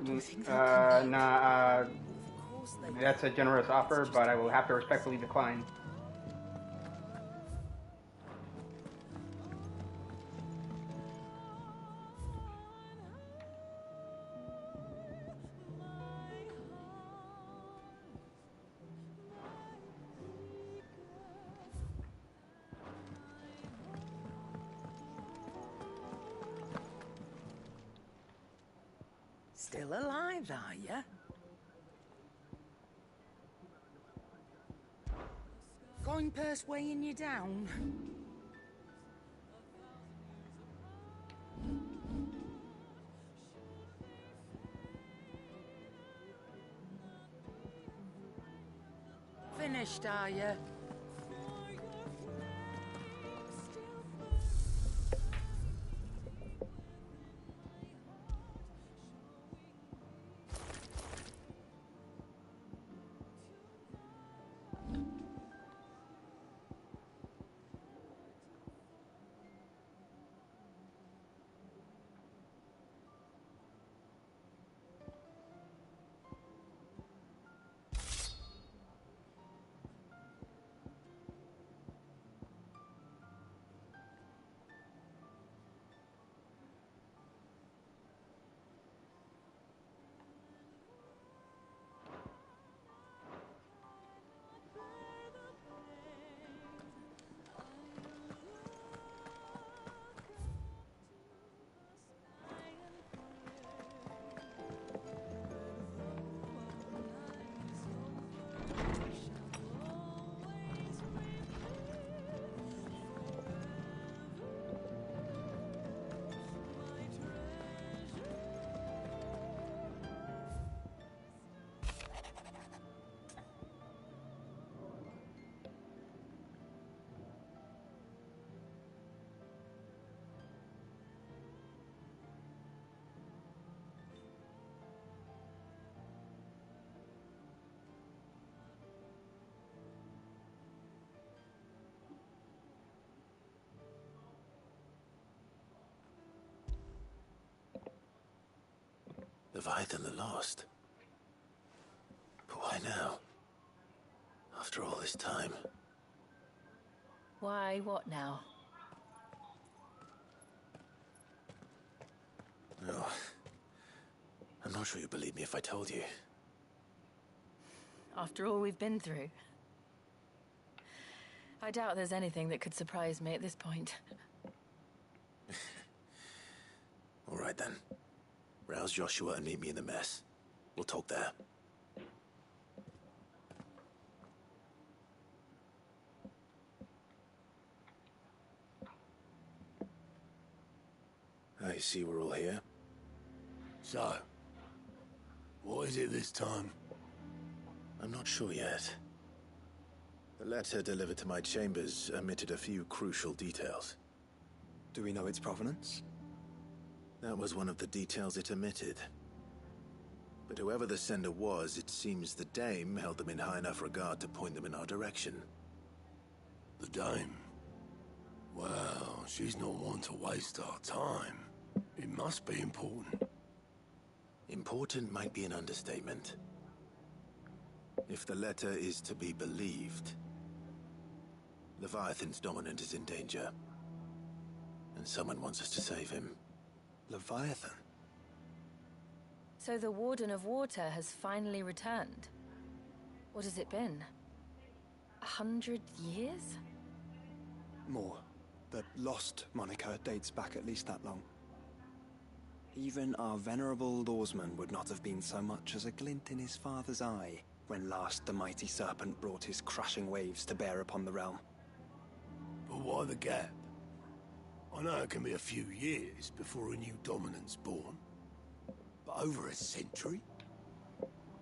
Do you think they'll come back? Nah, Of course they will. that's a generous It's offer, just but a I will have to virus. respectfully decline. Still alive, are you? Going purse weighing you down? Finished, are you? Leviathan the Lost. But why now? After all this time. Why, what now? No. I'm not sure you'd believe me if I told you. After all we've been through. I doubt there's anything that could surprise me at this point. All right then. Rouse Joshua and meet me in the mess. We'll talk there. I see we're all here. So, what is it this time? I'm not sure yet. The letter delivered to my chambers omitted a few crucial details. Do we know its provenance? That was one of the details it omitted. But whoever the sender was, it seems the Dame held them in high enough regard to point them in our direction. The Dame? Well, she's not one to waste our time. It must be important. Important might be an understatement. If the letter is to be believed, Leviathan's dominant is in danger. And someone wants us to save him. Leviathan? So the Warden of Water has finally returned. What has it been? 100 years? More. The Lost moniker dates back at least that long. Even our venerable lawsman would not have been so much as a glint in his father's eye when last the mighty serpent brought his crushing waves to bear upon the realm. But why the gap? I know it can be a few years before a new dominant's born. But over a century?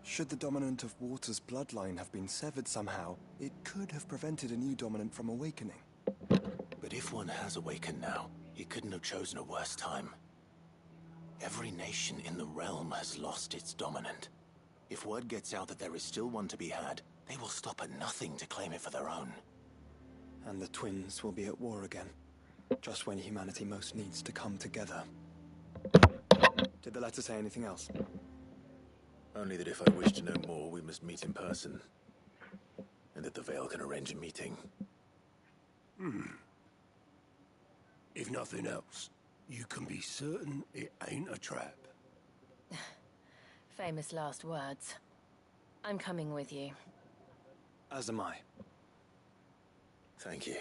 Should the dominant of Water's bloodline have been severed somehow, it could have prevented a new dominant from awakening. But if one has awakened now, he couldn't have chosen a worse time. Every nation in the realm has lost its dominant. If word gets out that there is still one to be had, they will stop at nothing to claim it for their own. And the twins will be at war again, just when humanity most needs to come together. Did the letter say anything else? Only that if I wish to know more, we must meet in person. And that the Vale can arrange a meeting. If nothing else, you can be certain it ain't a trap. Famous last words. I'm coming with you. As am I. Thank you.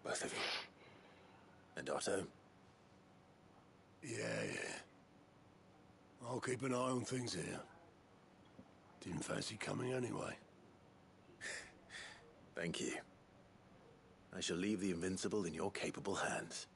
Both of you. And Otto? Yeah. I'll keep an eye on things here. Didn't fancy coming anyway. Thank you. I shall leave the Invincible in your capable hands.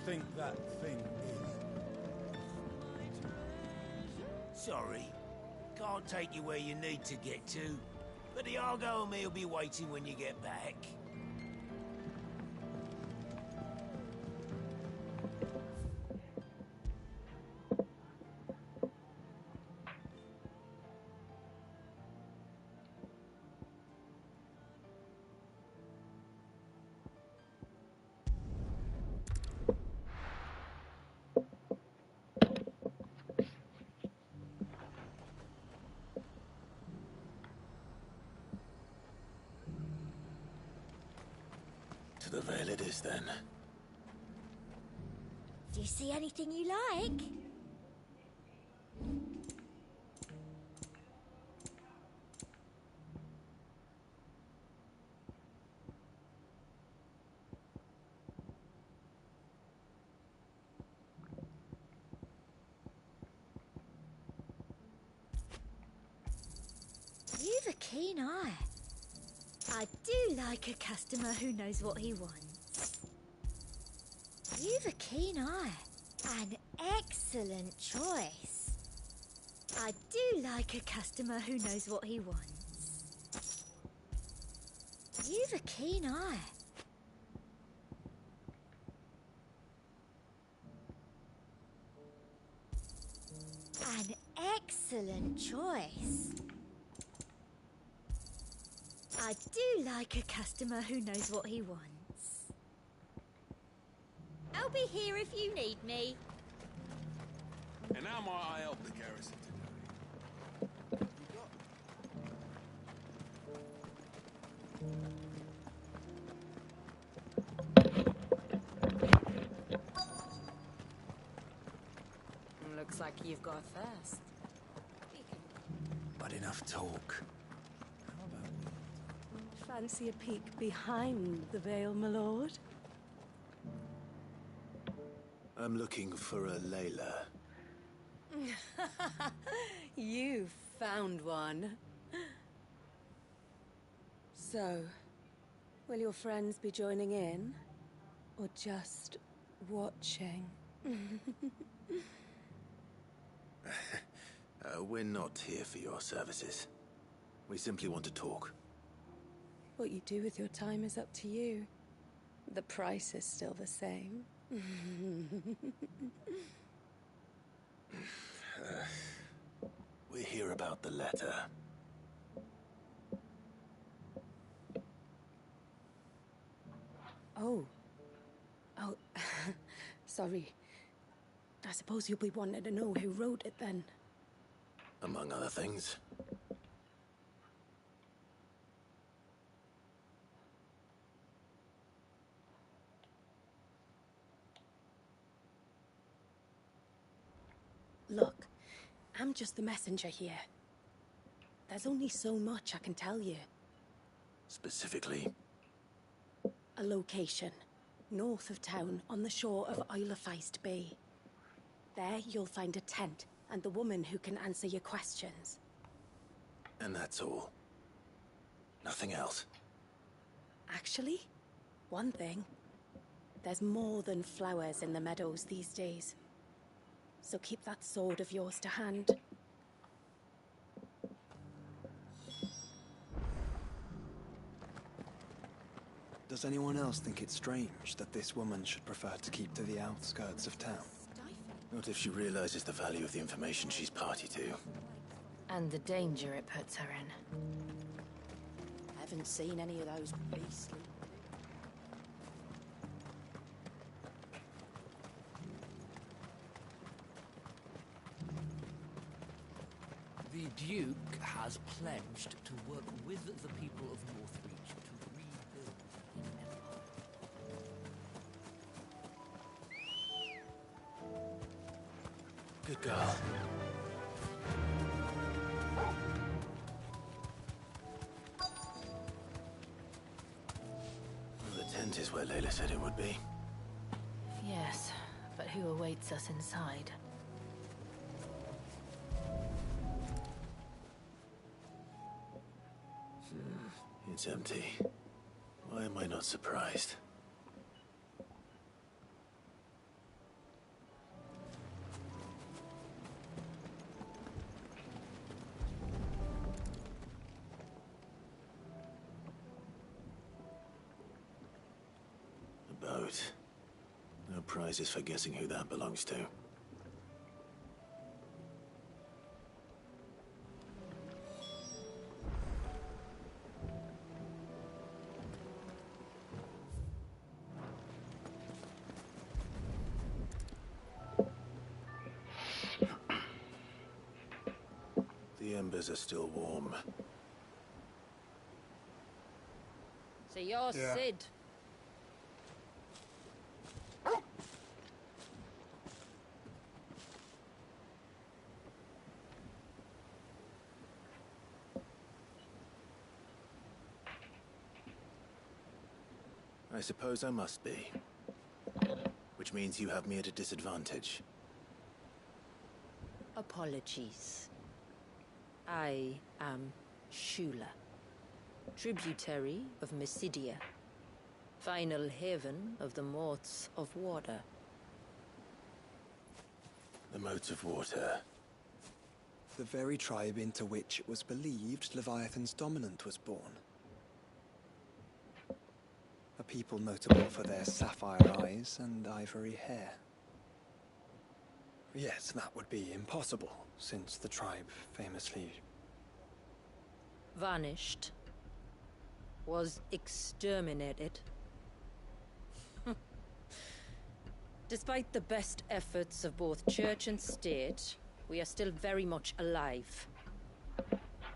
think that thing is? Sorry. Can't take you where you need to get to. But the Argo and me'll be waiting when you get back. To the Vale it is, then. Do you see anything you like? You've a keen eye. I do like a customer who knows what he wants. You've a keen eye. An excellent choice. I do like a customer who knows what he wants. You've a keen eye. An excellent choice. I do like a customer who knows what he wants. I'll be here if you need me. And how might I help the garrison today? Looks like you've got a thirst. But enough talk. Fancy a peek behind the veil, my lord? I'm looking for a Layla. You found one. So, will your friends be joining in? Or just watching? We're not here for your services. We simply want to talk. What you do with your time is up to you. The price is still the same. We're here about the letter. Oh. Oh, sorry. I suppose you'll be wanting to know who wrote it then. Among other things. Look, I'm just the messenger here. There's only so much I can tell you. Specifically, A location, north of town, on the shore of Isle of Feist Bay. There you'll find a tent and the woman who can answer your questions. and that's all. Nothing else. Actually, one thing. There's more than flowers in the meadows these days. So keep that sword of yours to hand. Does anyone else think it strange that this woman should prefer to keep to the outskirts of town? Not if she realizes the value of the information she's party to. And the danger it puts her in. Haven't seen any of those beastly. The Duke has pledged to work with the people of Northreach to rebuild the Empire. Good girl. The tent is where Layla said it would be. Yes, but who awaits us inside? It's empty. Why am I not surprised? boat. No prizes for guessing who that belongs to. The embers are still warm. So you're Sid. I suppose I must be. Which means you have me at a disadvantage. Apologies. I am Shula, tributary of Mysidia, final haven of the Motes of Water. The Motes of Water. The very tribe into which it was believed Leviathan's dominant was born. A people notable for their sapphire eyes and ivory hair. Yes, that would be impossible, since the tribe famously... Vanished. Was exterminated. Despite the best efforts of both church and state, we are still very much alive.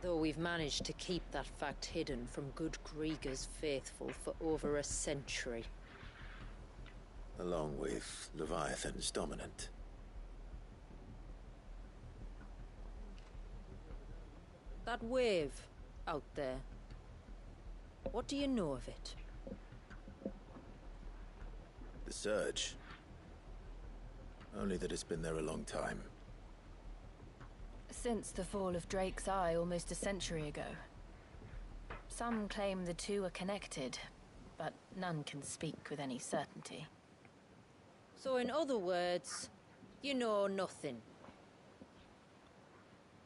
Though we've managed to keep that fact hidden from good Grieger's faithful for over a century. Along with Leviathan's dominant. That wave out there. What do you know of it? The Surge. Only that it's been there a long time. Since the fall of Drake's Eye almost a century ago. Some claim the two are connected, but none can speak with any certainty. So in other words, you know nothing.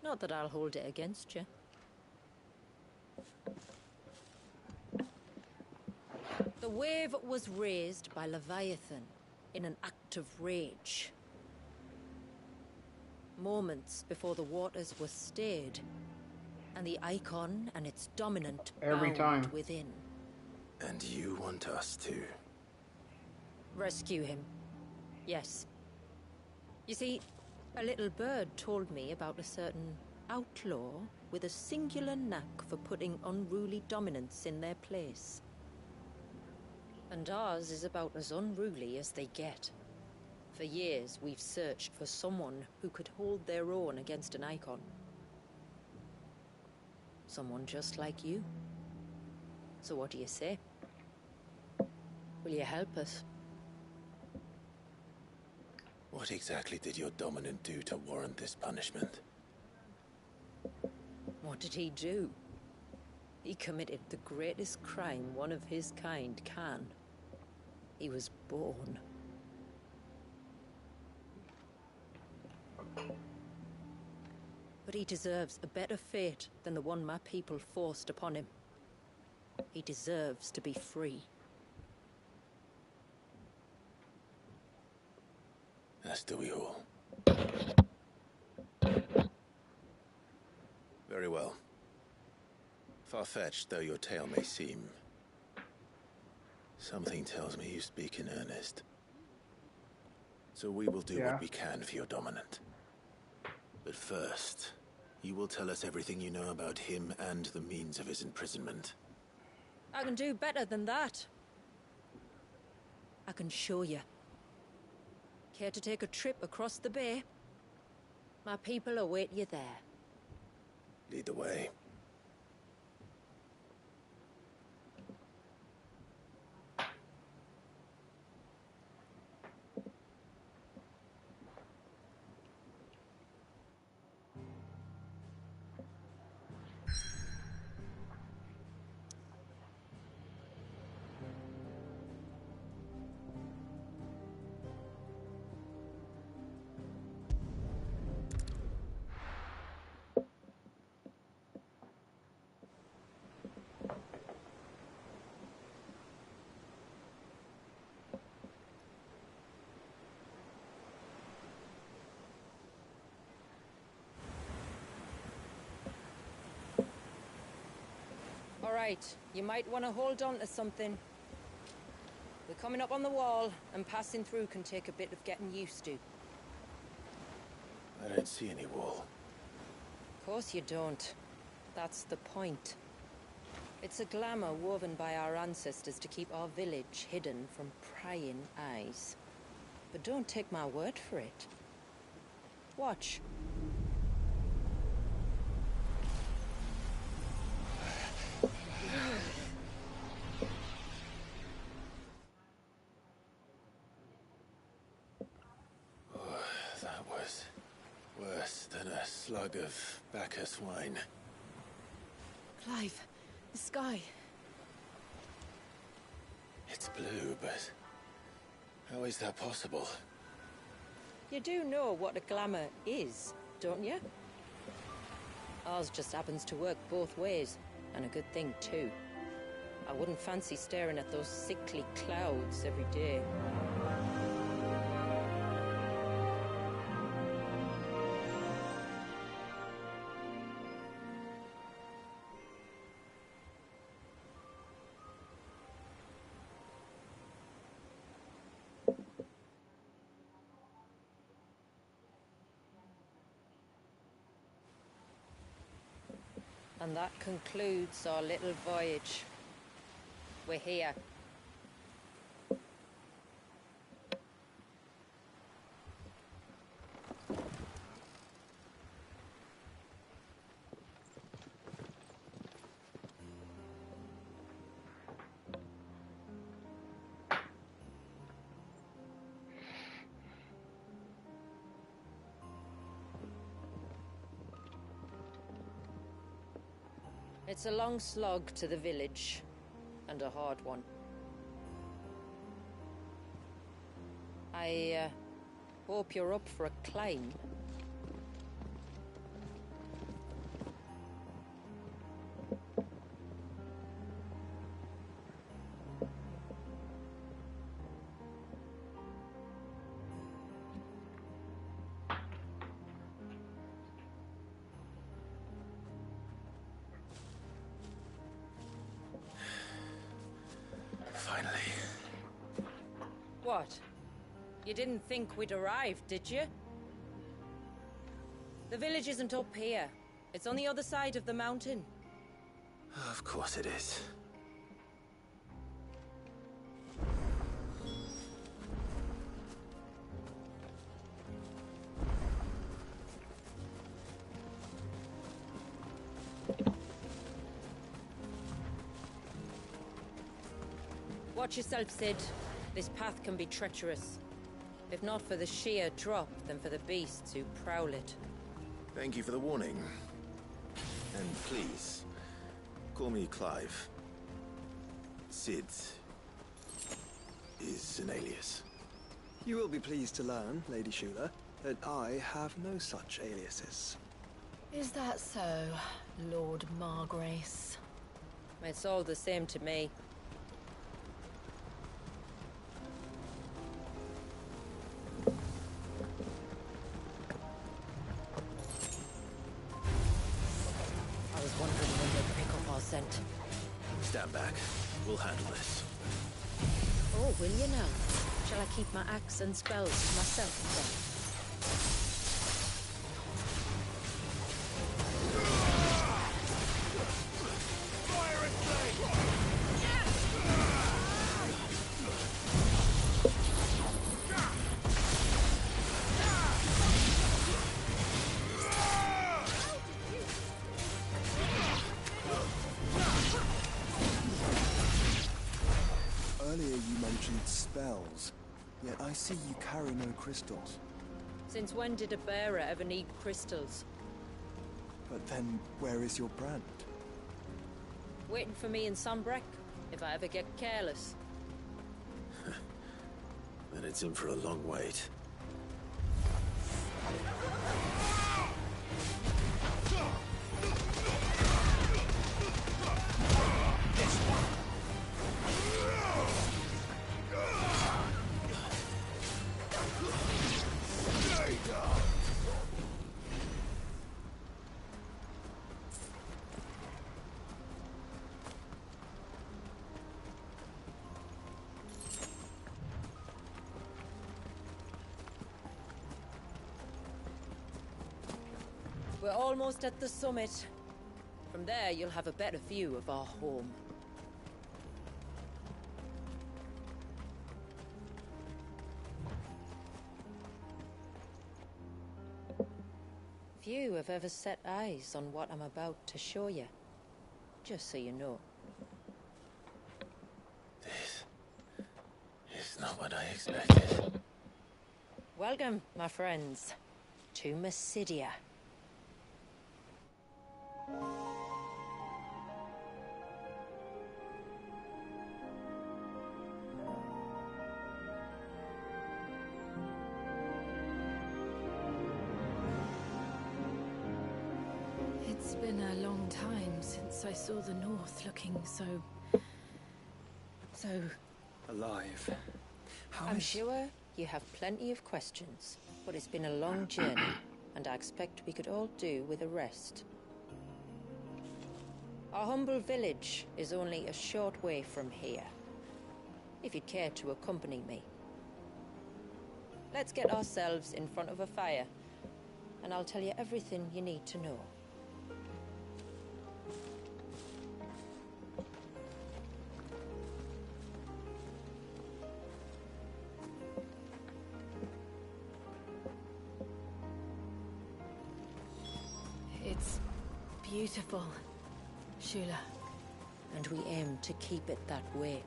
Not that I'll hold it against you. The wave was raised by Leviathan in an act of rage. Moments before the waters were stayed, and the icon and its dominant bound within. And you want us to... rescue him. Yes. You see, a little bird told me about a certain outlaw with a singular knack for putting unruly dominants in their place. And ours is about as unruly as they get. For years, we've searched for someone who could hold their own against an icon. Someone just like you. So what do you say? Will you help us? What exactly did your dominant do to warrant this punishment? What did he do? He committed the greatest crime one of his kind can. He was born. But he deserves a better fate than the one my people forced upon him. He deserves to be free. As do we all. Very well. Far-fetched though your tale may seem, something tells me you speak in earnest. So we will do what we can for your dominant. But first, you will tell us everything you know about him and the means of his imprisonment. I can do better than that. I can show you. Care to take a trip across the bay? My people await you there. Lead the way. right. You might want to hold on to something. We're coming up on the wall, and passing through can take a bit of getting used to. I don't see any wall. Of course you don't. That's the point. It's a glamour woven by our ancestors to keep our village hidden from prying eyes. But don't take my word for it. Watch. That was worse than a slug of Bacchus wine. Clive, the sky. It's blue, but how is that possible? You do know what a glamour is, don't you? Ours just happens to work both ways, and a good thing too. I wouldn't fancy staring at those sickly clouds every day. And that concludes our little voyage. We're here. It's a long slog to the village, and a hard one. I hope you're up for a climb. Finally. What? You didn't think we'd arrived, did you? The village isn't up here. It's on the other side of the mountain. Of course it is. Watch yourself, Sid. This path can be treacherous. If not for the sheer drop, then for the beasts who prowl it. Thank you for the warning. And please, call me Clive. Sid is an alias. You will be pleased to learn, Lady Shula, that I have no such aliases. Is that so, Lord Margrace? It's all the same to me. I was wondering when they'd pick up our scent. Stand back. We'll handle this. Oh, will you now? Shall I keep my axe and spells to myself then? Earlier you mentioned spells, yet I see you carry no crystals. Since when did a bearer ever need crystals? But then, where is your brand? Waiting for me in Sunbreck, if I ever get careless. Then it's in for a long wait. We're almost at the summit. From there, you'll have a better view of our home. Few have ever set eyes on what I'm about to show you. Just so you know. This is not what I expected. Welcome, my friends, to Mysidia. It's been a long time since I saw the North looking so Alive. I'm sure you have plenty of questions, but it's been a long journey, and I expect we could all do with a rest. Our humble village is only a short way from here, if you'd care to accompany me. Let's get ourselves in front of a fire, and I'll tell you everything you need to know. It's beautiful, Shula. And we aim to keep it that way.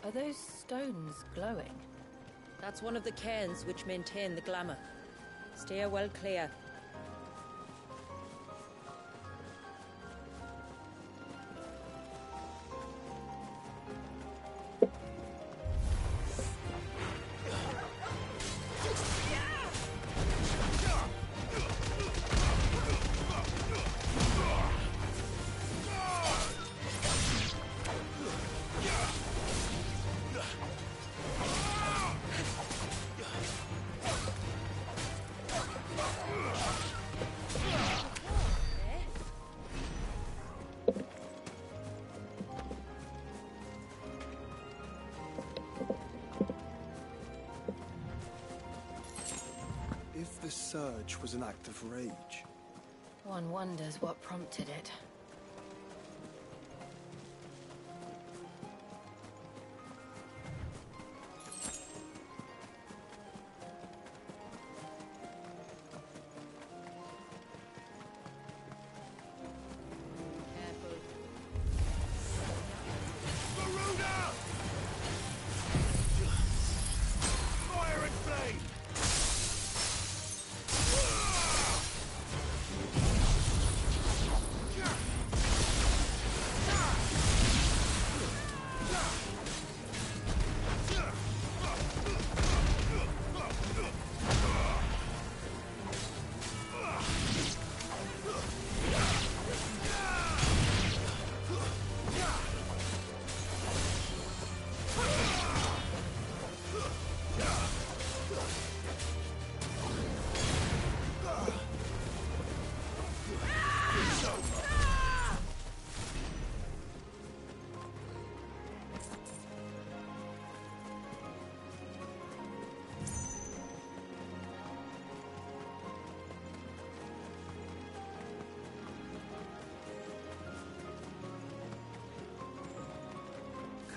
Are those stones glowing? That's one of the cairns which maintain the glamour. Steer well clear. If the surge was an act of rage, One wonders what prompted it.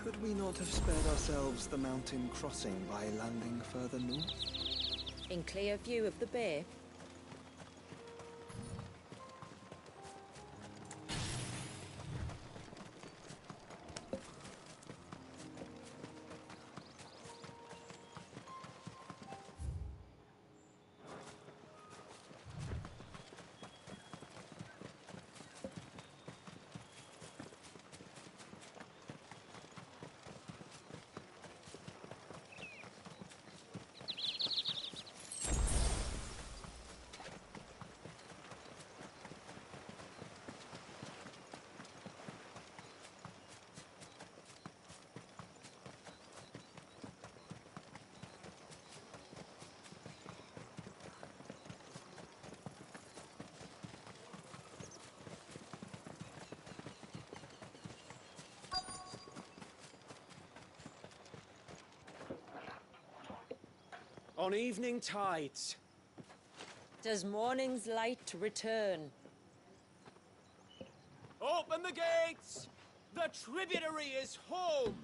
could we not have spared ourselves the mountain crossing by landing further north? In clear view of the bay, on evening tides. Does morning's light return? Open the gates! The tributary is home!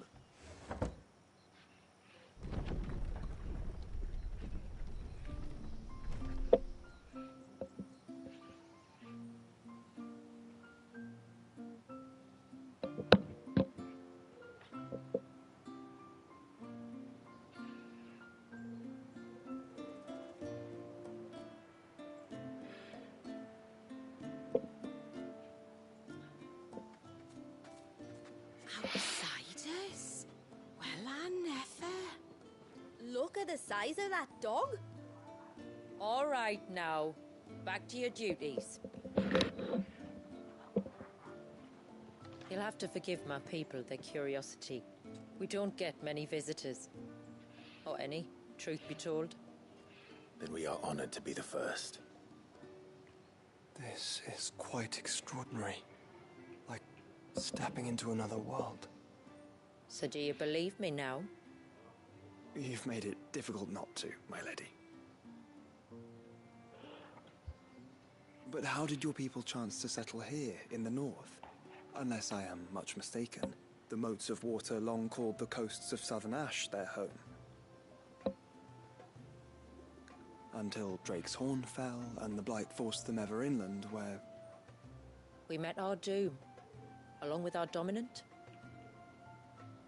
Outsiders? Well, I never. Look at the size of that dog. All right now, back to your duties. You'll have to forgive my people their curiosity. We don't get many visitors. Or any, truth be told. Then we are honored to be the first. This is quite extraordinary. Like stepping into another world. So do you believe me now? You've made it difficult not to, my lady. But how did your people chance to settle here in the north? Unless I am much mistaken, the moats of water long called the coasts of Southern Ash their home. Until Drake's Horn fell and the Blight forced them ever inland, where... We met our doom, along with our dominant.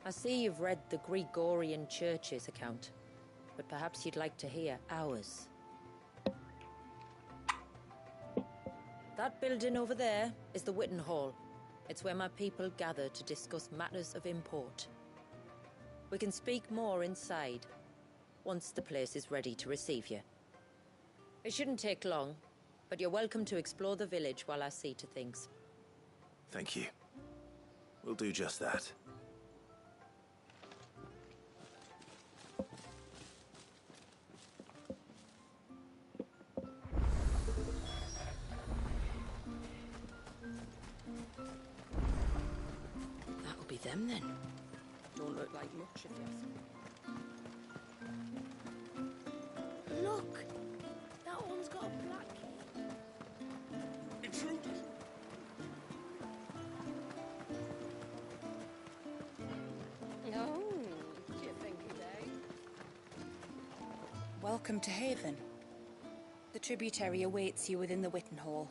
I see you've read the Gregorian Church's account, but perhaps you'd like to hear ours. That building over there is the Witten Hall. It's where my people gather to discuss matters of import. We can speak more inside, once the place is ready to receive you. It shouldn't take long, but you're welcome to explore the village while I see to things. Thank you. We'll do just that. That'll be them then. Don't look like much if you ask me. Look! That one's got a black key. Intruders! Oh, do you think today? Welcome to Haven. The tributary awaits you within the Witten Hall.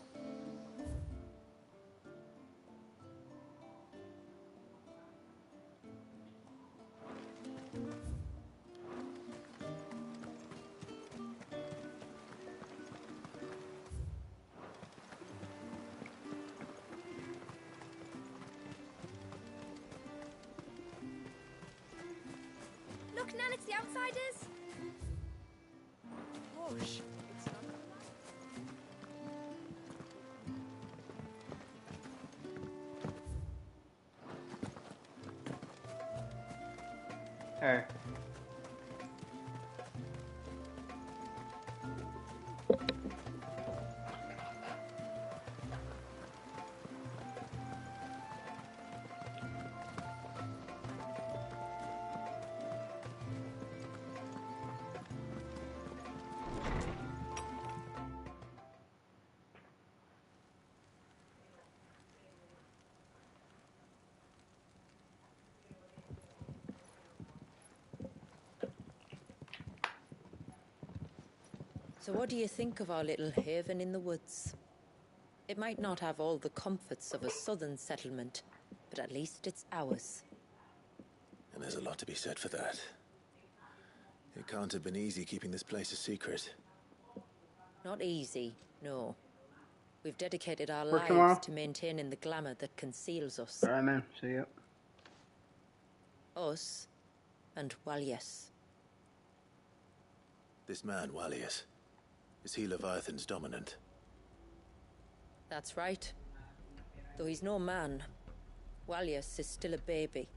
Look, Nan, it's the outsiders. Hush. It's not Hey. So what do you think of our little haven in the woods? It might not have all the comforts of a southern settlement, but at least it's ours. And there's a lot to be said for that. It can't have been easy keeping this place a secret. Not easy, no. We've dedicated our Work lives tomorrow? to maintaining the glamour that conceals us. Alright, man. See ya. Us and Walyas. This man, Walyas, is he Leviathan's dominant? That's right. Though he's no man, Walyas is still a baby.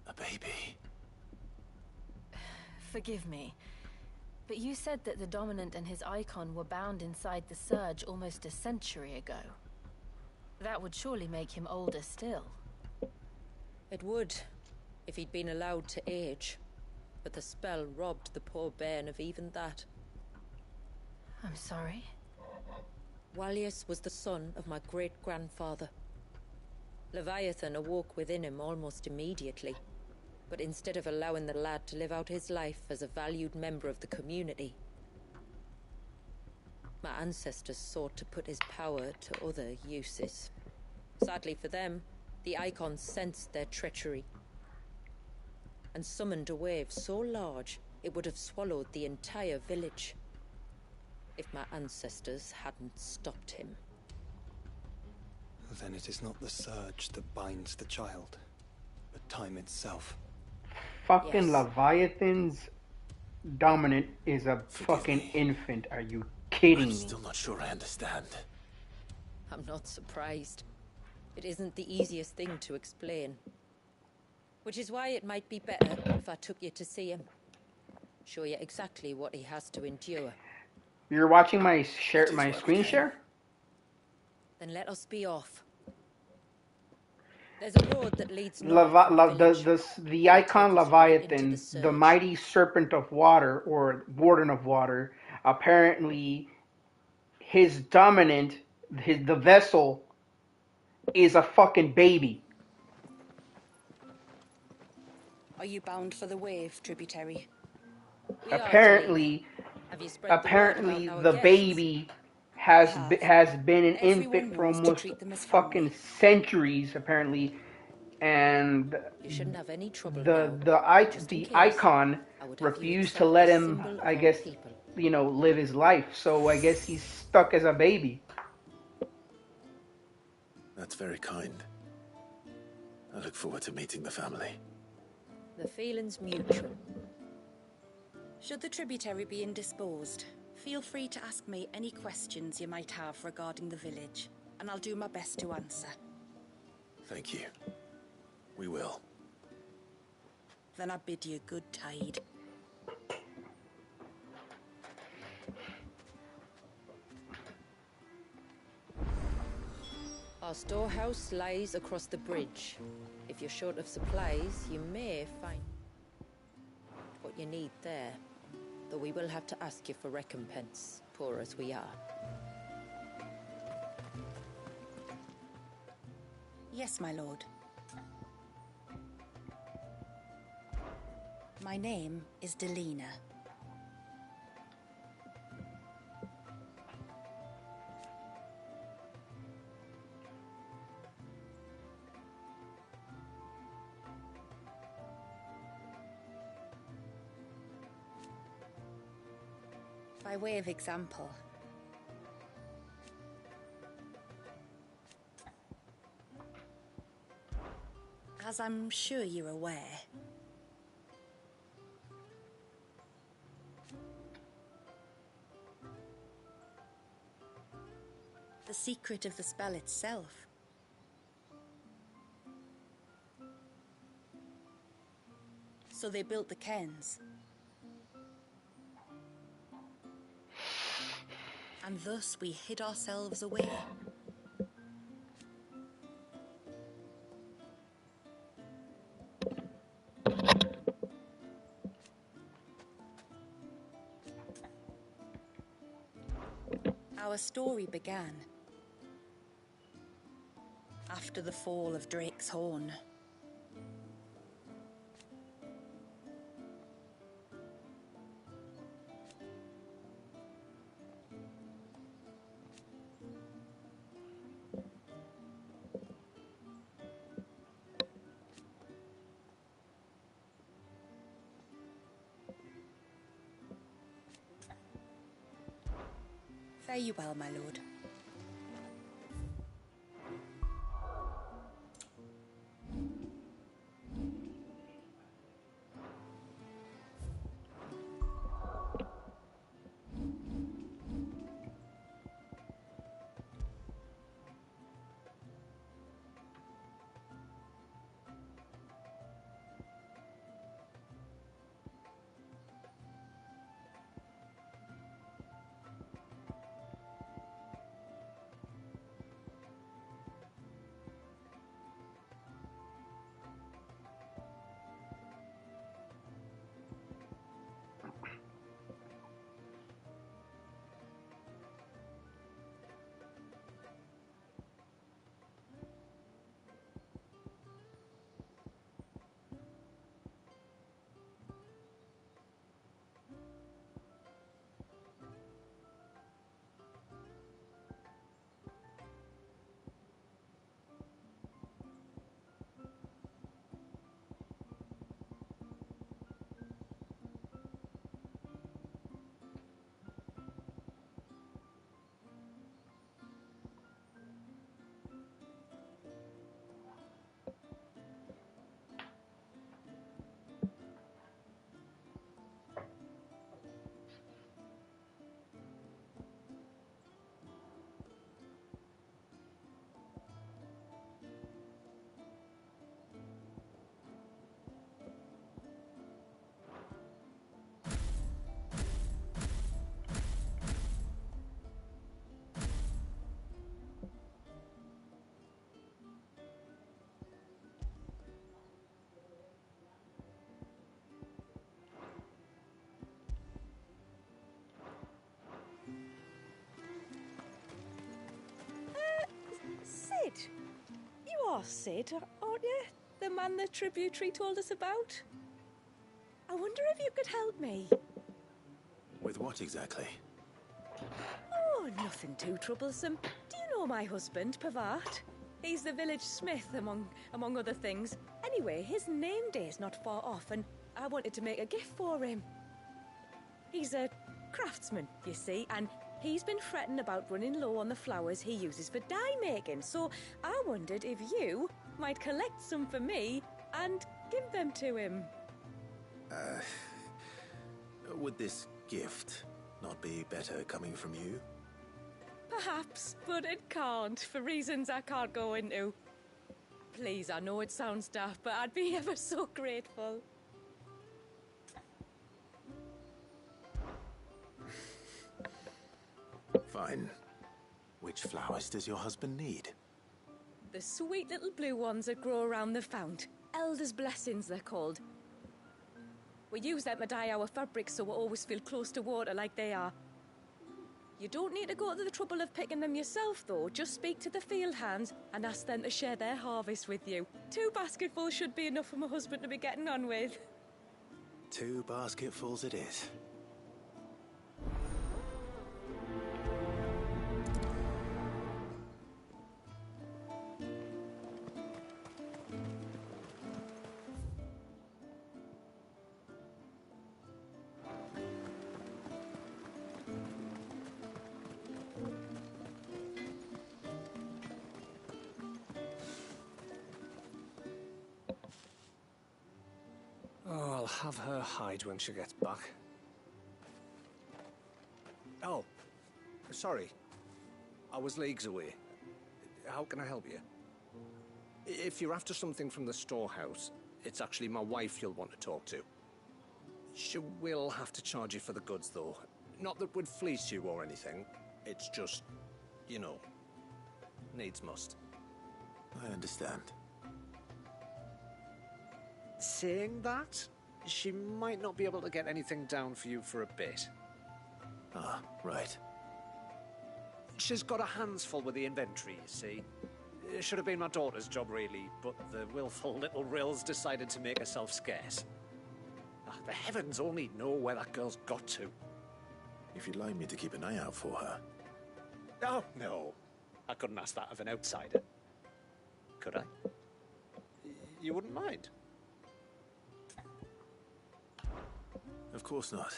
A baby? Forgive me, but you said that the Dominant and his icon were bound inside the Surge almost a century ago. That would surely make him older still. It would, if he'd been allowed to age. but the spell robbed the poor bairn of even that. I'm sorry. Wallius was the son of my great-grandfather. Leviathan awoke within him almost immediately, but instead of allowing the lad to live out his life as a valued member of the community, my ancestors sought to put his power to other uses. Sadly for them, the Icons sensed their treachery and summoned a wave so large it would have swallowed the entire village if my ancestors hadn't stopped him. Then it is not the surge that binds the child, but time itself. Fucking Yes. Leviathan's dominant is a fucking infant. Are you kidding I'm me? still not sure I understand. I'm not surprised. It isn't the easiest thing to explain. Which is why it might be better if I took you to see him. Show you exactly what he has to endure. You're watching my screen share? Then let us be off. There's a road that leads north from the village. The icon Leviathan, the mighty serpent of water, or warden of water, apparently his dominant, the vessel, is a fucking baby. Are you bound for the wave, tributary? Apparently, the baby has been an infant for almost fucking centuries, apparently, and You shouldn't have any trouble the icon refused to let him, I guess, live his life. So I guess he's stuck as a baby. That's very kind. I look forward to meeting the family. The feeling's mutual. Should the tributary be indisposed, feel free to ask me any questions you might have regarding the village, and I'll do my best to answer. Thank you. We will. Then I bid you good tide. Our storehouse lies across the bridge. If you're short of supplies, you may find what you need there. Though we will have to ask you for recompense, poor as we are. Yes, my lord. My name is Delina. By way of example, as I'm sure you're aware, the secret of the spell itself so they built the cairns. And thus we hid ourselves away. Our story began after the fall of Drake's Horn. Fare you well, my lord. Sid, aren't you? The man the tributary told us about? I wonder if you could help me. With what exactly? Oh, nothing too troublesome. Do you know my husband, Pavat? He's the village smith, among other things. Anyway, his name day's not far off, and I wanted to make a gift for him. He's a craftsman, you see, and he's been fretting about running low on the flowers he uses for dye making, so I wondered if you might collect some for me and give them to him. Would this gift not be better coming from you? Perhaps, but it can't, for reasons I can't go into. Please, I know it sounds daft, but I'd be ever so grateful. Fine. Which flowers does your husband need? The sweet little blue ones that grow around the fount. Elder's blessings, they're called. We use them to dye our fabrics so we always feel close to water like they are. You don't need to go to the trouble of picking them yourself, though. Just speak to the field hands and ask them to share their harvest with you. 2 basketfuls should be enough for my husband to be getting on with. 2 basketfuls it is. Oh, I'll have her hide when she gets back. Oh, sorry. I was leagues away. How can I help you? If you're after something from the storehouse, it's actually my wife you'll want to talk to. She will have to charge you for the goods, though. Not that we'd fleece you or anything. It's just, you know, needs must. I understand. Saying that, she might not be able to get anything down for you for a bit. Ah, right. She's got her hands full with the inventory, you see. It should have been my daughter's job, really, but the willful little Rills decided to make herself scarce. The heavens only know where that girl's got to. If you'd like me to keep an eye out for her. Oh, no. I couldn't ask that of an outsider. Could I? You wouldn't mind? Of course not.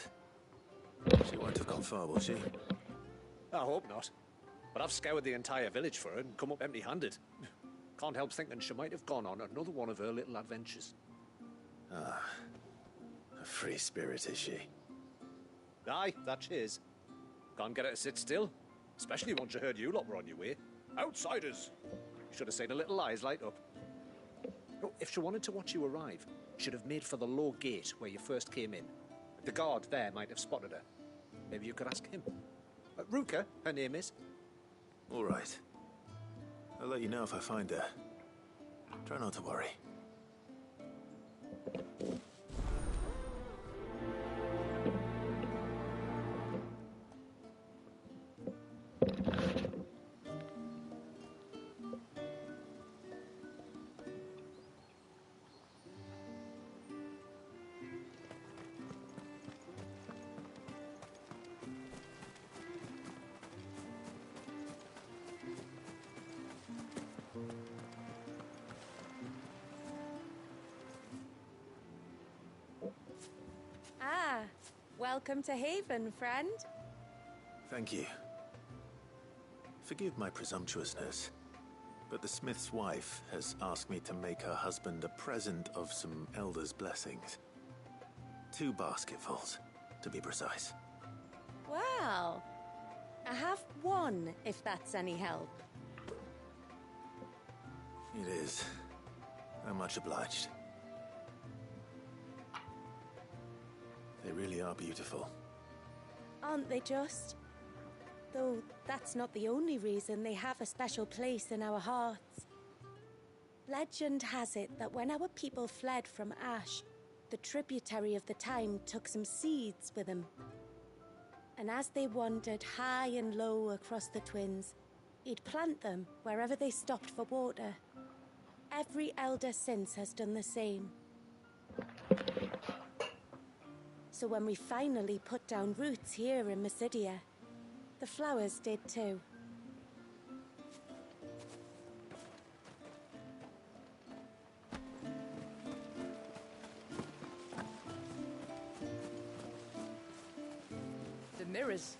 She won't have gone far, will she? I hope not. But I've scoured the entire village for her and come up empty-handed. Can't help thinking she might have gone on another one of her little adventures. Ah, a free spirit, is she? Aye, that she is. Can't get her to sit still. Especially once you heard you lot were on your way. Outsiders! Should have seen her little eyes light up. Oh, if she wanted to watch you arrive, she'd have made for the low gate where you first came in. The guard there might have spotted her. Maybe you could ask him. Ruka, her name is. All right. I'll let you know if I find her. Try not to worry. Welcome to Haven, friend. Thank you. Forgive my presumptuousness, but the smith's wife has asked me to make her husband a present of some elder's blessings. 2 basketfuls, to be precise. Well, I have 1, if that's any help. It is. I'm much obliged. They really are beautiful. Aren't they just? Though that's not the only reason they have a special place in our hearts. Legend has it that when our people fled from Ash, the tributary of the time took some seeds with them. And as they wandered high and low across the Twins, he'd plant them wherever they stopped for water. Every elder since has done the same. So when we finally put down roots here in Mysidia, the flowers did too. The mirrors.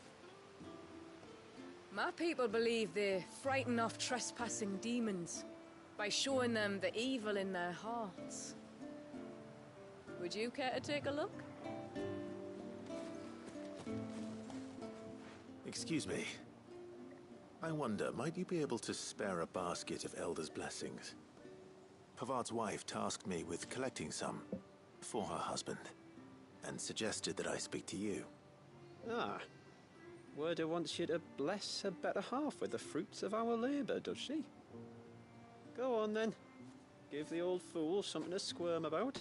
My people believe they frighten off trespassing demons by showing them the evil in their hearts. Would you care to take a look? Excuse me. I wonder, might you be able to spare a basket of Elder's blessings? Pavard's wife tasked me with collecting some for her husband, and suggested that I speak to you. Ah. Werda wants you to bless her better half with the fruits of our labour, does she? Go on then. Give the old fool something to squirm about.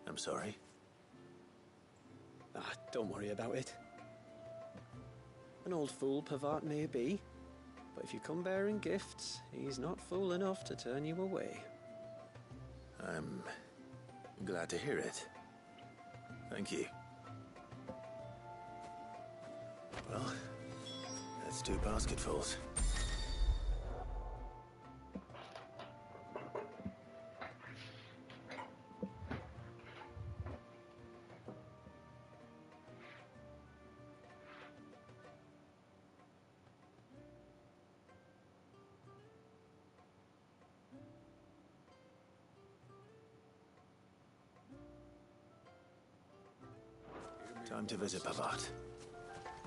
I'm sorry? Ah, don't worry about it. An old fool Pavard may be, but if you come bearing gifts, he's not fool enough to turn you away. I'm glad to hear it. Thank you. Well, that's 2 basketfuls. Time to visit Pavard.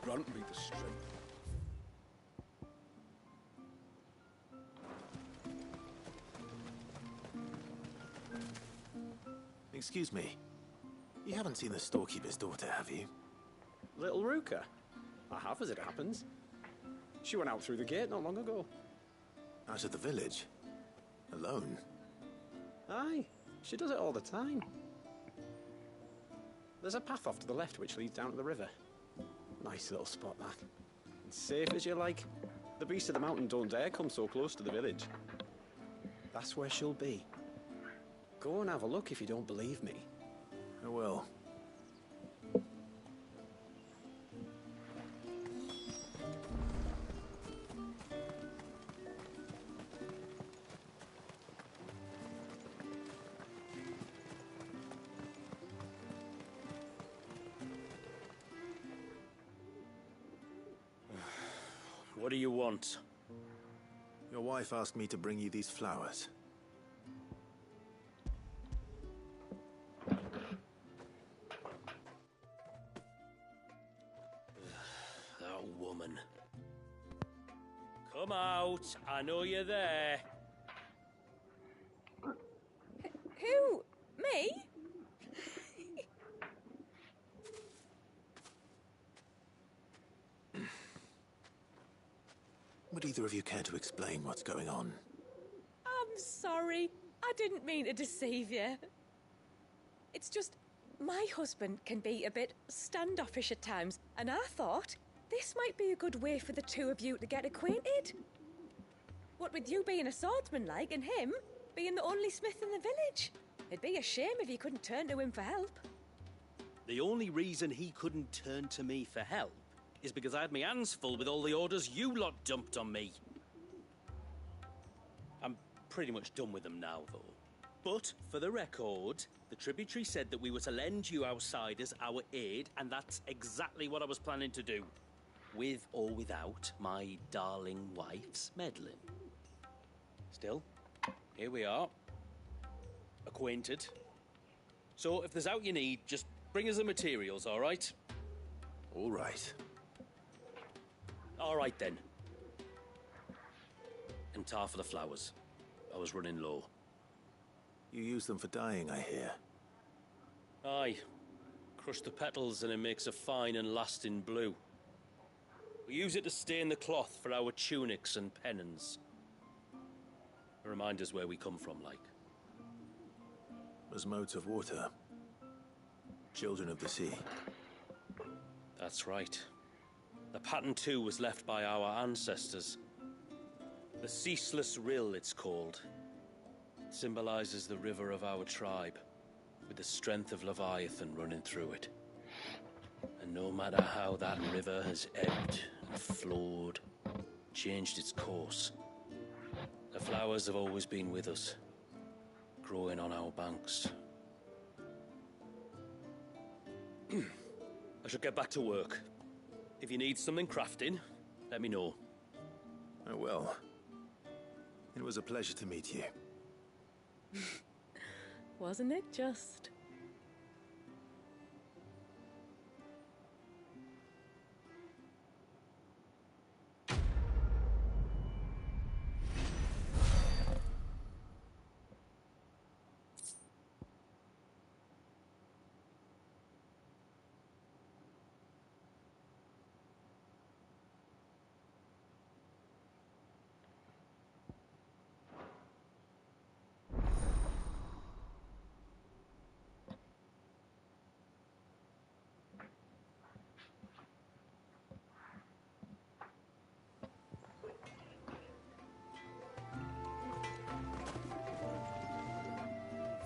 Grant me the strength. Excuse me. You haven't seen the storekeeper's daughter, have you? Little Ruka? I have, as it happens. She went out through the gate not long ago. Out of the village? Alone? Aye, she does it all the time. There's a path off to the left which leads down to the river. Nice little spot, that. And safe as you like. The beasts of the mountain don't dare come so close to the village. That's where she'll be. Go and have a look if you don't believe me. I will. What do you want? Your wife asked me to bring you these flowers. That woman. Come out. I know you're there. Who? Me? Would either of you care to explain what's going on? I'm sorry. I didn't mean to deceive you. It's just, my husband can be a bit standoffish at times, and I thought this might be a good way for the two of you to get acquainted. What with you being a swordsman like, and him being the only smith in the village. It'd be a shame if you couldn't turn to him for help. The only reason he couldn't turn to me for help is because I had my hands full with all the orders you lot dumped on me. I'm pretty much done with them now, though. But, for the record, the tributary said that we were to lend you outsiders our aid, and that's exactly what I was planning to do. With or without my darling wife's meddling. Still, here we are. Acquainted. So, if there's out you need, just bring us the materials, all right? All right. All right, then. And tar for the flowers. I was running low. You use them for dyeing, I hear. Aye. Crush the petals and it makes a fine and lasting blue. We use it to stain the cloth for our tunics and pennons. A reminder's where we come from, like. As modes of water. Children of the sea. That's right. The pattern, too, was left by our ancestors. The Ceaseless Rill, it's called. It symbolizes the river of our tribe, with the strength of Leviathan running through it. And no matter how that river has ebbed and flowed, changed its course, the flowers have always been with us, growing on our banks. I should get back to work. If you need something crafting, let me know. I will. It was a pleasure to meet you. Wasn't it just?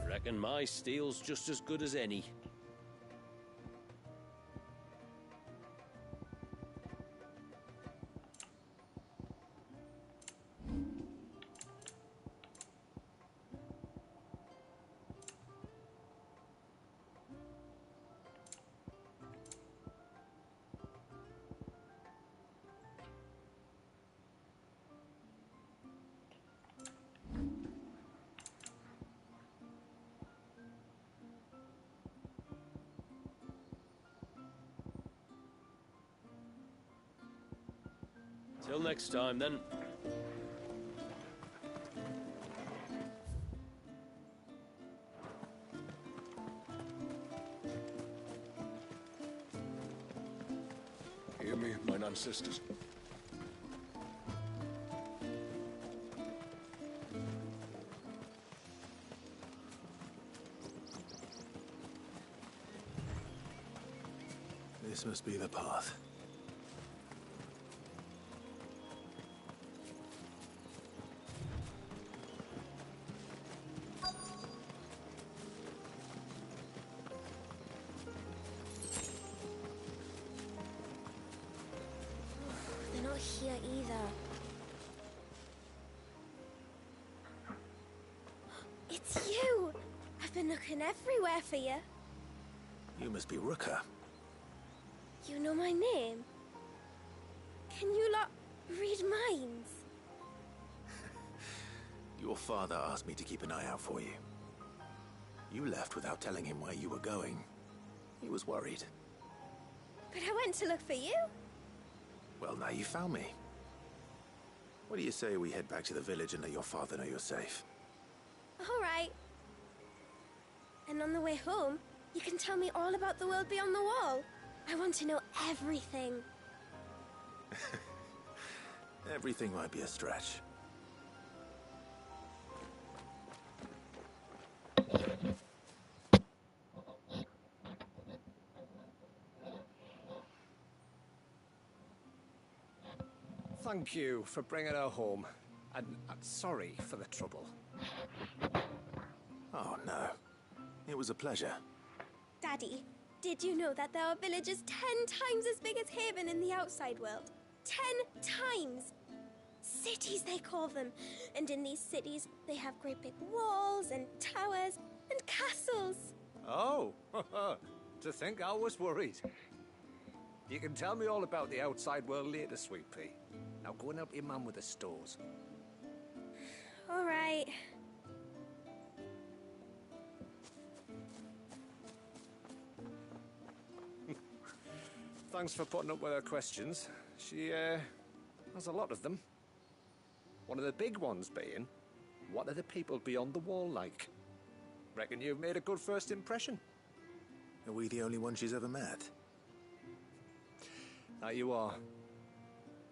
Reckon my steel's just as good as any. Till next time, then. Hear me, mine ancestors. This must be the path. Here either. It's you! I've been looking everywhere for you. You must be Ruka. You know my name? Can you lot read minds? Your father asked me to keep an eye out for you. You left without telling him where you were going. He was worried. But I went to look for you. Well, now you found me. What do you say we head back to the village and let your father know you're safe? All right. And on the way home, you can tell me all about the world beyond the wall. I want to know everything. Everything might be a stretch. Thank you for bringing her home. And sorry for the trouble. Oh, no. It was a pleasure. Daddy, did you know that there are villages 10 times as big as Haven in the outside world? 10 times! Cities, they call them. And in these cities, they have great big walls and towers and castles. Oh, to think I was worried. You can tell me all about the outside world later, Sweet Pea. Now go and help your mum with the stores. All right. Thanks for putting up with her questions. She, has a lot of them. One of the big ones being, what are the people beyond the wall like? Reckon you've made a good first impression. Are we the only one she's ever met? Now you are.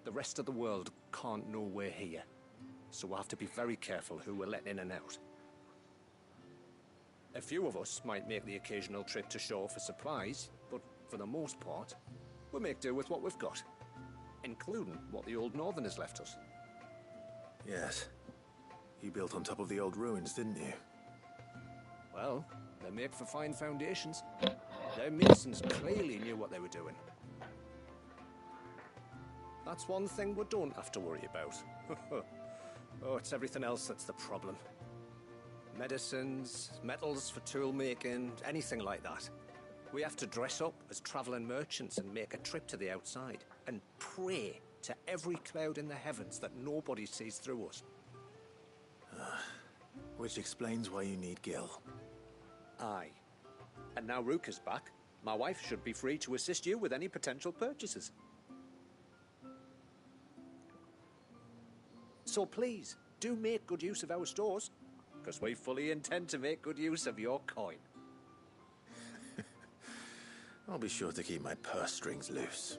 The rest of the world can't know we're here, so we'll have to be very careful who we're letting in and out. A few of us might make the occasional trip to shore for supplies, but for the most part, we'll make do with what we've got, including what the old Northerners left us. Yes. You built on top of the old ruins, didn't you? Well, they make for fine foundations. Their masons clearly knew what they were doing. That's one thing we don't have to worry about. Oh, it's everything else that's the problem. Medicines, metals for tool making, anything like that. We have to dress up as traveling merchants and make a trip to the outside and pray to every cloud in the heavens that nobody sees through us. Which explains why you need Gil. Aye. And now Rook is back, my wife should be free to assist you with any potential purchases. So please, do make good use of our stores, because we fully intend to make good use of your coin. I'll be sure to keep my purse strings loose.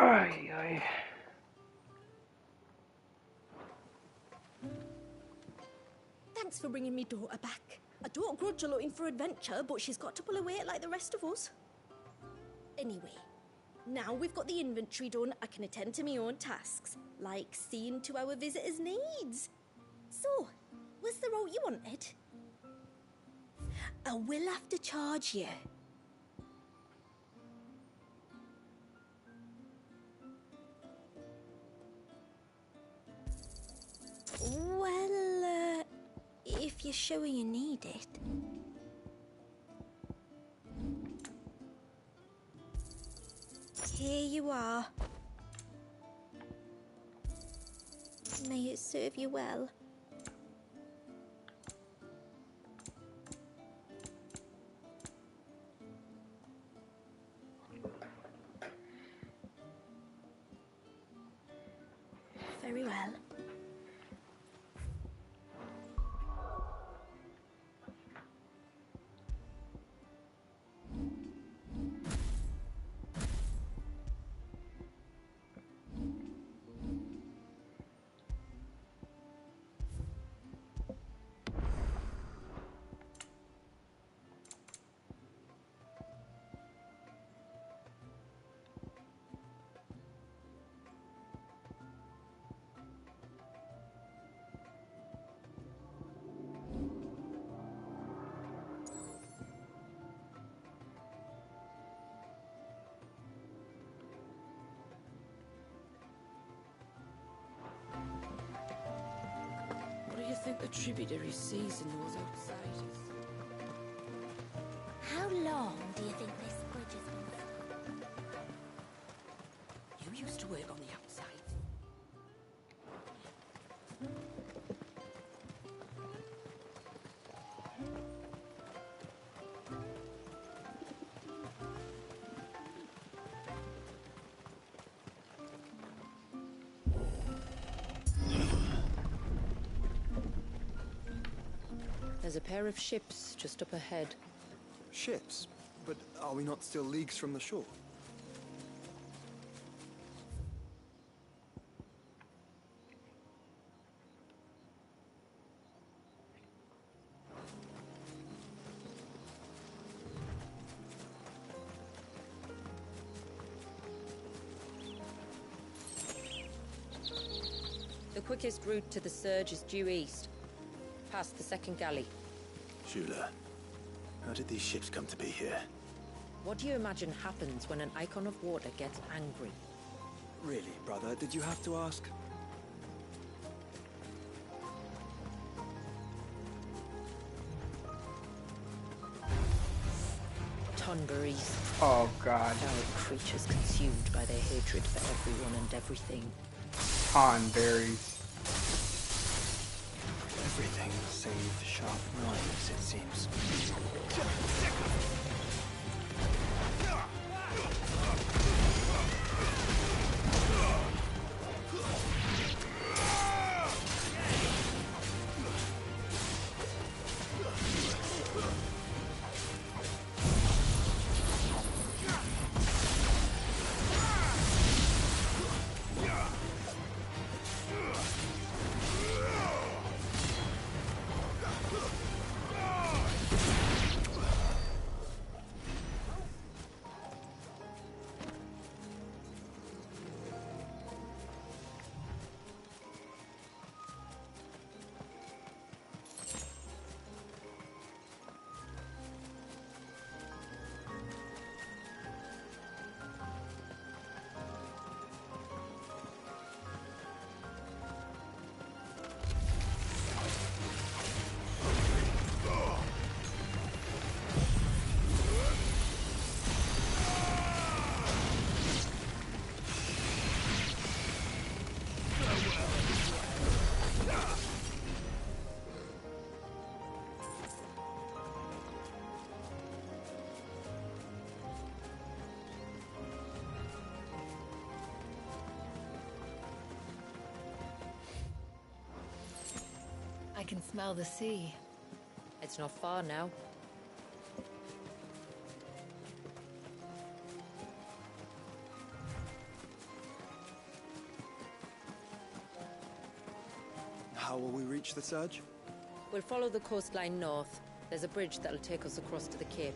Ay, ay. Thanks for bringing me daughter back. I don't grudge her looking for adventure, but she's got to pull her weight like the rest of us. Anyway, now we've got the inventory done, I can attend to my own tasks, like seeing to our visitors' needs. So, what's the route you wanted? I will have to charge you. Well, if you're sure you need it. Here you are. May it serve you well. Very well. What do you think the tributary sees in those outsiders? How long do you think this bridge has been? You used to work on the outside. There's a pair of ships just up ahead. Ships? But are we not still leagues from the shore? quickest route to the surge is due east, past the second galley. Shula, how did these ships come to be here? What do you imagine happens when an icon of water gets angry? Really, brother, did you have to ask? Tonberries. Oh, God. Dark creatures consumed by their hatred for everyone and everything. Tonberries. Everything save sharp knives, it seems. I can smell the sea. It's not far now. How will we reach the surge? We'll follow the coastline north. There's a bridge that'll take us across to the cape.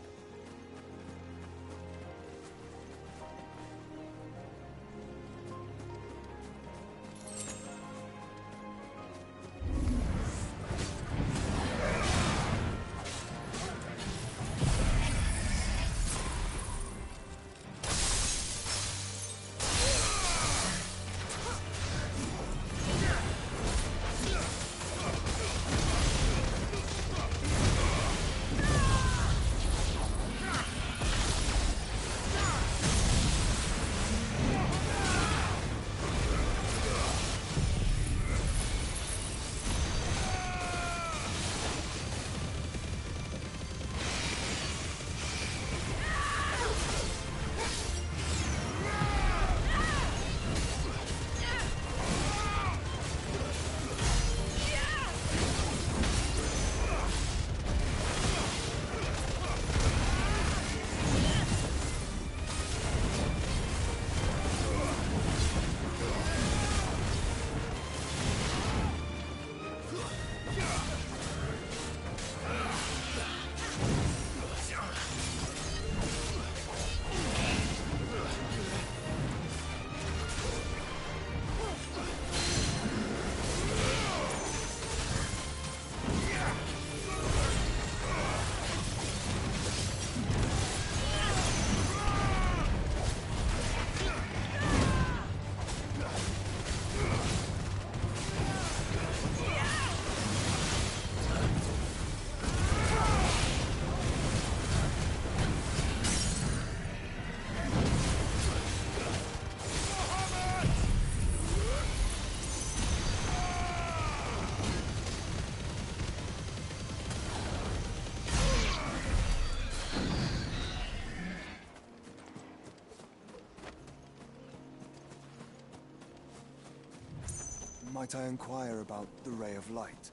Might I inquire about the Ray of Light?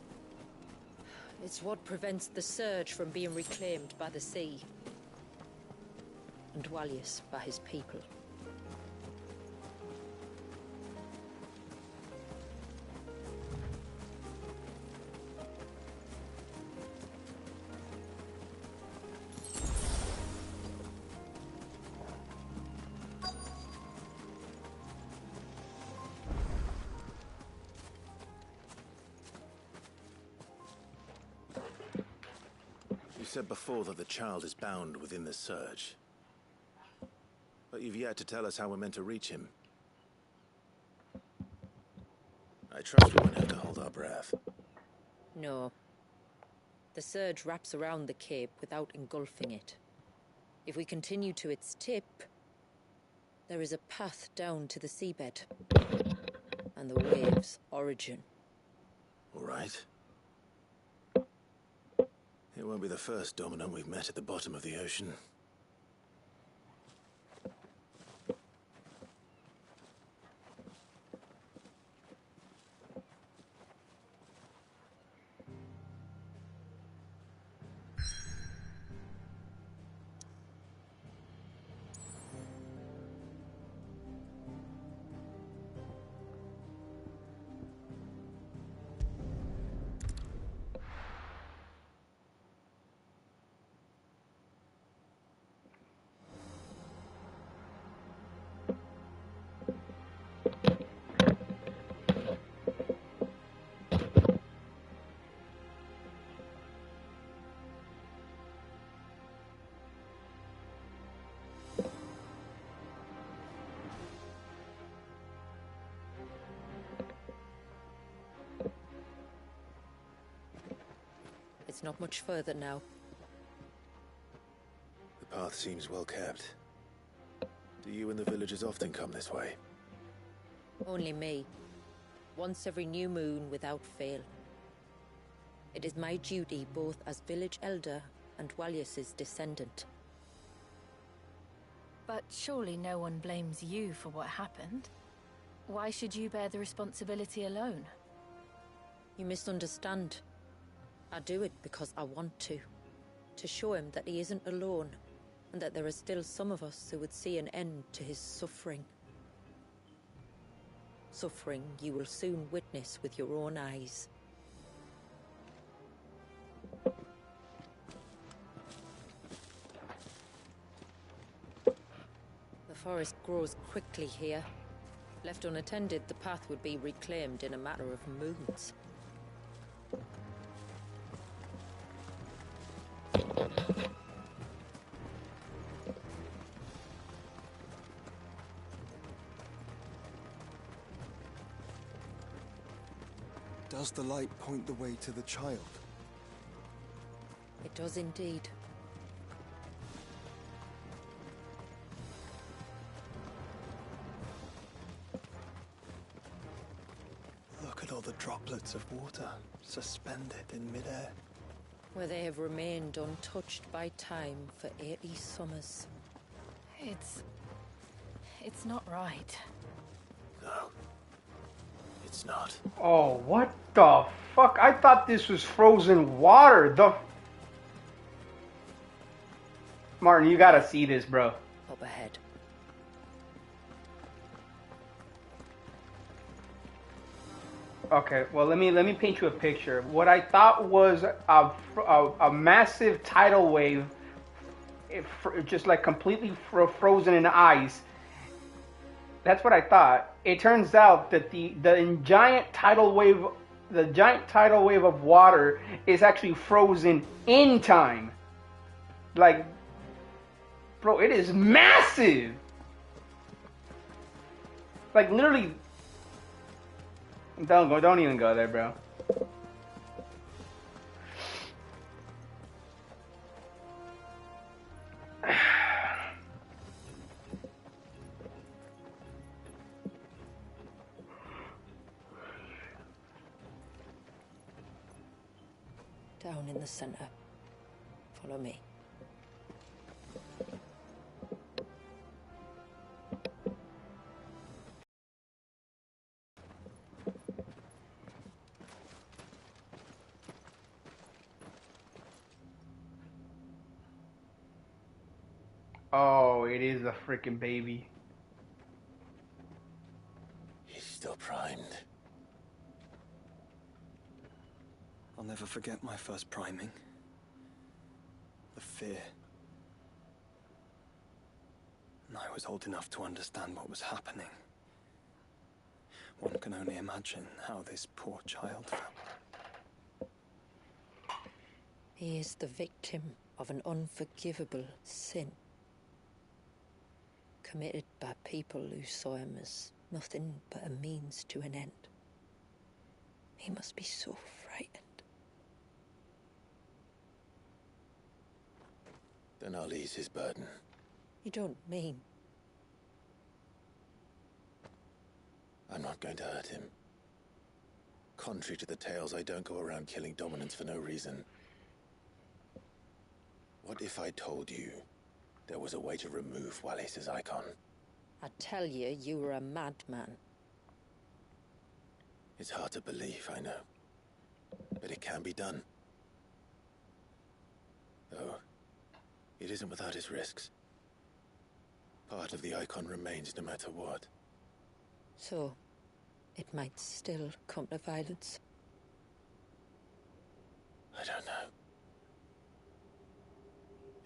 It's what prevents the surge from being reclaimed by the sea. And Dwalius by his people. said before that the child is bound within the surge. But you've yet to tell us how we're meant to reach him. I trust we won't have to hold our breath. No. The surge wraps around the cape without engulfing it. If we continue to its tip, there is a path down to the seabed. And the wave's origin. All right. It won't be the first dominant we've met at the bottom of the ocean. It's not much further now. The path seems well kept. Do you and the villagers often come this way? Only me. Once every new moon without fail. It is my duty both as village elder and Walyus's descendant. But surely no one blames you for what happened. Why should you bear the responsibility alone? You misunderstand. I do it because I want to. To show him that he isn't alone, and that there are still some of us who would see an end to his suffering. Suffering you will soon witness with your own eyes. The forest grows quickly here. Left unattended, the path would be reclaimed in a matter of moons. Does the light point the way to the child? It does indeed. Look at all the droplets of water suspended in midair. Where they have remained untouched by time for 80 summers. It's not right. No. It's not. Oh, what the fuck? I thought this was frozen water. Martin, you gotta see this, bro. Up ahead. Okay, well let me paint you a picture. What I thought was a massive tidal wave, just like completely frozen in ice. That's what I thought. It turns out that the giant tidal wave of water is actually frozen in time. Like, bro, it is massive. Like literally. Don't even go there, bro. Down in the center. Follow me. Oh, it is a freaking baby. He's still primed. I'll never forget my first priming. The fear. And I was old enough to understand what was happening. One can only imagine how this poor child felt. He is the victim of an unforgivable sin, committed by people who saw him as nothing but a means to an end. He must be so frightened. Then I'll ease his burden. You don't mean... I'm not going to hurt him. Contrary to the tales, I don't go around killing dominants for no reason. What if I told you there was a way to remove Wallace's icon? I tell you, you were a madman. It's hard to believe, I know. But it can be done. Though, it isn't without its risks. Part of the icon remains no matter what. So, it might still come to violence. I don't know.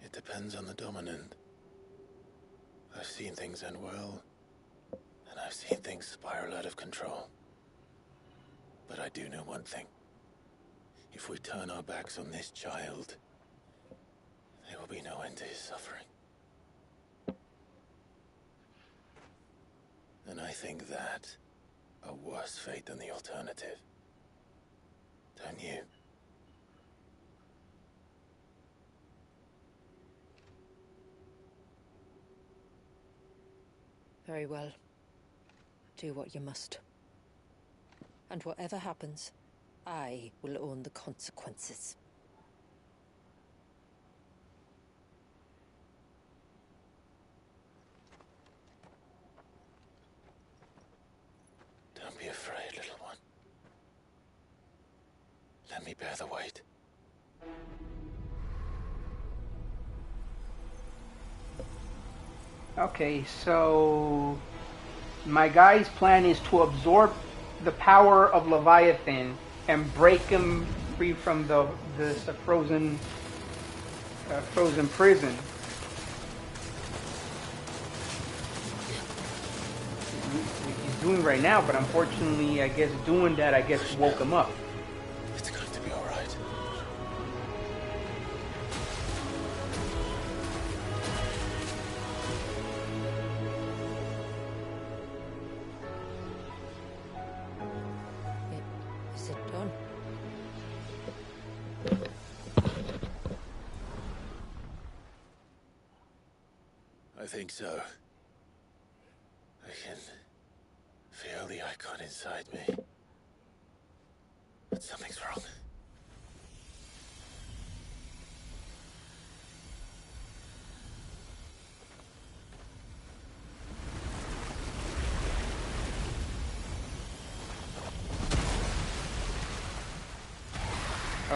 It depends on the dominant. I've seen things end well, and I've seen things spiral out of control. But I do know one thing. If we turn our backs on this child, there will be no end to his suffering. And I think that a worse fate than the alternative. Don't you? Very well. Do what you must. And whatever happens, I will own the consequences. Don't be afraid, little one. Let me bear the weight. Okay, so my guy's plan is to absorb the power of Leviathan and break him free from the frozen prison. Which he's doing right now, but unfortunately, I guess doing that, woke him up. It's going to be all right. Is it done? I think so. I can feel the icon inside me. But something's wrong.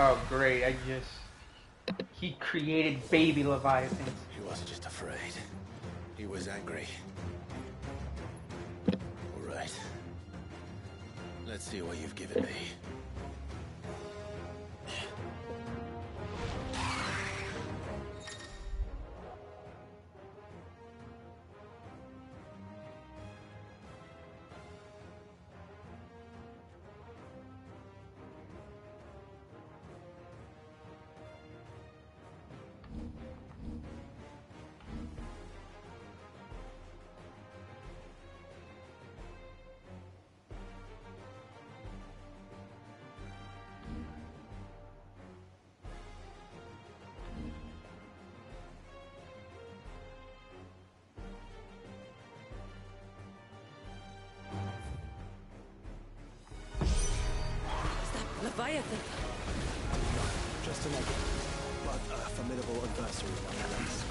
Oh great, he created baby Leviathans. He wasn't just afraid. He was angry. All right. Let's see what you've given me. Leviathan! Just an egg, but a formidable adversary nonetheless.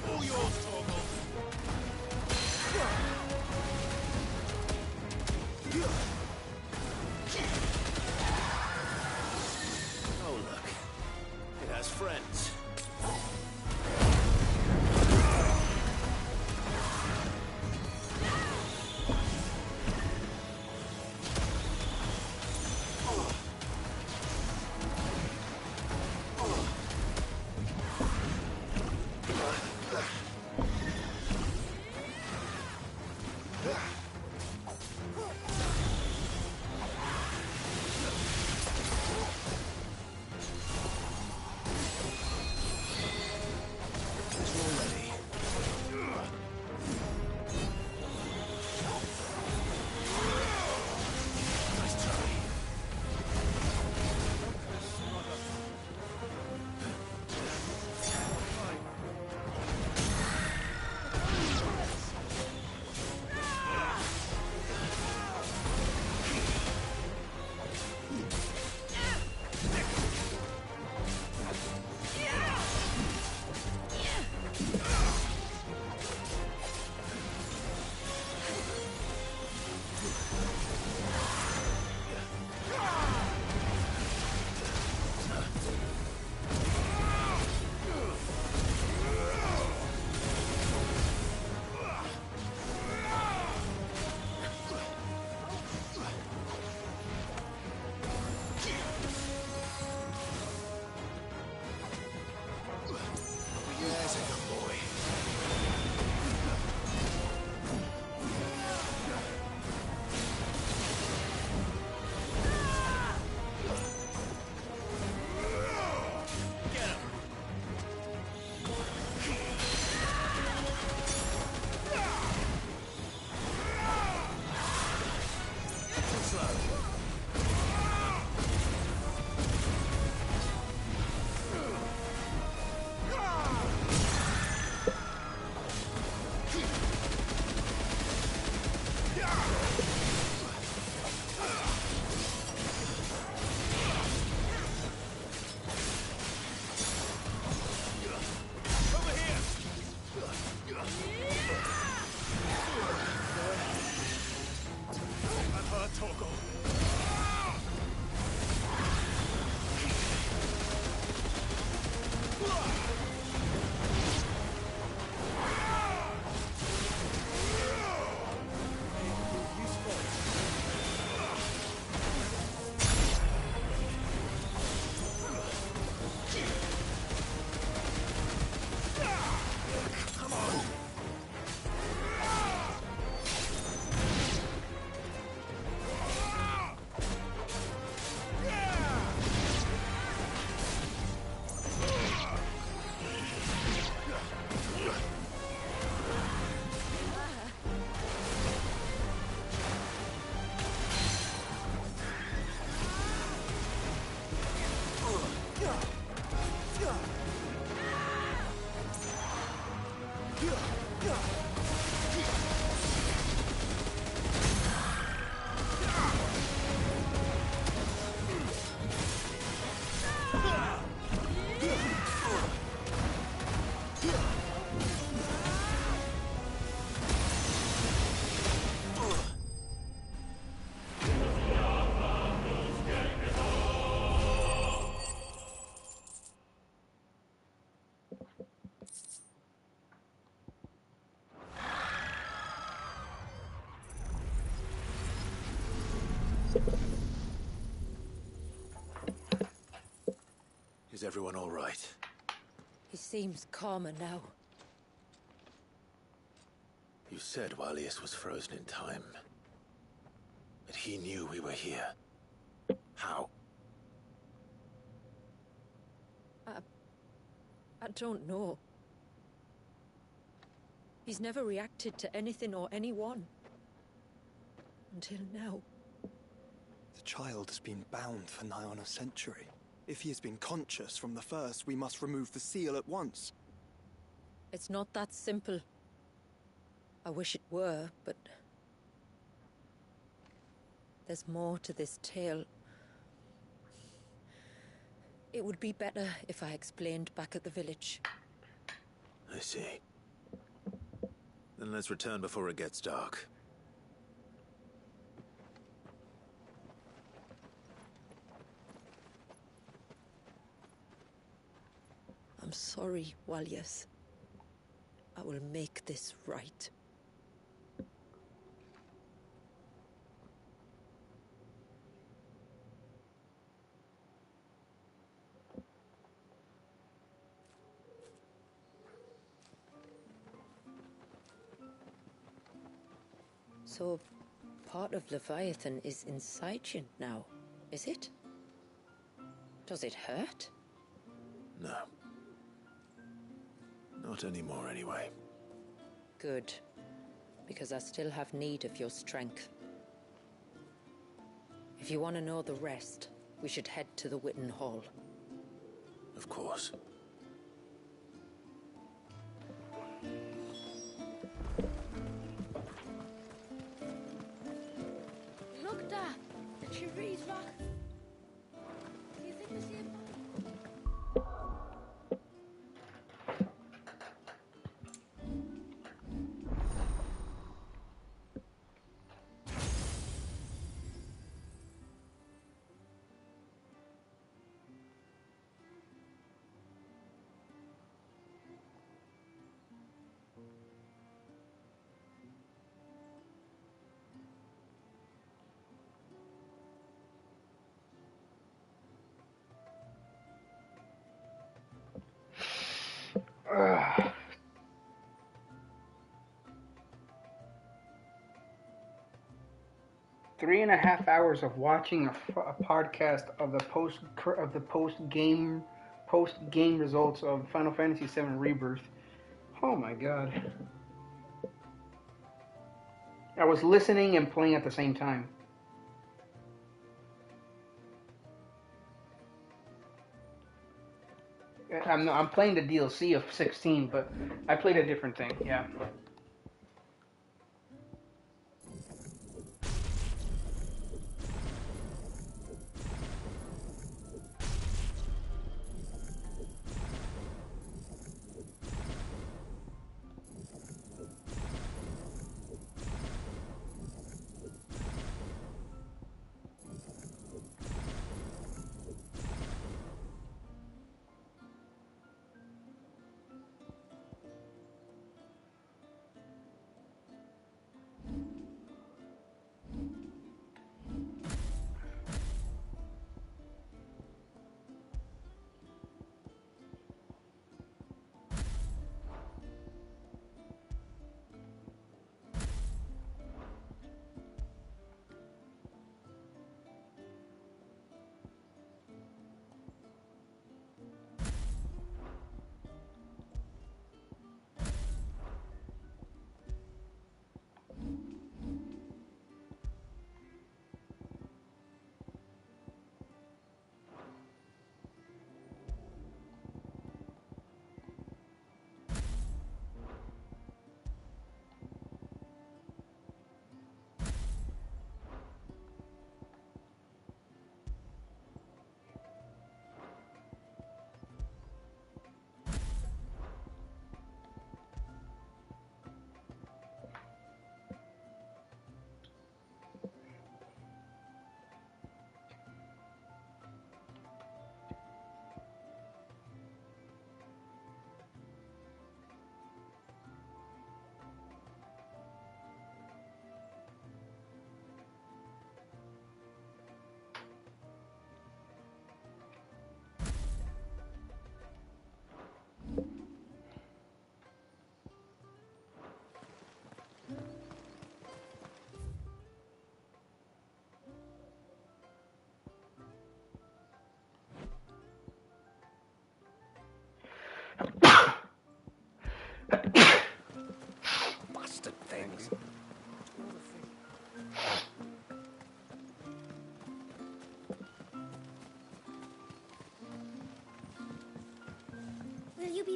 All yours, Torgal. Is everyone all right? He seems calmer now. You said Walius was frozen in time. But he knew we were here. How? I don't know. He's never reacted to anything or anyone. Until now. The child has been bound for nigh on a century. If he has been conscious from the first, we must remove the seal at once. It's not that simple. I wish it were, but... there's more to this tale. It would be better if I explained back at the village. I see. Then let's return before it gets dark. I'm sorry, Walius. I will make this right. So, part of Leviathan is inside you now, is it? Does it hurt? No. Not anymore, anyway. Good. Because I still have need of your strength. If you want to know the rest, we should head to the Witten Hall. Of course. Look there! The tree's rock. Do you think we see a Ugh. Three and a half hours of watching a podcast of the post game results of Final Fantasy VII Rebirth. Oh my god! I was listening and playing at the same time. I'm playing the DLC of 16, but I played a different thing. Yeah.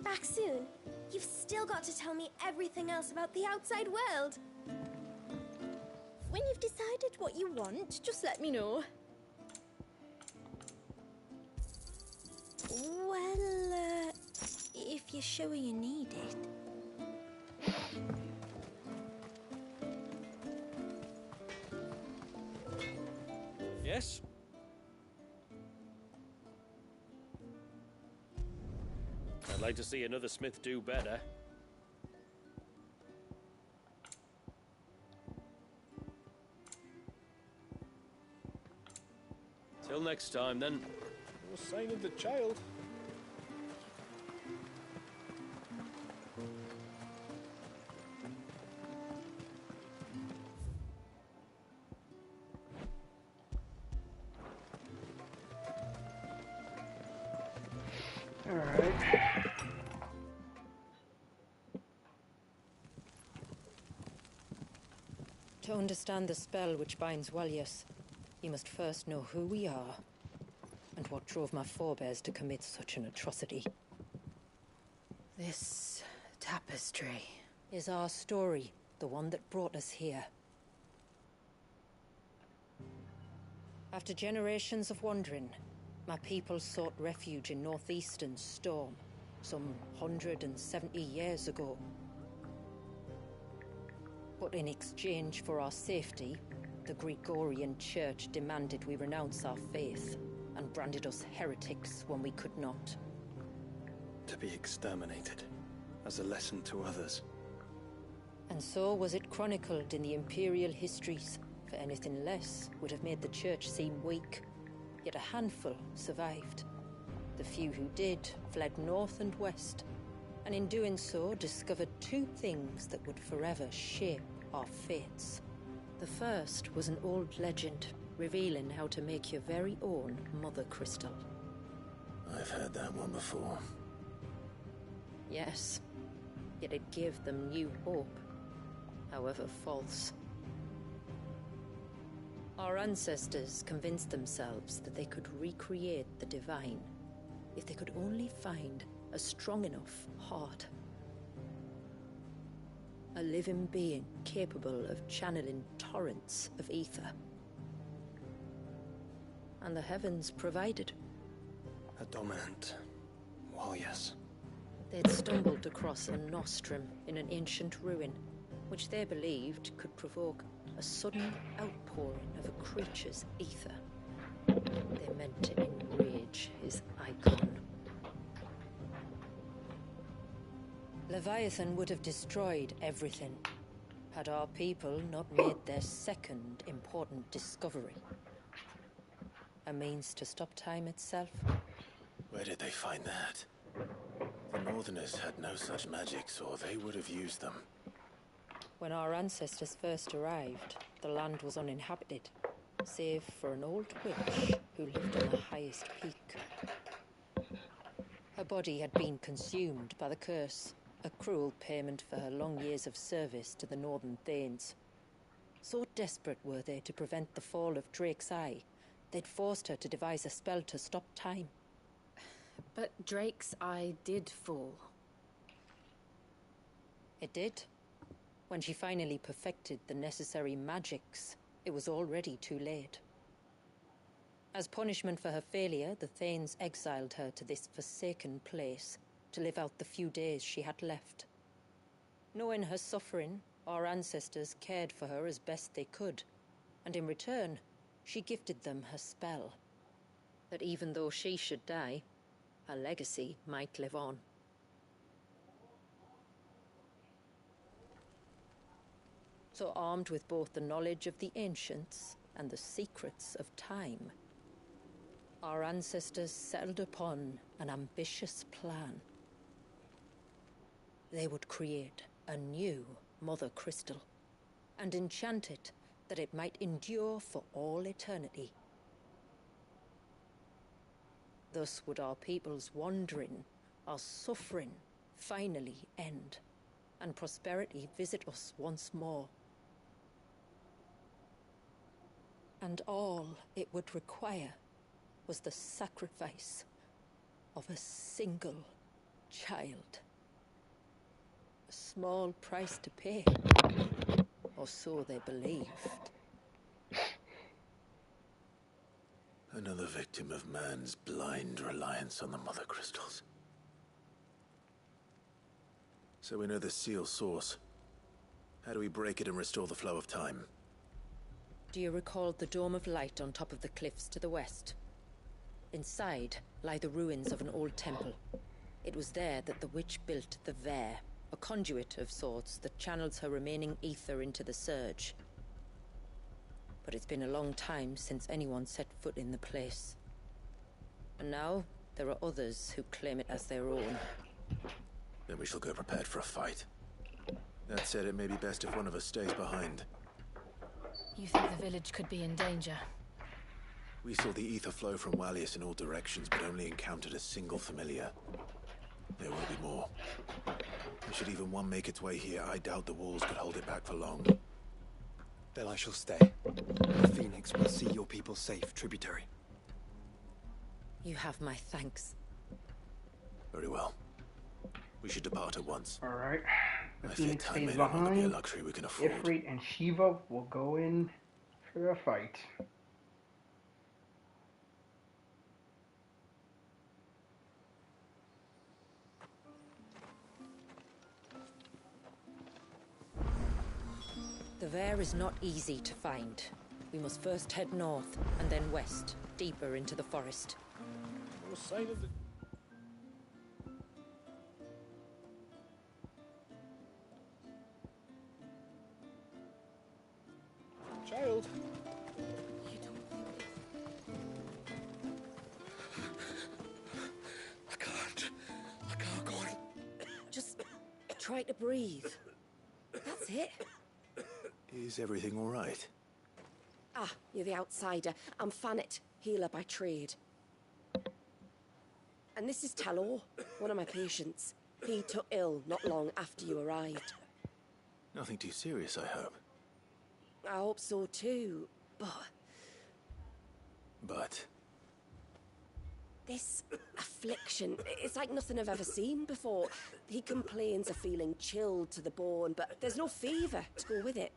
back soon? You've still got to tell me everything else about the outside world. When you've decided what you want, just let me know. Well, if you're sure you need it. Yes? I'd like to see another smith do better. Till next time, then. No sign of the child. All right. To understand the spell which binds Walyas, you must first know who we are, and what drove my forebears to commit such an atrocity. This tapestry is our story, the one that brought us here. After generations of wandering, my people sought refuge in northeastern Storm, some 170 years ago. But in exchange for our safety, the Gregorian Church demanded we renounce our faith and branded us heretics when we could not. To be exterminated, as a lesson to others. And so was it chronicled in the Imperial histories, for anything less would have made the Church seem weak. Yet a handful survived. The few who did fled north and west, and in doing so discovered two things that would forever shape our fates. The first was an old legend, revealing how to make your very own Mother Crystal. I've heard that one before. Yes, yet it gave them new hope, however false. Our ancestors convinced themselves that they could recreate the divine if they could only find a strong enough heart. A living being capable of channeling torrents of ether. And the heavens provided. A dominant. Well, yes. They'd stumbled across a nostrum in an ancient ruin, which they believed could provoke a sudden outpouring of a creature's ether. They meant to enrage his icon. Leviathan would have destroyed everything, had our people not made their second important discovery. A means to stop time itself. Where did they find that? The Northerners had no such magics, or they would have used them. When our ancestors first arrived, the land was uninhabited, save for an old witch who lived on the highest peak. Her body had been consumed by the curse, a cruel payment for her long years of service to the Northern Thanes. So desperate were they to prevent the fall of Drake's Eye, they'd forced her to devise a spell to stop time. But Drake's Eye did fall. It did. When she finally perfected the necessary magics, it was already too late. As punishment for her failure, the Thanes exiled her to this forsaken place to live out the few days she had left. Knowing her suffering, our ancestors cared for her as best they could, and in return, she gifted them her spell. That even though she should die, her legacy might live on. So armed with both the knowledge of the ancients and the secrets of time, our ancestors settled upon an ambitious plan. They would create a new Mother Crystal and enchant it that it might endure for all eternity. Thus would our people's wandering, our suffering, finally end, and prosperity visit us once more. And all it would require was the sacrifice of a single child. A small price to pay. Or so they believed. Another victim of man's blind reliance on the Mother Crystals. So we know the seal source. How do we break it and restore the flow of time? Do you recall the Dome of Light on top of the cliffs to the west? Inside lie the ruins of an old temple. It was there that the witch built the Vare, a conduit of sorts that channels her remaining ether into the Surge. But it's been a long time since anyone set foot in the place. And now, there are others who claim it as their own. Then we shall go prepared for a fight. That said, it may be best if one of us stays behind. You think the village could be in danger? We saw the ether flow from Wallius in all directions, but only encountered a single familiar. There will be more. Should even one make its way here, I doubt the walls could hold it back for long. Then I shall stay. The Phoenix will see your people safe, tributary. You have my thanks. Very well. We should depart at once. Alright. The I fear Phoenix time stays may no longer be a behind. luxury we can afford. Ifrit and Shiva will go in for the fight. The Vare is not easy to find. We must first head north, and then west, deeper into the forest. No sign of the... Child. You don't think... I can't go on. Just try to breathe. That's it. Is everything all right? Ah, you're the outsider. I'm Fannet, healer by trade. And this is Talor, one of my patients. He took ill not long after you arrived. Nothing too serious, I hope. I hope so too, but... But... This affliction, it's like nothing I've ever seen before. He complains of feeling chilled to the bone, but there's no fever to go with it.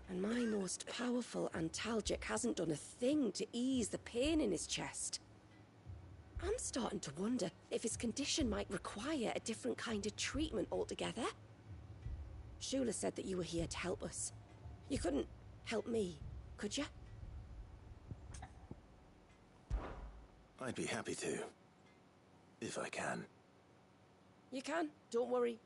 And my most powerful antalgic hasn't done a thing to ease the pain in his chest. I'm starting to wonder if his condition might require a different kind of treatment altogether. Shula said that you were here to help us. You couldn't help me, could you? I'd be happy to. If I can. You can, don't worry.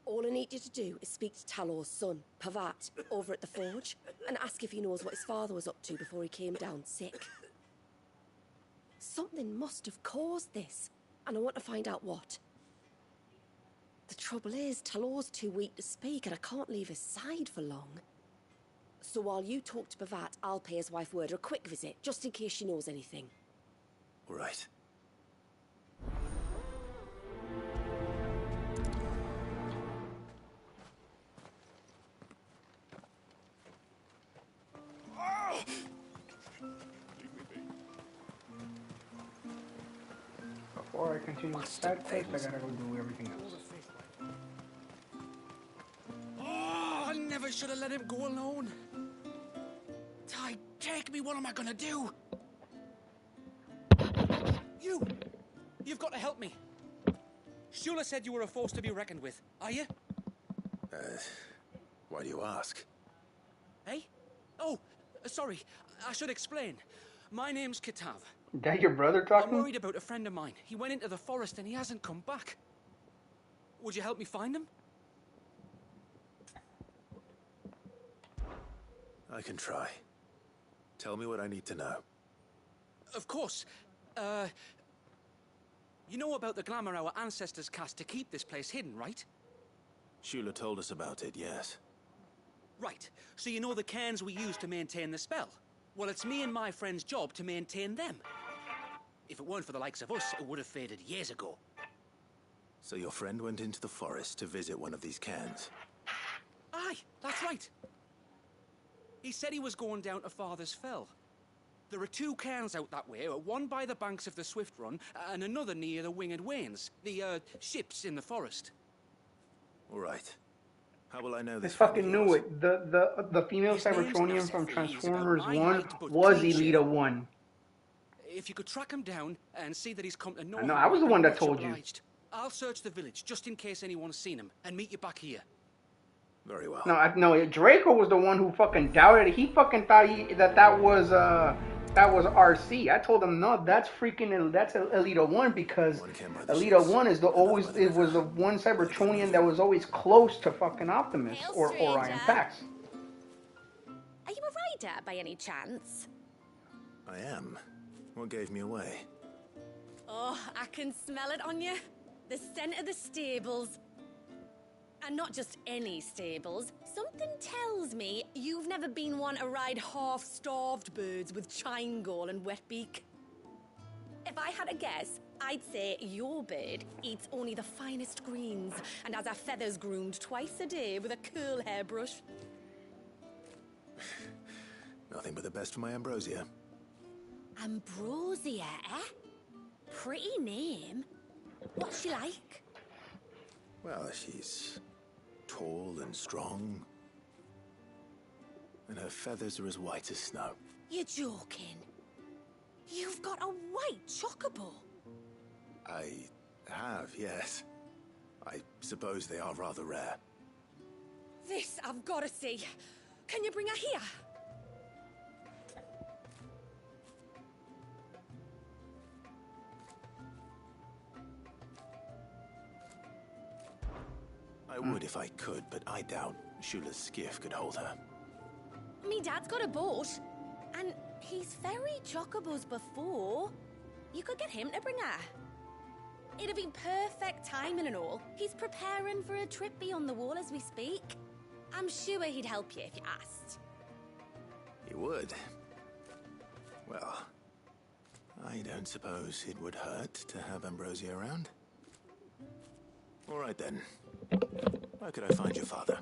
All I need you to do is speak to Talor's son, Pavat, over at the forge, and ask if he knows what his father was up to before he came down sick. Something must have caused this, and I want to find out what. The trouble is, Talor's too weak to speak, and I can't leave his side for long. So while you talk to Pavat, I'll pay his wife word a quick visit, just in case she knows anything. All right. Before I continue with that quest, I gotta go do everything else. Oh, I never should have let him go alone. Ty, take me. What am I gonna do? You've got to help me. Shula said you were a force to be reckoned with. Are you? Why do you ask? Hey? Oh, sorry. I should explain. My name's Kitav. Is that your brother talking? I'm worried about a friend of mine. He went into the forest and he hasn't come back. Would you help me find him? I can try. Tell me what I need to know. Of course. You know about the glamour our ancestors cast to keep this place hidden, right? Shula told us about it, yes. Right. So you know the cairns we use to maintain the spell? Well, it's me and my friend's job to maintain them. If it weren't for the likes of us, it would have faded years ago. So your friend went into the forest to visit one of these cairns? Aye, that's right. He said he was going down to Father's Fell. There are 2 cairns out that way, one by the banks of the Swift Run, and another near the Winged Wains, the ships in the forest. All right. How will I know I this? fucking knew it. The female Cybertronian from Transformers 1 was Elita 1. If you could track him down and see that he's come to no I know, harm, I was the I'd be one that much told you. obliged. I'll search the village just in case anyone's seen him, and meet you back here. Very well. No, Draco was the one who fucking doubted it. He fucking thought that was RC. I told him no, that's Elita 1 because Elita 1 is it was the one Cybertronian that was always close to fucking Optimus or Orion Pax. Are you a rider by any chance? I am. What gave me away? Oh, I can smell it on you. The scent of the stables. And not just any stables. Something tells me you've never been one to ride half-starved birds with chine gall and wet beak. If I had a guess, I'd say your bird eats only the finest greens and has her feathers groomed twice a day with a curl hairbrush. Nothing but the best for my Ambrosia. Ambrosia, eh? Pretty name. What's she like? Well, she's tall and strong. And her feathers are as white as snow. You're joking. You've got a white chocobo. I have, yes. I suppose they are rather rare. This I've got to see. Can you bring her here? I would if I could, but I doubt Shula's skiff could hold her. Me dad's got a boat, and he's ferried chocobos before. You could get him to bring her. It'd be perfect timing and all. He's preparing for a trip beyond the wall as we speak. I'm sure he'd help you if you asked. He would. Well, I don't suppose it would hurt to have Ambrosia around. All right then. Where could I find your father?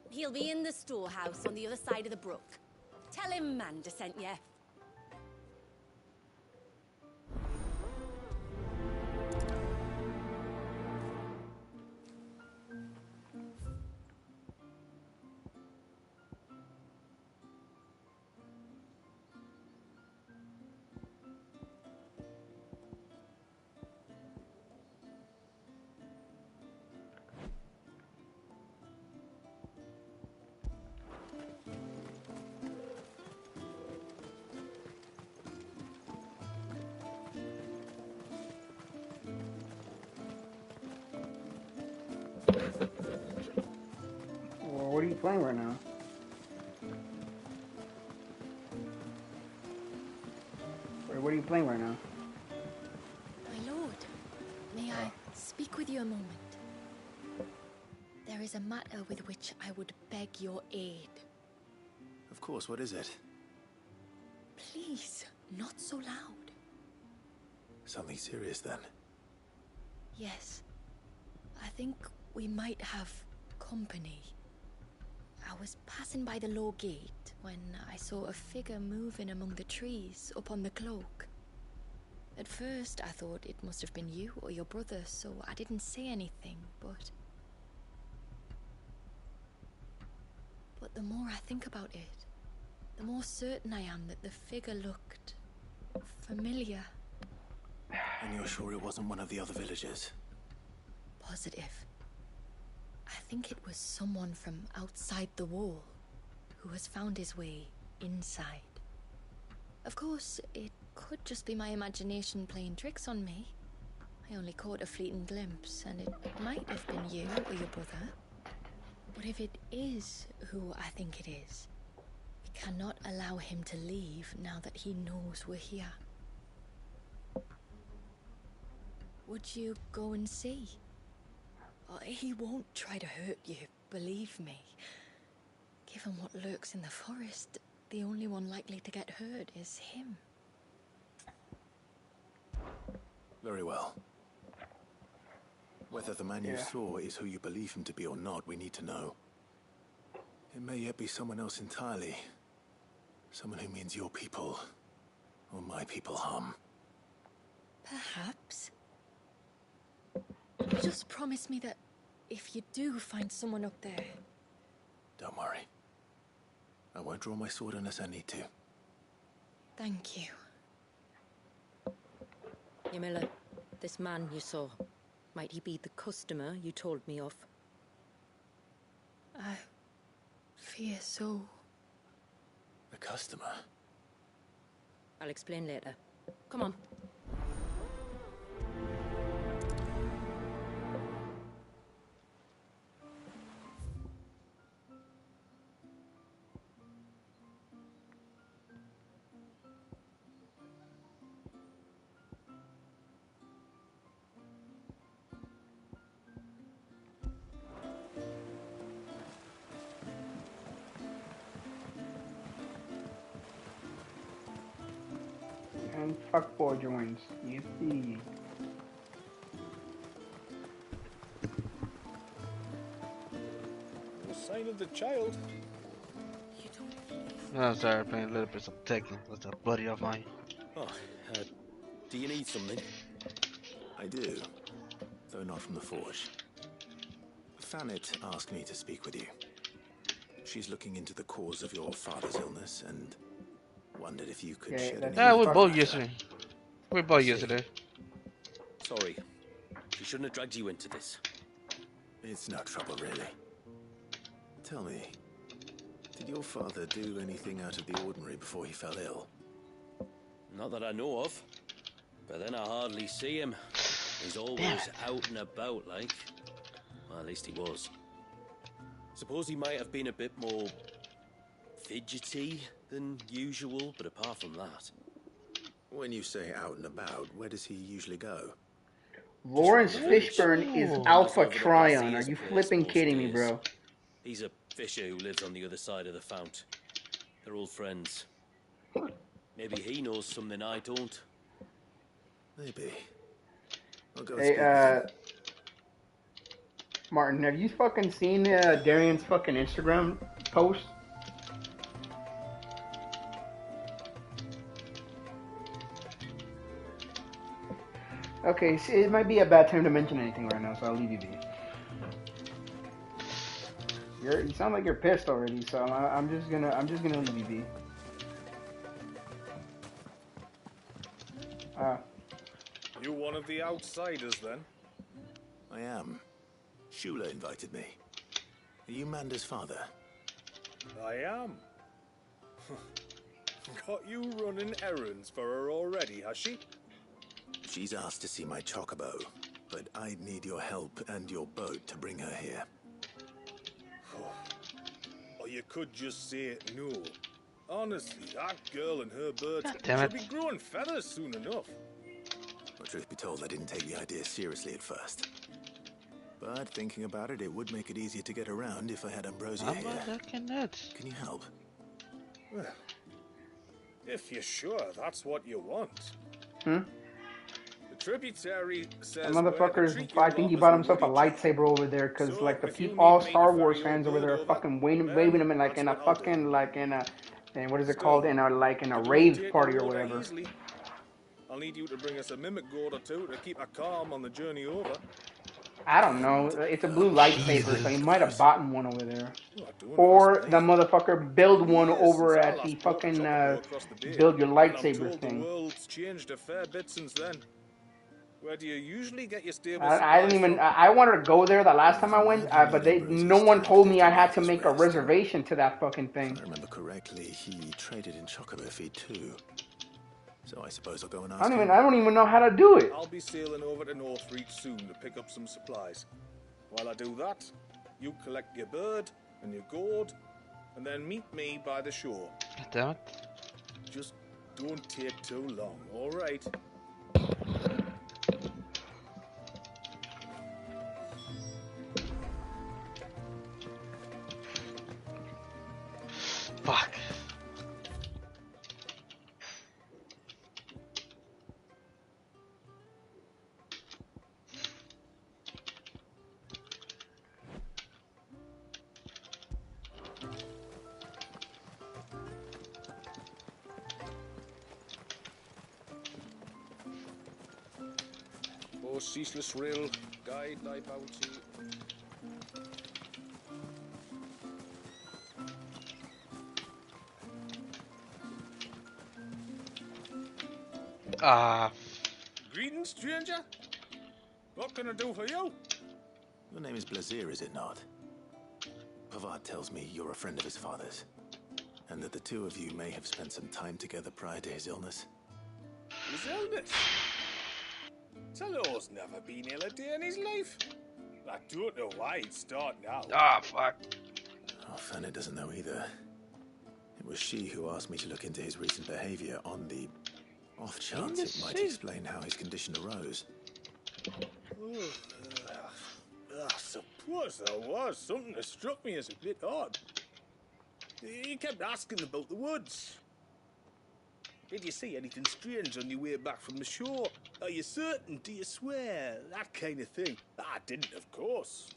He'll be in the storehouse on the other side of the brook. Tell him Manda sent you. What are you playing right now? What are you playing right now? My lord, may I speak with you a moment? There is a matter with which I would beg your aid. Of course, what is it? Please, not so loud. Something serious then? Yes. I think we might have company. I was passing by the low gate when I saw a figure moving among the trees up on the cloak. At first I thought it must have been you or your brother, so I didn't say anything, but the more I think about it, the more certain I am that the figure looked familiar. And you're sure it wasn't one of the other villagers? Positive. I think it was someone from outside the wall who has found his way inside. Of course, it could just be my imagination playing tricks on me. I only caught a fleeting glimpse, and it might have been you or your brother. But if it is who I think it is, we cannot allow him to leave now that he knows we're here. Would you go and see? He won't try to hurt you, believe me. Given what lurks in the forest, the only one likely to get hurt is him. Very well. Whether the man you saw is who you believe him to be or not, we need to know. It may yet be someone else entirely. Someone who means your people or my people harm. Perhaps. Just promise me that if you do find someone up there... Don't worry. I won't draw my sword unless I need to. Thank you. Ymilla, this man you saw, might he be the customer you told me of? I fear so. The customer? I'll explain later. Come on. And fuckboy joins. Yippee. No sign of the child. I'm sorry, playing a little bit of Tekken with a buddy of mine. Oh, do you need something? I do, though not from the forge. Fanit asked me to speak with you. She's looking into the cause of your father's illness and wondered if you could shed any Yeah, we light both on that. yesterday. We both yesterday. Sorry. She shouldn't have dragged you into this. It's no trouble, really. Tell me, did your father do anything out of the ordinary before he fell ill? Not that I know of. But then I hardly see him. He's always out and about, like. Well, at least he was. Suppose he might have been a bit more fidgety than usual, but apart from that... When you say out and about, where does he usually go? Lawrence Fishburne is Alpha Trion. Are you flipping kidding me, bro? He's a fisher who lives on the other side of the fount. They're old friends. Maybe he knows something I don't. Maybe. I'll go Hey, speak with him. Martin, have you fucking seen Darian's fucking Instagram post? Okay, so it might be a bad time to mention anything right now, so I'll leave you be. You sound like you're pissed already, so I'm just gonna leave you be. You one of the outsiders, then? I am. Shula invited me. Are you Manda's father? I am. Got you running errands for her already, has she? She's asked to see my chocobo, but I'd need your help and your boat to bring her here. Or you could just say no. Honestly, that girl and her birds damn should it. be growing feathers soon enough. Well, truth be told, I didn't take the idea seriously at first. But thinking about it, it would make it easier to get around if I had Ambrosia here. Can you help? Well, if you're sure that's what you want. Hmm? The tributary says That motherfucker's, I think he bought himself a lightsaber over there, cause like all Star Wars fans over there are fucking waving him in like in a fucking and what is it called, in a rave party or whatever. I'll need you to bring us a mimic gourd or two to keep her calm on the journey over. I don't know. It's a blue lightsaber, so he might have bought one over there. Or the motherfucker build one over at the fucking build your lightsaber The thing. world's changed a fair bit since then. Where do you usually get your stable I didn't even. I wanted to go there the last time I went, but no one told me I had to make a reservation to that fucking thing. If I remember correctly, he traded in chocobo feed too. So I suppose I'll go and ask I him. don't even know how to do it. I'll be sailing over to Northreach soon to pick up some supplies. While I do that, you collect your bird and your gourd, and then meet me by the shore. Damn it. Just don't take too long, all right? Fuck. ceaseless rill, guide thy bounty. Greetings, stranger. What can I do for you? Your name is Blazir, is it not? Pavad tells me you're a friend of his father's, and that the two of you may have spent some time together prior to his illness. His illness? Talor's never been ill a day in his life. I don't know why he'd start now. Fuck. Oh, Fanny doesn't know either. It was she who asked me to look into his recent behavior on the off chance it might explain how his condition arose. I suppose there was something that struck me as a bit odd. He kept asking about the woods. Did you see anything strange on your way back from the shore? Are you certain? Do you swear? That kind of thing. I didn't, of course.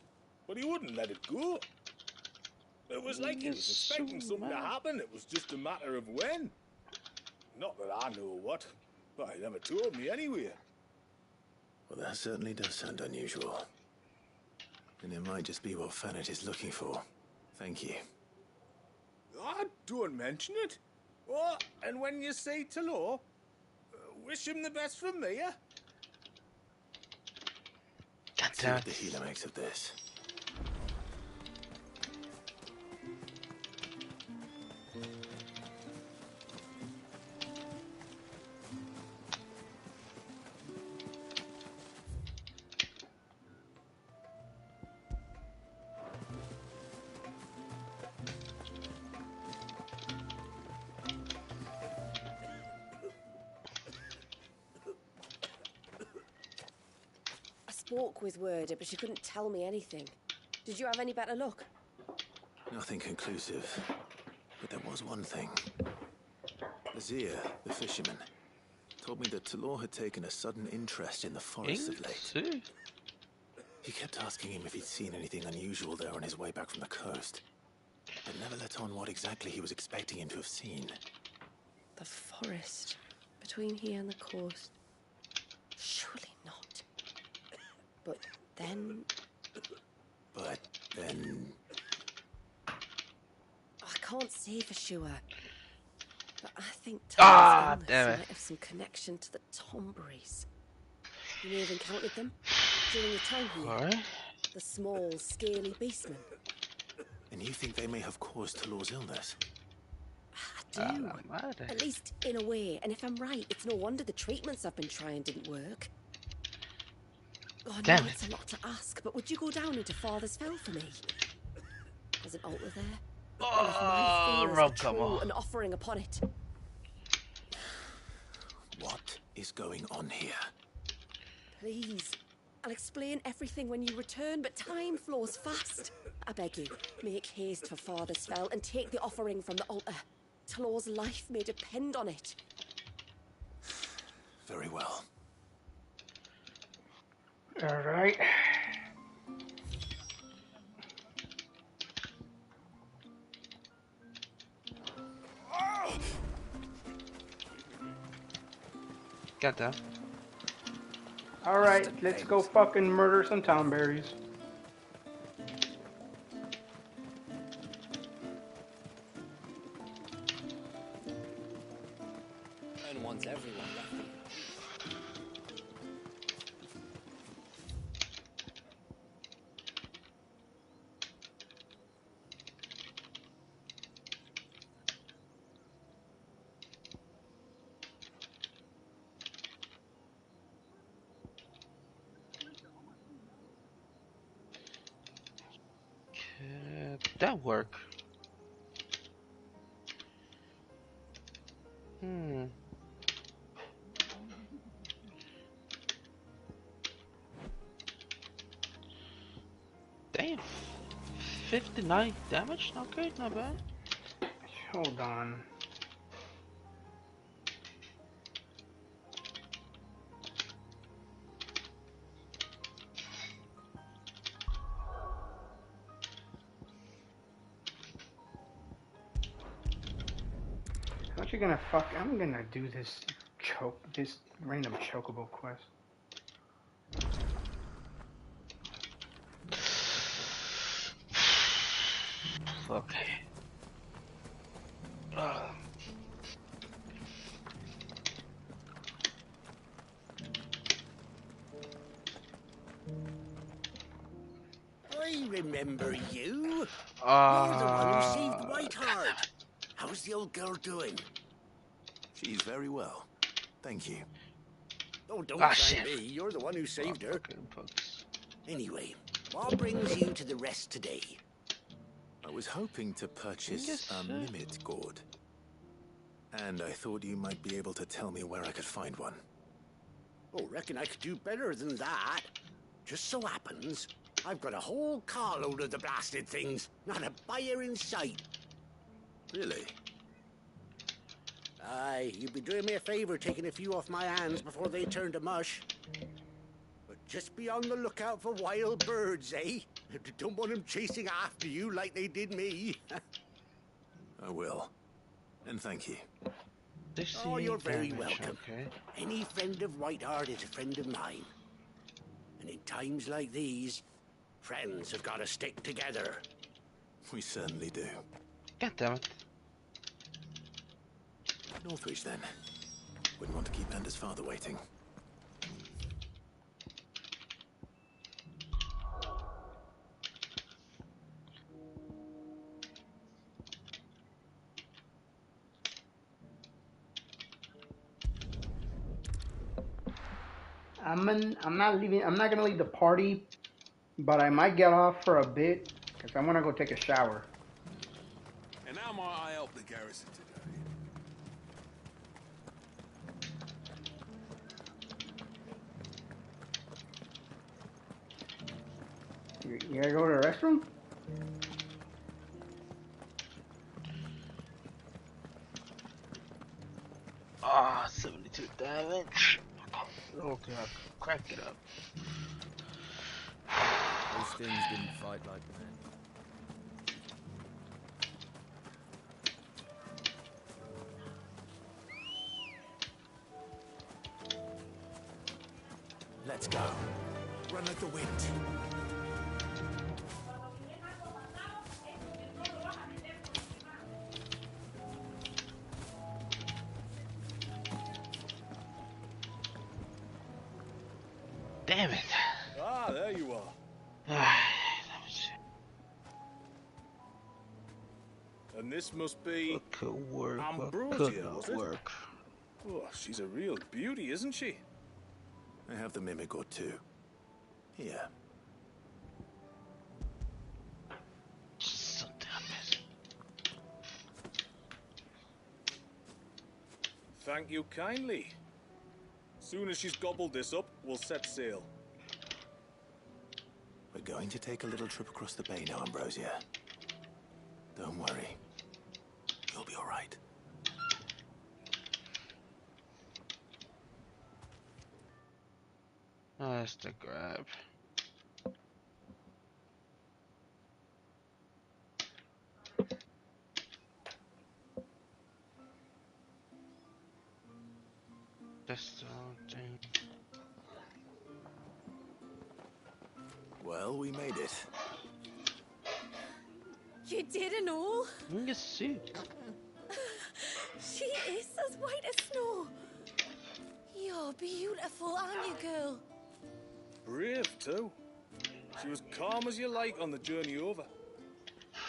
But he wouldn't let it go. It was like he was expecting something to happen. It was just a matter of when. Not that I know what, but he never told me anyway. Well, that certainly does sound unusual. And it might just be what Fanet is looking for. Thank you. Don't mention it. Oh, and when you say Talor, wish him the best from me, yeah? See what the healer makes of this. Spoke with Werder, but she couldn't tell me anything. Did you have any better luck? Nothing conclusive. But there was one thing. Azir, the fisherman, told me that Talor had taken a sudden interest in the forest of late. He kept asking him if he'd seen anything unusual there on his way back from the coast, but never let on what exactly he was expecting him to have seen. The forest between here and the coast. Surely not. But then... I can't say for sure. But I think Talor's illness might have some connection to the Tomberries. You may have encountered them during your time here. The small, scaly beastmen. And you think they may have caused Talor's illness? I do. At least in a way. And if I'm right, it's no wonder the treatments I've been trying didn't work. Oh, no, it's a lot to ask, but would you go down into Father's Fell for me? There's an altar there. And if my fears are true, an offering upon it. What is going on here? Please. I'll explain everything when you return, but time flows fast. I beg you, make haste for Father's Fell and take the offering from the altar. Talor's life may depend on it. Very well. All right. Got that. All right, let's go fucking murder some townberries. And once everyone left the that work? Damn. 59 damage? Not good, not bad. Hold on. Aren't you gonna I'm gonna do this random chocobo quest. Okay. I remember you. You're the one who saved Whiteheart. How's the old girl doing? She's very well. Thank you. Oh, don't Ah, thank shit. me. You're the one who saved her. Anyway, what brings you to the rest today? I was hoping to purchase a Mimit gourd. And I thought you might be able to tell me where I could find one. Oh, reckon I could do better than that. Just so happens, I've got a whole carload of the blasted things. Not a buyer in sight. Really? Aye, you'd be doing me a favor taking a few off my hands before they turn to mush. But just be on the lookout for wild birds, eh? Don't want them chasing after you like they did me. I will. And thank you. Oh, you're very welcome. Okay. Any friend of Whiteheart is a friend of mine. And in times like these, friends have got to stick together. We certainly do. God damn it. Northreach, then. Wouldn't want to keep Anders' father waiting. I'm not leaving. I'm not gonna leave the party, but I might get off for a bit because I want to go take a shower. And how might I help the garrison today? You gotta go to the restroom? Ah, 72 damage. Okay, I'll crank it up. Those things didn't fight like men. Let's go. Run like the wind. Damn it. Ah, there you are. And this must be Ambrosia, was it? Oh, she's a real beauty, isn't she? I have the Mimic gourd too. Here. Thank you kindly. Soon as she's gobbled this up, we'll set sail. We're going to take a little trip across the bay now, Ambrosia. Don't worry. You'll be all right. That's the grab. Just thing. Well, we made it. You didn't all? You suit. She is as white as snow. You're beautiful, aren't you, girl? Brave, too. She was calm as you like on the journey over.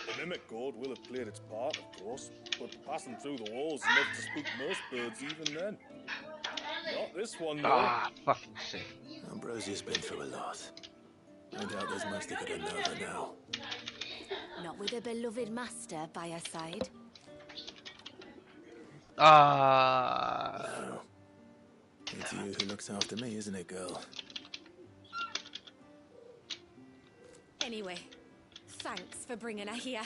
The Mimic gourd will have played its part, of course, but passing through the walls is enough to spook most birds even then. Not this one, though. Ah, fucking shit. Ambrosia's been through a lot. I doubt there's much that could unnerve her now. Not with a beloved master by her side. No. It's you who looks after me, isn't it, girl? Anyway, thanks for bringing her here.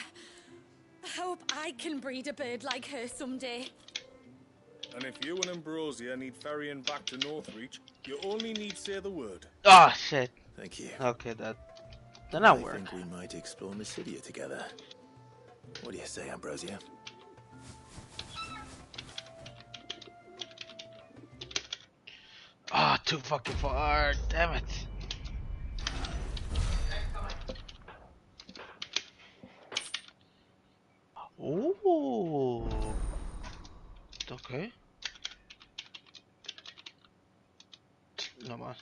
I hope I can breed a bird like her someday. And if you and Ambrosia need ferrying back to Northreach, you only need say the word. Ah, shit. Thank you. Okay, then I'll work. I think we might explore Mysidia together. What do you say, Ambrosia? Ah, too fucking far. Damn it. Ooh. Okay. No más.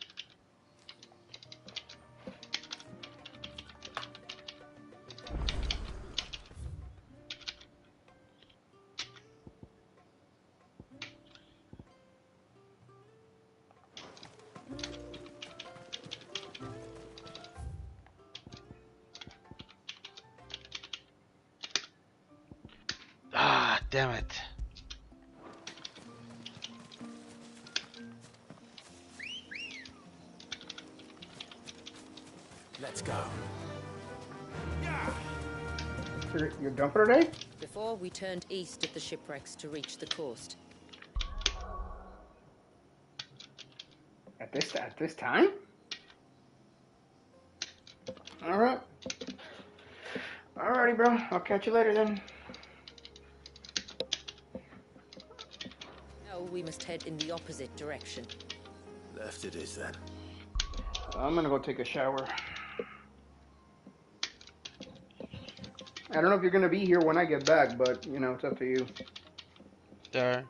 Ah, damn it. Let's go. You're done for today? Before we turned east at the shipwrecks to reach the coast. At this time? Alright. Alrighty, bro. I'll catch you later then. Now we must head in the opposite direction. Left it is then. I'm gonna go take a shower. I don't know if you're gonna be here when I get back, but you know, it's up to you. There.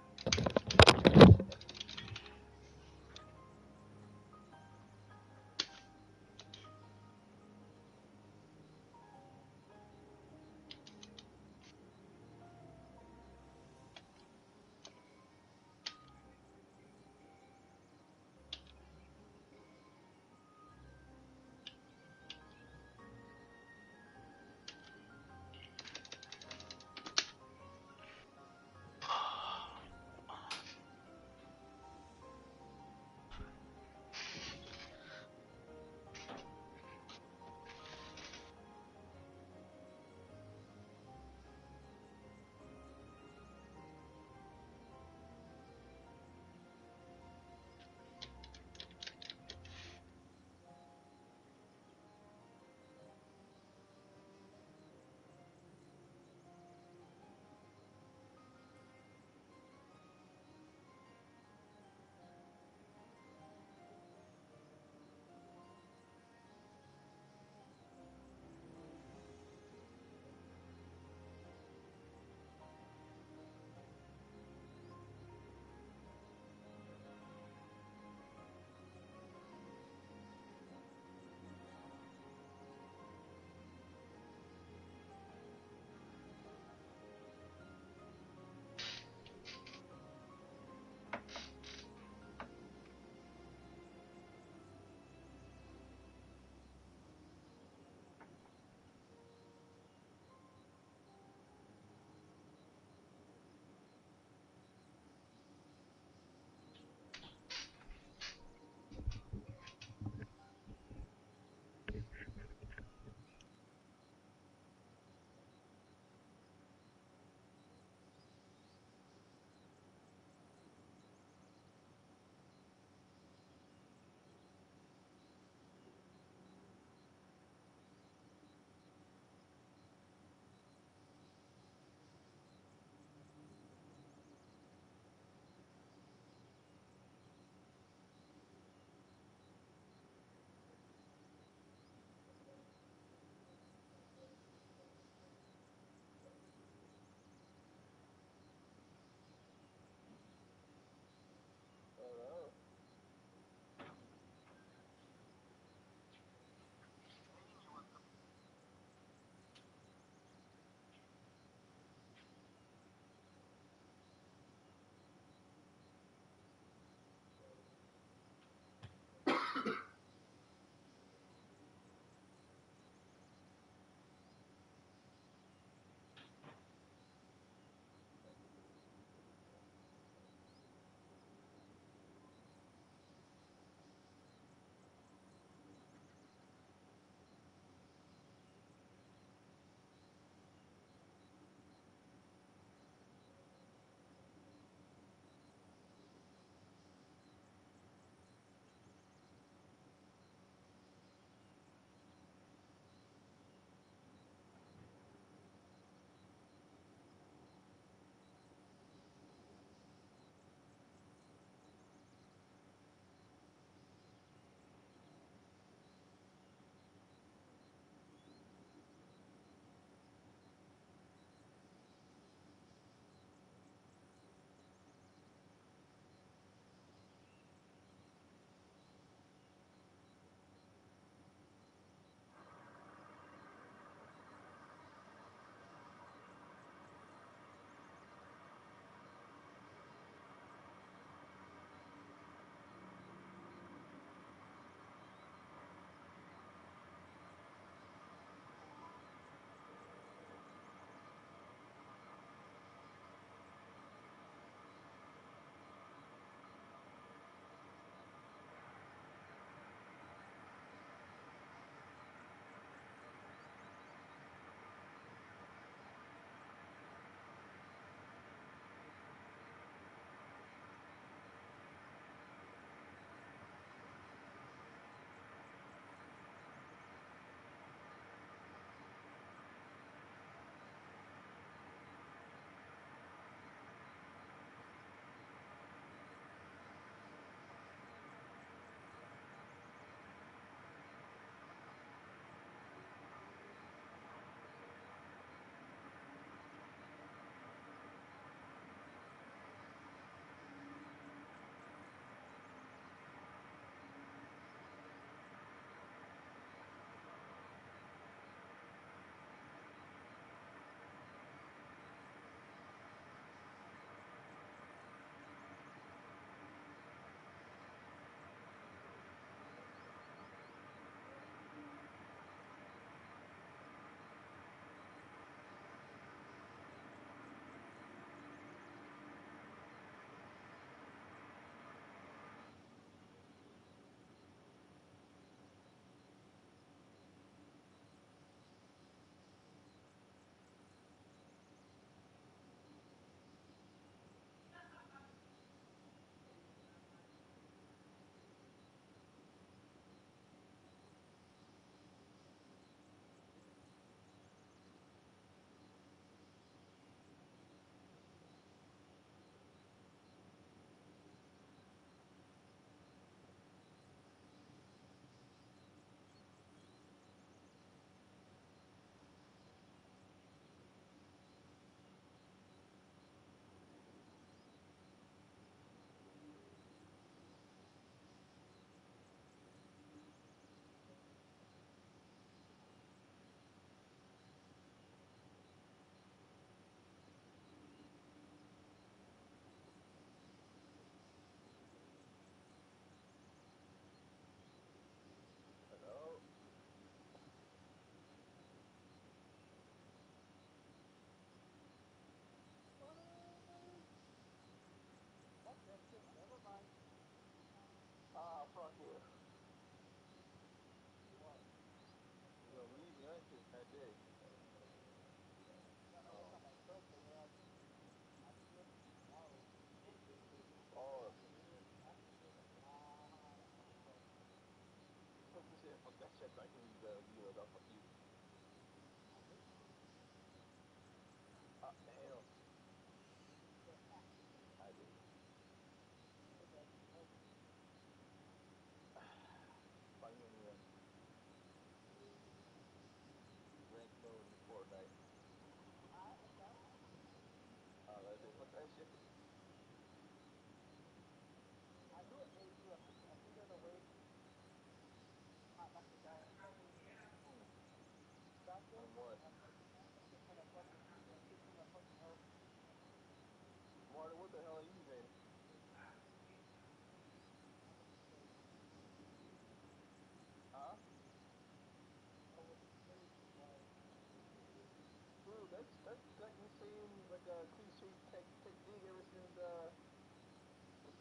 cliche technique ever since the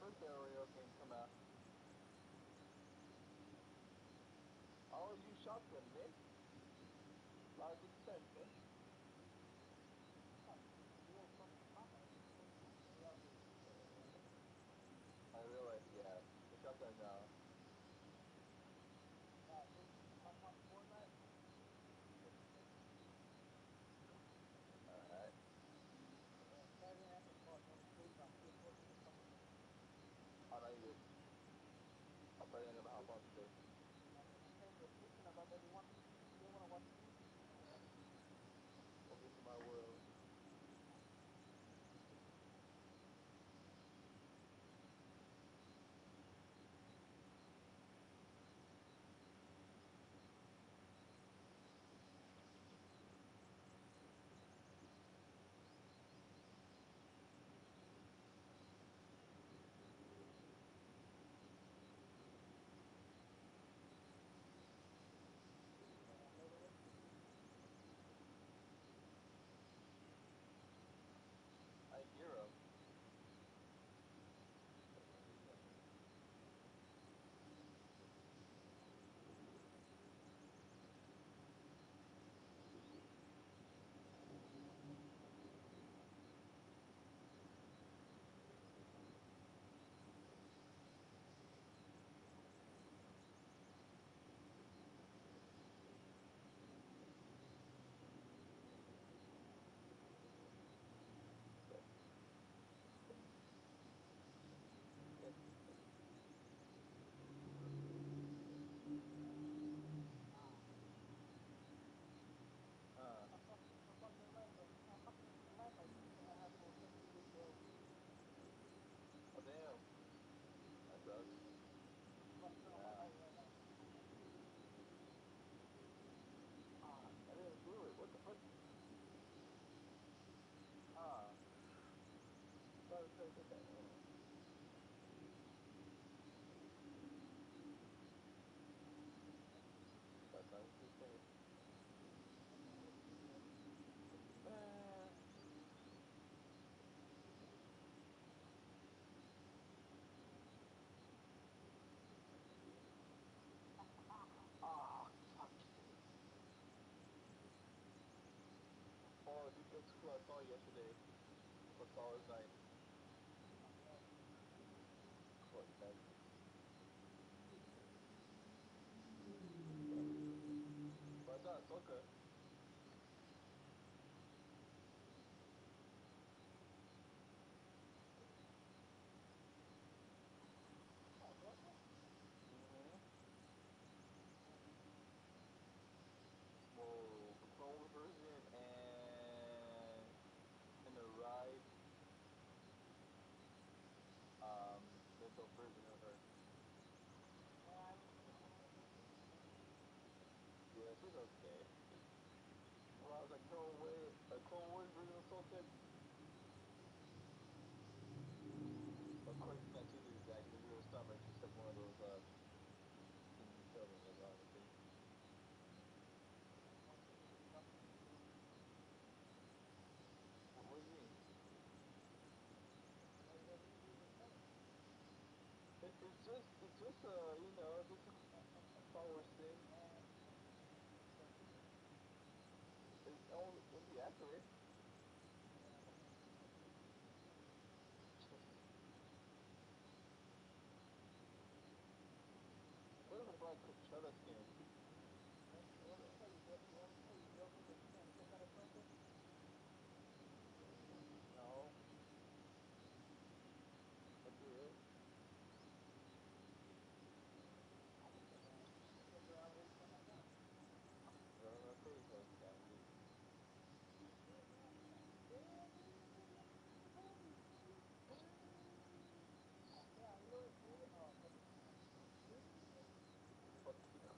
first Aerial game come out. I always use shotgun, man. A lot of good sense, man. I realize, yeah, the shotgun now. Alright. Oh, no, you good. I'll probably gonna hop on today. Welcome to my world. I hear him. Oh, damn. That sucks. I didn't do it. What the fuck? Thought it said hit that. That's not what you say. Man. Ah, fuck. Oh, dude, that's cool. I saw it yesterday. I saw it night. Court magic. But it's not Ahsoka. Whoa, the Clone Wars version and the ride, there's a version of her. Yeah, she's okay. Well, I was like, no way, a Clone Wars version of Ahsoka? Of course, you can't see the exactly real stomach, just like one of those, things you tell me was honestly. What do you mean? It's just you know, just a Star Wars thing. It's only accurate. What if I brought Coachella skin? No. I do it. Her face was candy. Fuck you.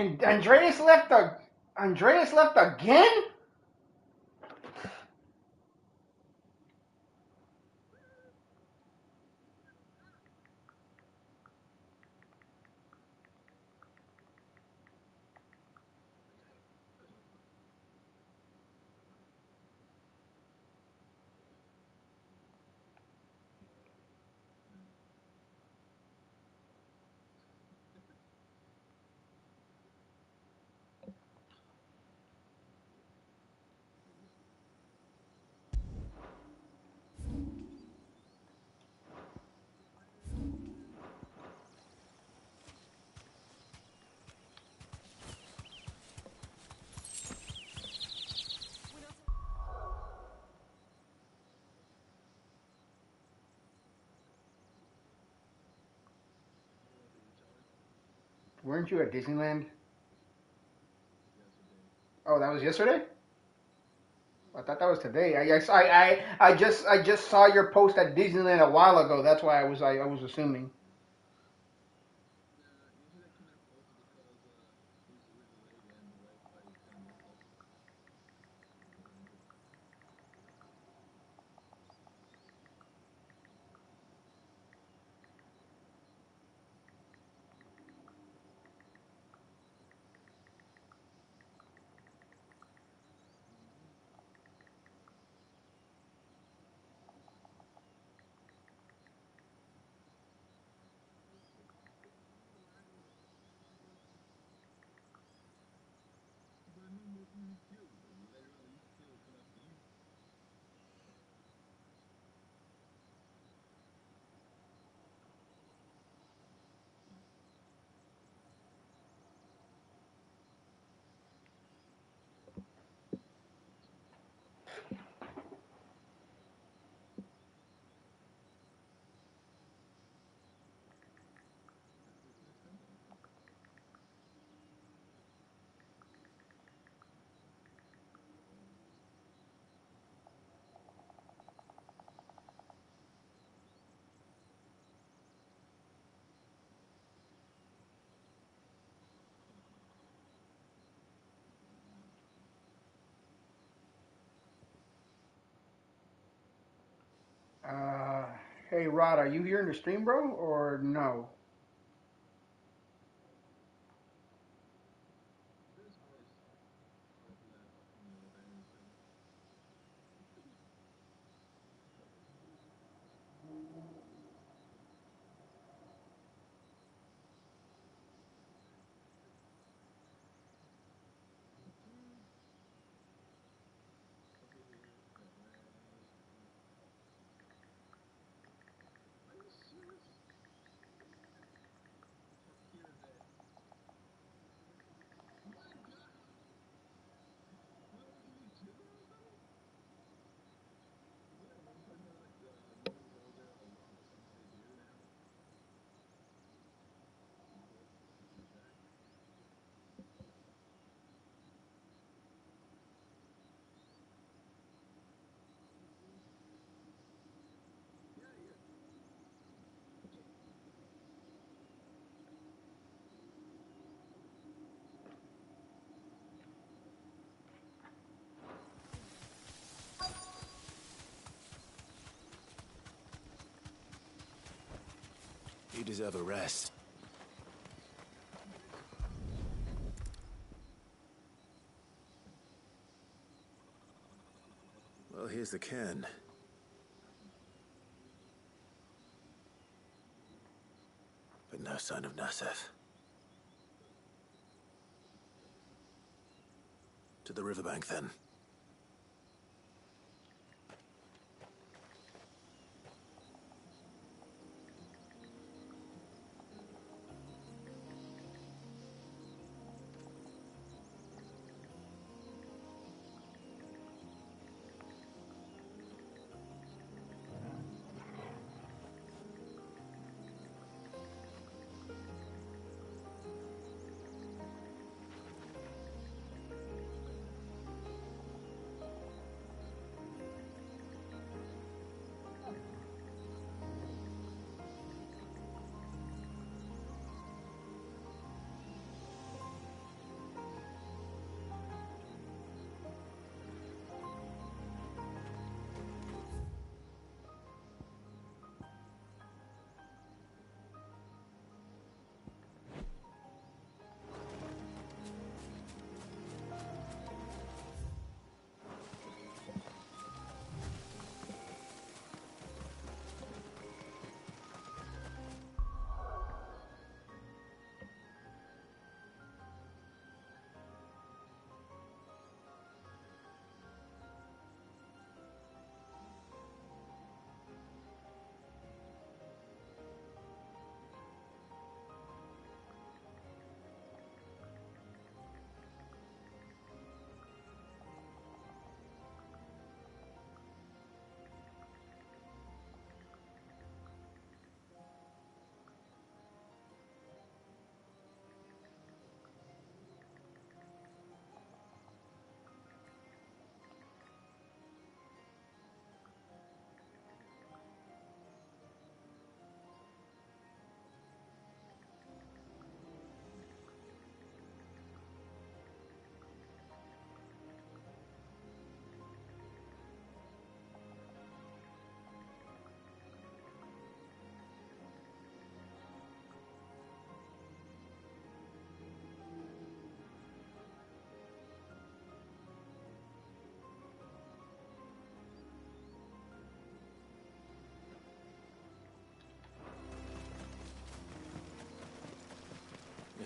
And Andreas left again? Weren't you at Disneyland? Oh, that was yesterday? I thought that was today. I just saw your post at Disneyland a while ago. That's why I was assuming. Hey Rod, are you here in the stream, bro, or no? You deserve a rest. Well, here's the cairn. But no sign of Naseth. To the riverbank, then.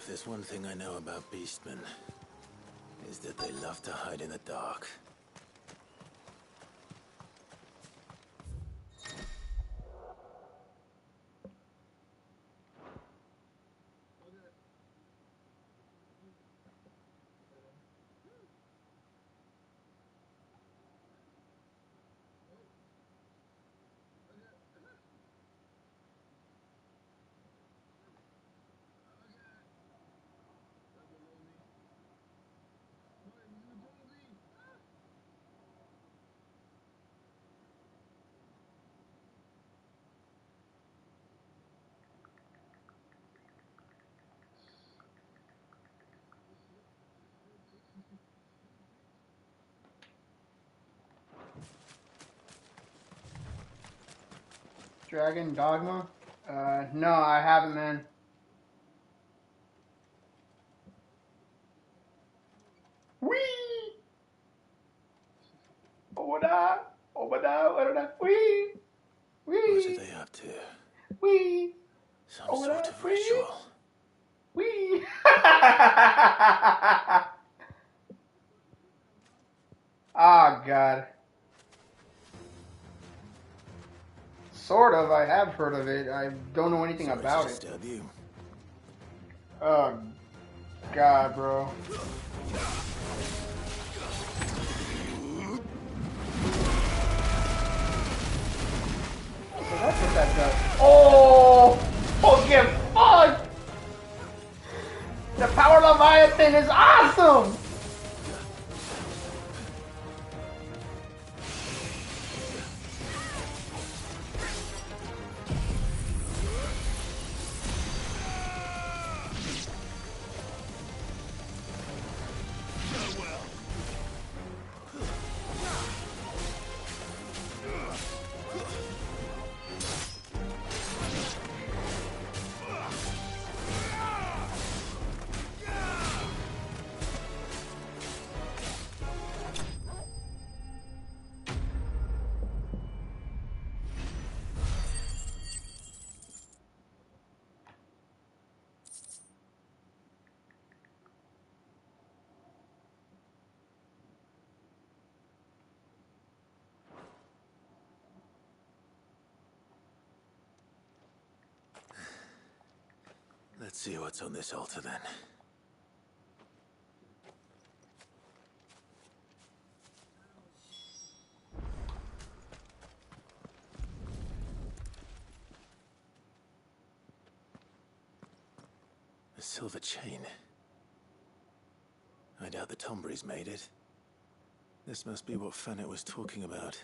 If there's one thing I know about beastmen, is that they love to hide in the dark. Dragon Dogma? No, I haven't, man. Whee! Over there! Over there! Whee! Whee! What are they up to? Whee! Some sort of ritual. Whee! Oh, God. Sort of. I have heard of it. I don't know anything about it. Disturb you. Oh, God, bro. So that's what that does. Oh! Oh, get fucked! The Power Leviathan is awesome! Let's see what's on this altar then. A silver chain. I doubt the Tombries made it. This must be what Fennec was talking about.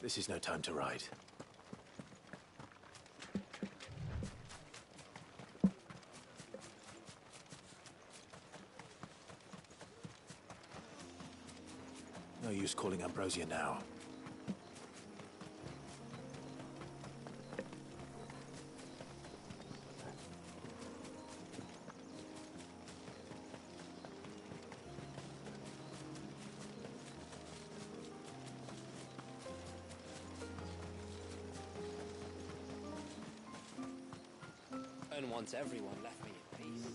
This is no time to ride. use calling Ambrosia now. And once everyone left me in peace.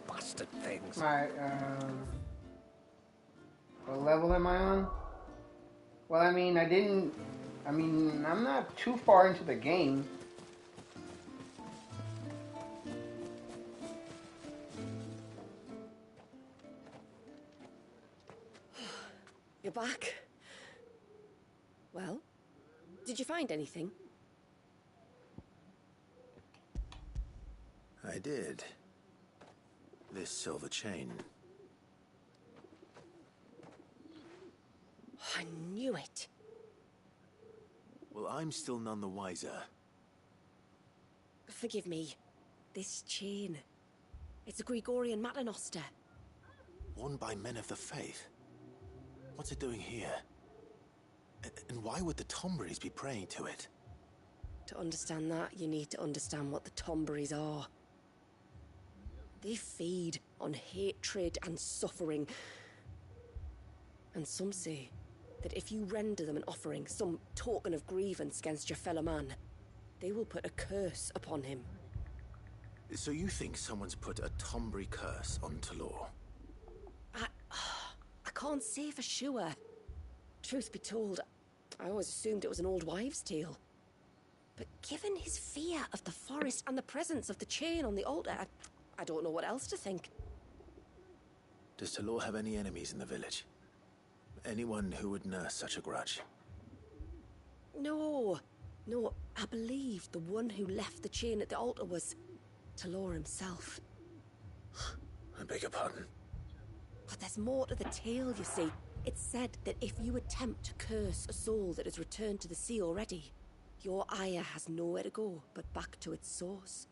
Bastard things. My, what level am I on? Well, I mean, I'm not too far into the game. You're back. Well, did you find anything? I did. This silver chain. I knew it. Well, I'm still none the wiser. Forgive me. This chain. It's a Gregorian Maternoster. Worn by men of the faith. What's it doing here? And why would the Tomberries be praying to it? To understand that, you need to understand what the Tomberries are. They feed on hatred and suffering. And some say that if you render them an offering, some token of grievance against your fellow man, they will put a curse upon him. So you think someone's put a Tomberry curse on Talor? I can't say for sure. Truth be told, I always assumed it was an old wives' tale. But given his fear of the forest and the presence of the chain on the altar, I don't know what else to think. Does Talor have any enemies in the village? Anyone who would nurse such a grudge? No, I believe the one who left the chain at the altar was Talor himself. I beg your pardon. But there's more to the tale, you see. It's said that if you attempt to curse a soul that has returned to the sea already, your ire has nowhere to go but back to its source.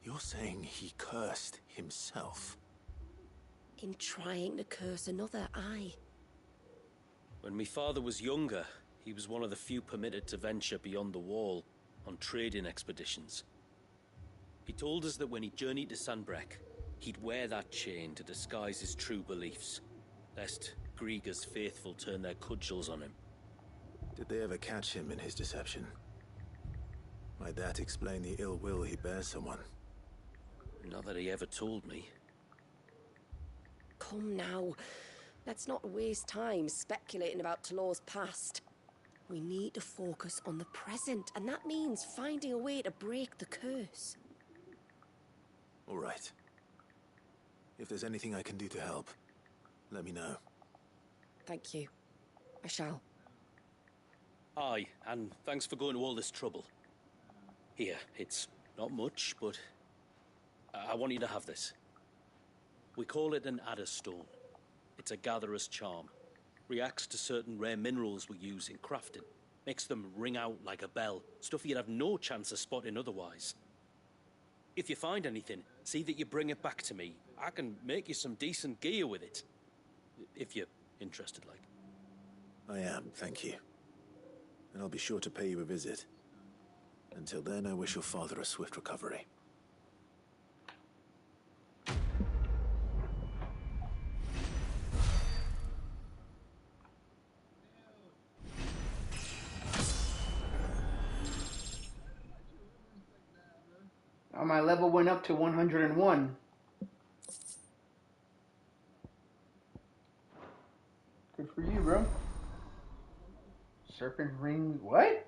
You're saying he cursed himself? In trying to curse another, aye. When my father was younger, he was one of the few permitted to venture beyond the wall on trading expeditions. He told us that when he journeyed to Sanbreque, he'd wear that chain to disguise his true beliefs, lest Grieger's faithful turn their cudgels on him. Did they ever catch him in his deception? Might that explain the ill will he bears someone? Not that he ever told me. Come now. Let's not waste time speculating about Talor's past. We need to focus on the present, and that means finding a way to break the curse. All right. If there's anything I can do to help, let me know. Thank you. I shall. Aye, and thanks for going to all this trouble. Here, it's not much, but I want you to have this. We call it an Adder Stone. It's a gatherer's charm. Reacts to certain rare minerals we use in crafting. Makes them ring out like a bell. Stuff you'd have no chance of spotting otherwise. If you find anything, see that you bring it back to me. I can make you some decent gear with it. If you're interested, like. I am, thank you. And I'll be sure to pay you a visit. Until then, I wish your father a swift recovery. Oh, my level went up to 101. Good for you, bro. Serpent ring, what?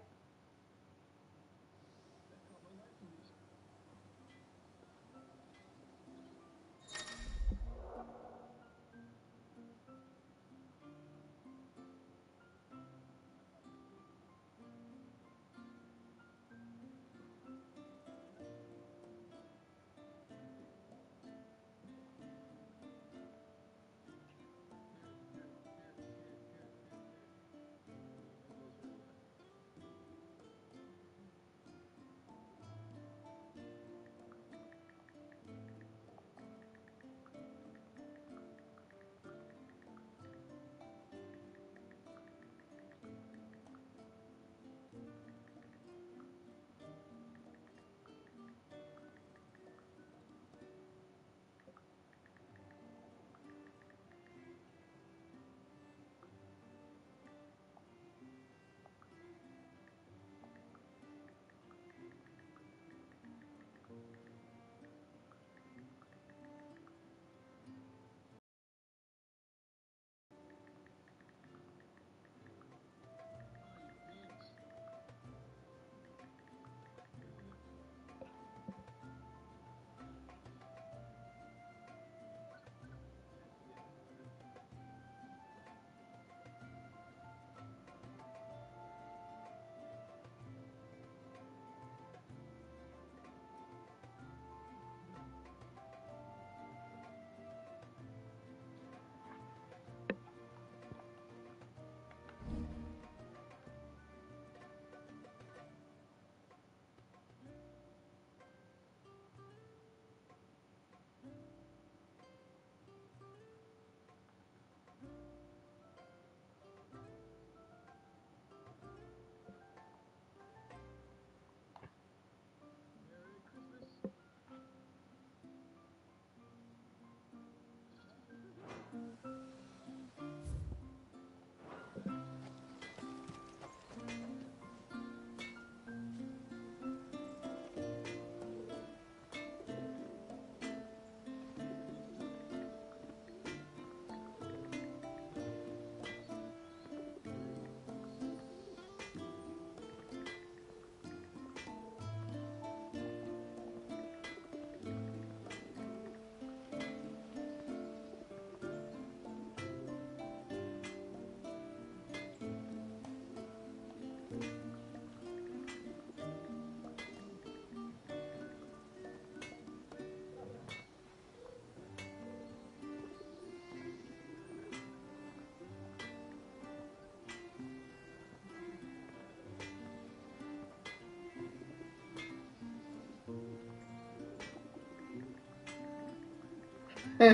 What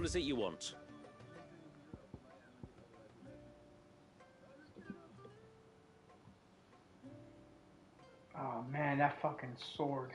is it you want? Oh man, that fucking sword.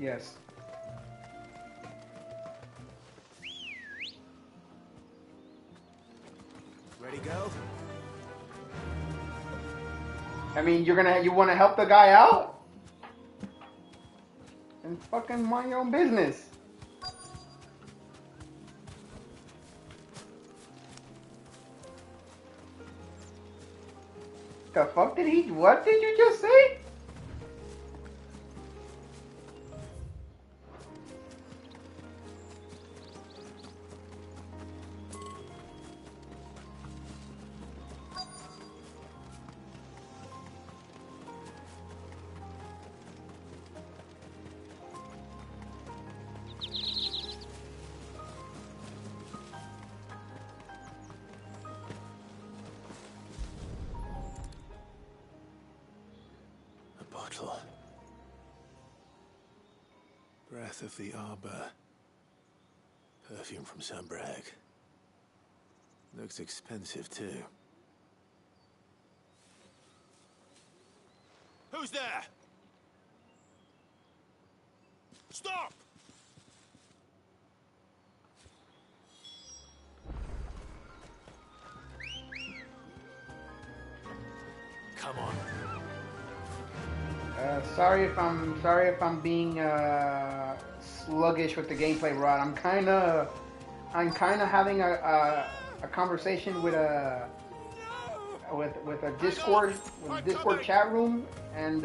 Yes. Ready, go? I mean, you want to help the guy out? And fucking mind your own business. The fuck did he? What did you just say? Breath of the Arbor. Perfume from Sambrag. Looks expensive, too. Who's there? Stop! Come on. Sorry if I'm being sluggish with the gameplay, Rod. I'm kind of having a conversation with a Discord chat room, and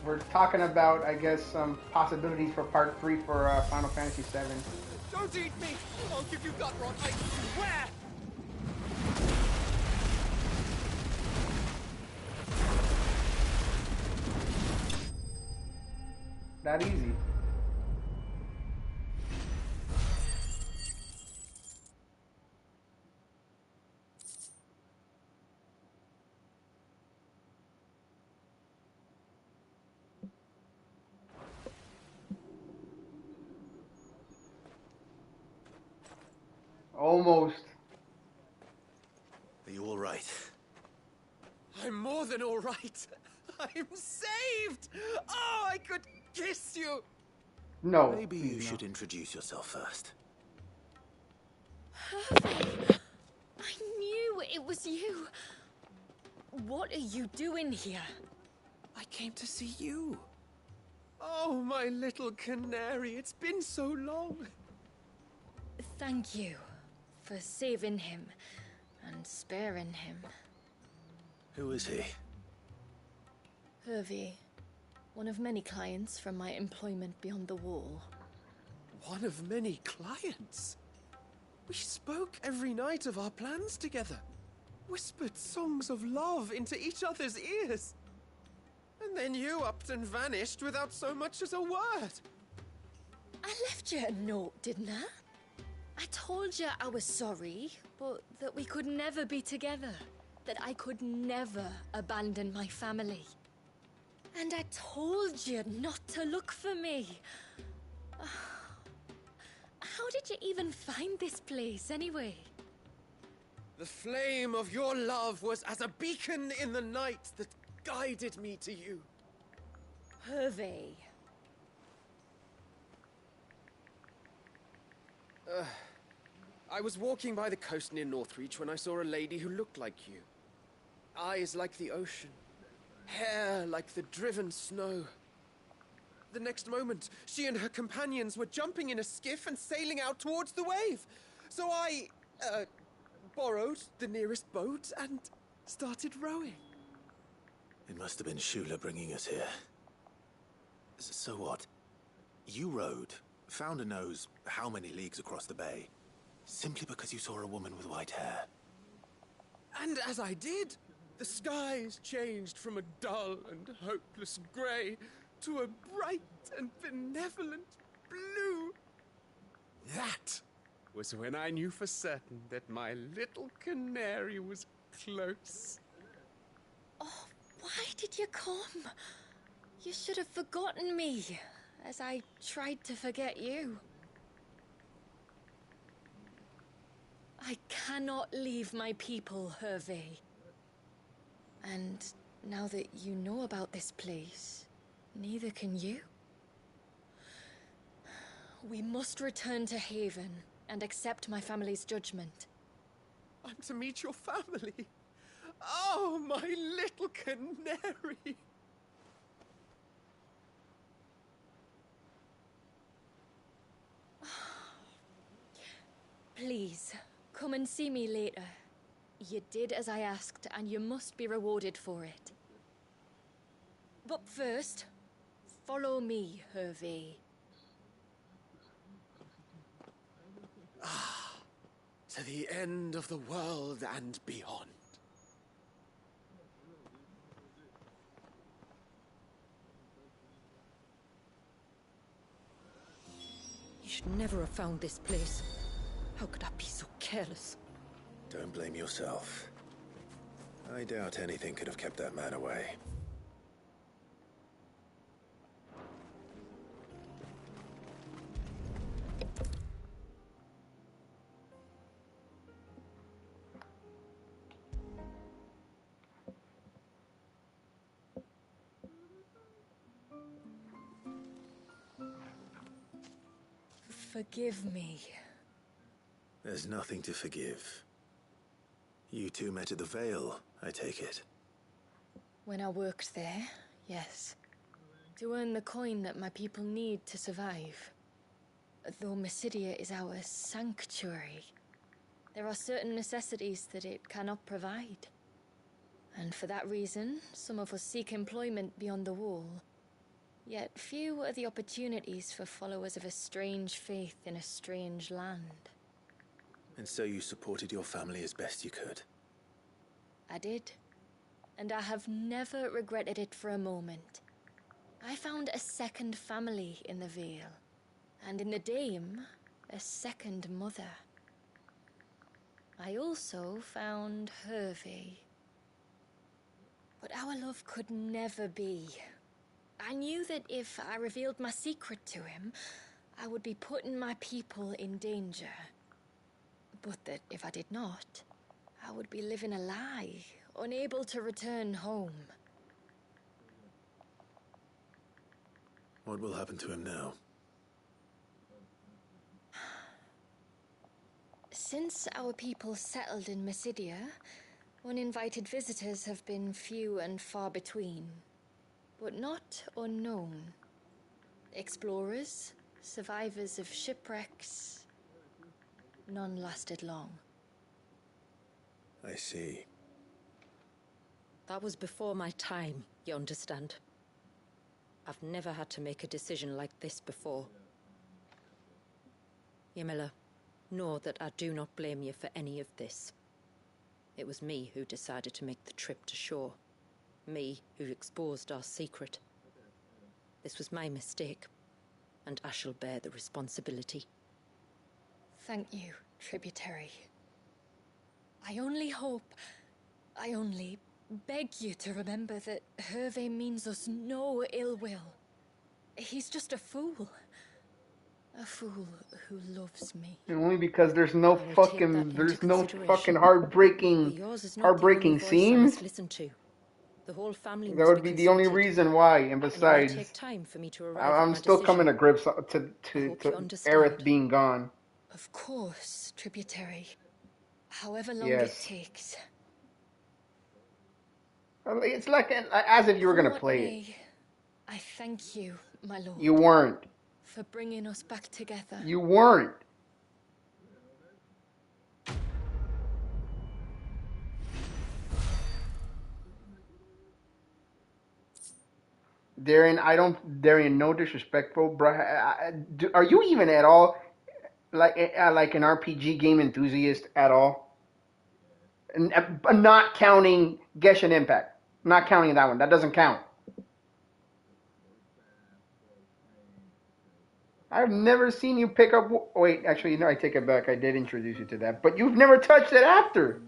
we're talking about, I guess, some possibilities for Part 3 for Final Fantasy VII. Don't eat me! I'll give you gut rot, I swear! That easy. Almost. Are you all right? I'm more than all right. I'm saved! Oh, I could kiss you! No. Maybe you should introduce yourself first. Hervey, I knew it was you. What are you doing here? I came to see you. Oh, my little canary, it's been so long. Thank you for saving him and sparing him. Who is he? Hervey, one of many clients from my employment beyond the wall. One of many clients? We spoke every night of our plans together. Whispered songs of love into each other's ears. And then you upped and vanished without so much as a word. I left you a note, didn't I? I told you I was sorry, but that we could never be together. That I could never abandon my family. And I told you not to look for me. How did you even find this place, anyway? The flame of your love was as a beacon in the night that guided me to you. Hervé. I was walking by the coast near Northreach when I saw a lady who looked like you. Eyes like the ocean. Hair like the driven snow. The next moment, she and her companions were jumping in a skiff and sailing out towards the wave. So I, borrowed the nearest boat and started rowing. It must have been Shula bringing us here. So what? You rowed, found a nose how many leagues across the bay, simply because you saw a woman with white hair. And as I did, the skies changed from a dull and hopeless grey to a bright and benevolent blue. That was when I knew for certain that my little canary was close. Oh, why did you come? You should have forgotten me, as I tried to forget you. I cannot leave my people, Hervé. And now that you know about this place, neither can you. We must return to Haven and accept my family's judgment. I'm to meet your family. Oh, my little canary. Please, come and see me later. You did as I asked, and you must be rewarded for it. But first, follow me, Hervé. To the end of the world and beyond. You should never have found this place. How could I be so careless? Don't blame yourself. I doubt anything could have kept that man away. Forgive me. There's nothing to forgive. You two met at the Vale, I take it. When I worked there, yes. To earn the coin that my people need to survive. Though Mysidia is our sanctuary, there are certain necessities that it cannot provide. And for that reason, some of us seek employment beyond the wall. Yet few are the opportunities for followers of a strange faith in a strange land. And so you supported your family as best you could? I did. And I have never regretted it for a moment. I found a second family in the Vale. And in the Dame, a second mother. I also found Hervé. But our love could never be. I knew that if I revealed my secret to him, I would be putting my people in danger. But that if I did not, I would be living a lie, unable to return home. What will happen to him now? Since our people settled in Mysidia, uninvited visitors have been few and far between. But not unknown. Explorers, survivors of shipwrecks. None lasted long. I see. That was before my time, you understand? I've never had to make a decision like this before. Ymila, know that I do not blame you for any of this. It was me who decided to make the trip to shore. Me who exposed our secret. This was my mistake, and I shall bear the responsibility. Thank you, Tributary. I only hope, I only beg you to remember that Hervé means us no ill will. He's just a fool. A fool who loves me. And only because there's no I will take fucking, that into there's no consideration. fucking But heartbreaking, yours is not heartbreaking the only voice I scenes. must listen to. The whole family That must would be the only consulted. reason why. And It may besides, take time for me to arrive at I'm my still decision. coming to grips to I hope you Aerith understand. being gone. Of course, Tributary. However long Yes. it takes. It's like as if you were gonna What play it. may, I thank you, my lord. You weren't. For bringing us back together. You weren't. Darian, no disrespect, bro. Are you even at all like an RPG game enthusiast at all? Not counting Genshin Impact. Not counting that one. That doesn't count. I've never seen you pick up... Wait, actually, no, I take it back. I did introduce you to that. But you've never touched it after.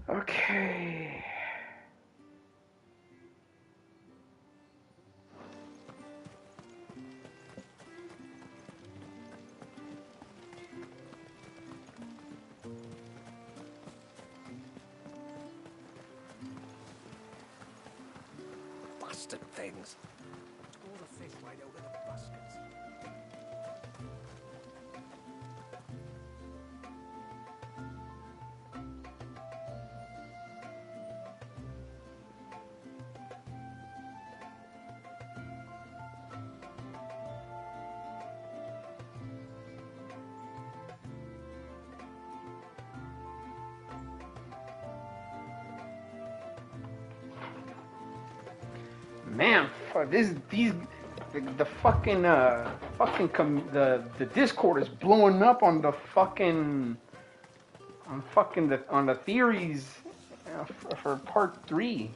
Okay. Bastard things. Tore the fish right out of the baskets. Man, the fucking the Discord is blowing up on the fucking on the theories for part 3.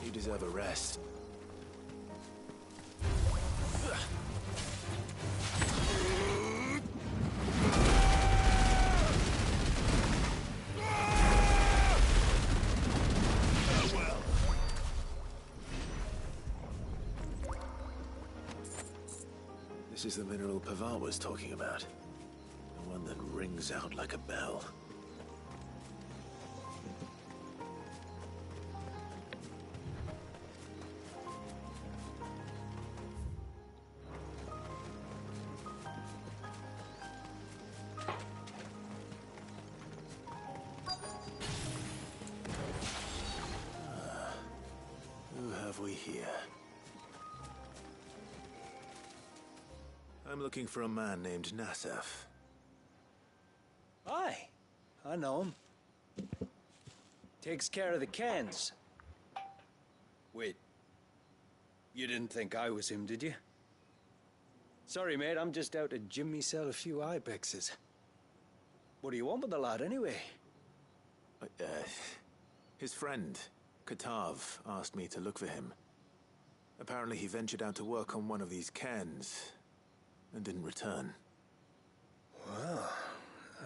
You deserve a rest. This is the mineral Pavar was talking about. The one that rings out like a bell. Who have we here? I'm looking for a man named Nassef. Aye, I know him. Takes care of the cans. Wait, you didn't think I was him, did you? Sorry, mate, I'm just out to gym myself a few ibexes. What do you want with the lad, anyway? His friend, Katav, asked me to look for him. Apparently he ventured out to work on one of these cans and didn't return. Well,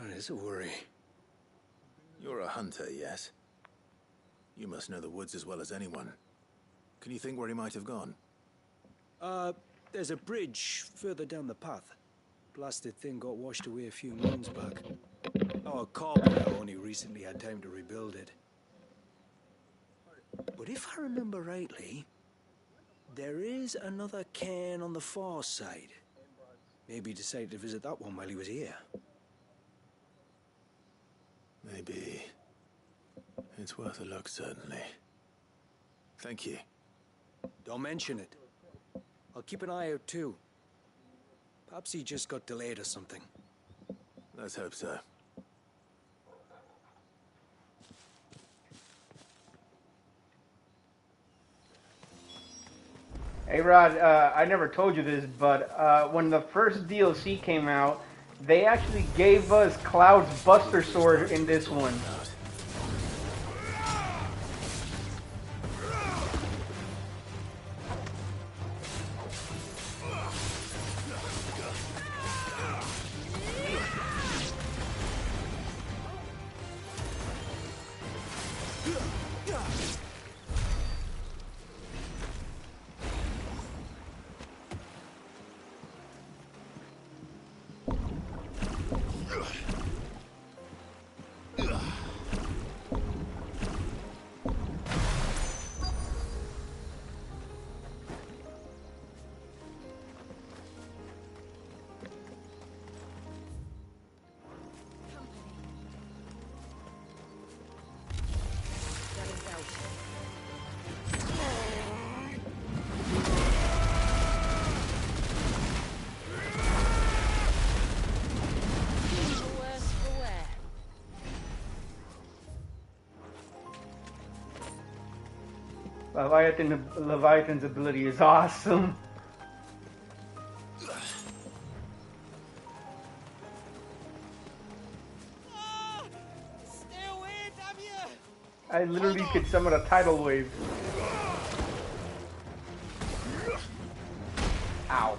that is a worry. You're a hunter, yes? You must know the woods as well as anyone. Can you think where he might have gone? There's a bridge further down the path. blasted thing got washed away a few moons back. Our carpenter only recently had time to rebuild it. But if I remember rightly, there is another cairn on the far side. Maybe he decided to visit that one while he was here. Maybe. It's worth a look, certainly. Thank you. Don't mention it. I'll keep an eye out too. Perhaps he just got delayed or something. Let's hope so. Hey Rod, I never told you this, but when the first DLC came out, they actually gave us Cloud's Buster Sword in this one. Leviathan's ability is awesome. Stay away, damn you! I literally could summon a tidal wave. Ow.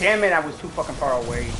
Damn it, I was too fucking far away.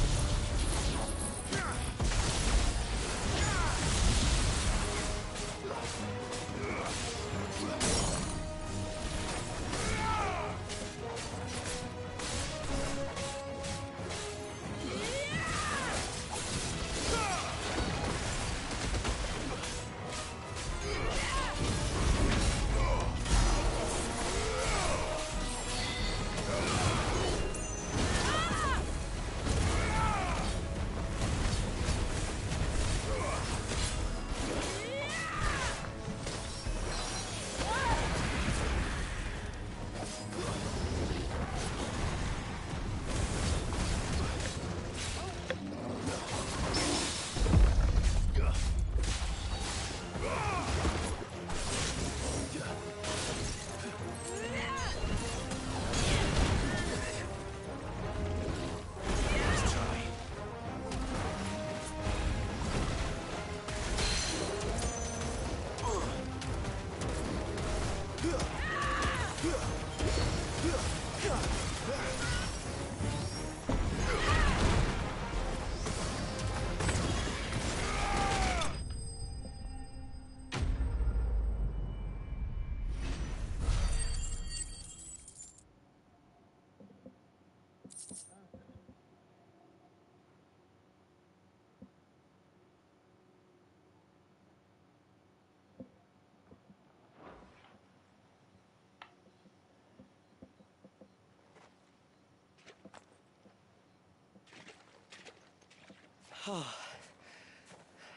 Oh,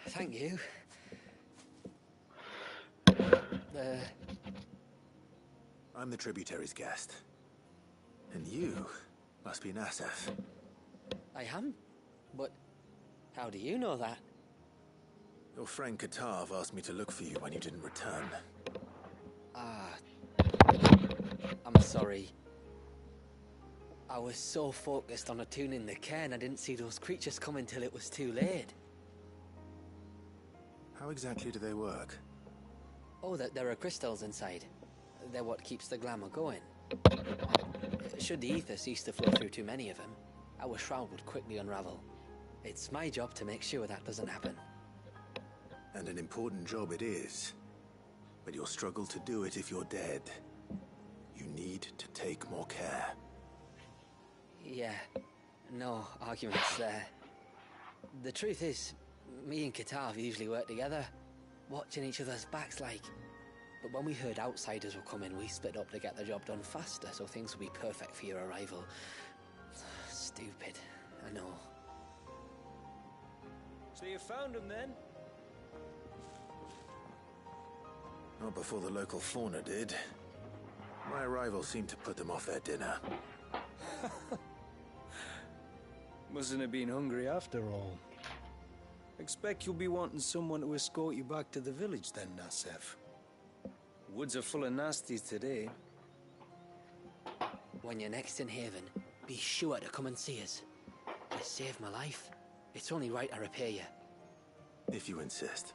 thank you. I'm the tributary's guest. And you must be Nasef. I am? But how do you know that? Your friend Katav asked me to look for you when you didn't return. Ah, I'm sorry. I was so focused on attuning the cairn, I didn't see those creatures come until it was too late. How exactly do they work? Oh, there are crystals inside. They're what keeps the glamour going. Should the ether cease to flow through too many of them, our shroud would quickly unravel. It's my job to make sure that doesn't happen. And an important job it is. But you'll struggle to do it if you're dead. You need to take more care. Yeah, no arguments there. The truth is, me and Katav usually work together, watching each other's backs like. But when we heard outsiders were coming, we split up to get the job done faster, so things would be perfect for your arrival. Stupid, I know. So you found him then? Not before the local fauna did. My arrival seemed to put them off their dinner. Mustn't have been hungry after all. Expect you'll be wanting someone to escort you back to the village then, Nasef. Woods are full of nasties today. When you're next in Haven, be sure to come and see us. You saved my life. It's only right I repay you. If you insist.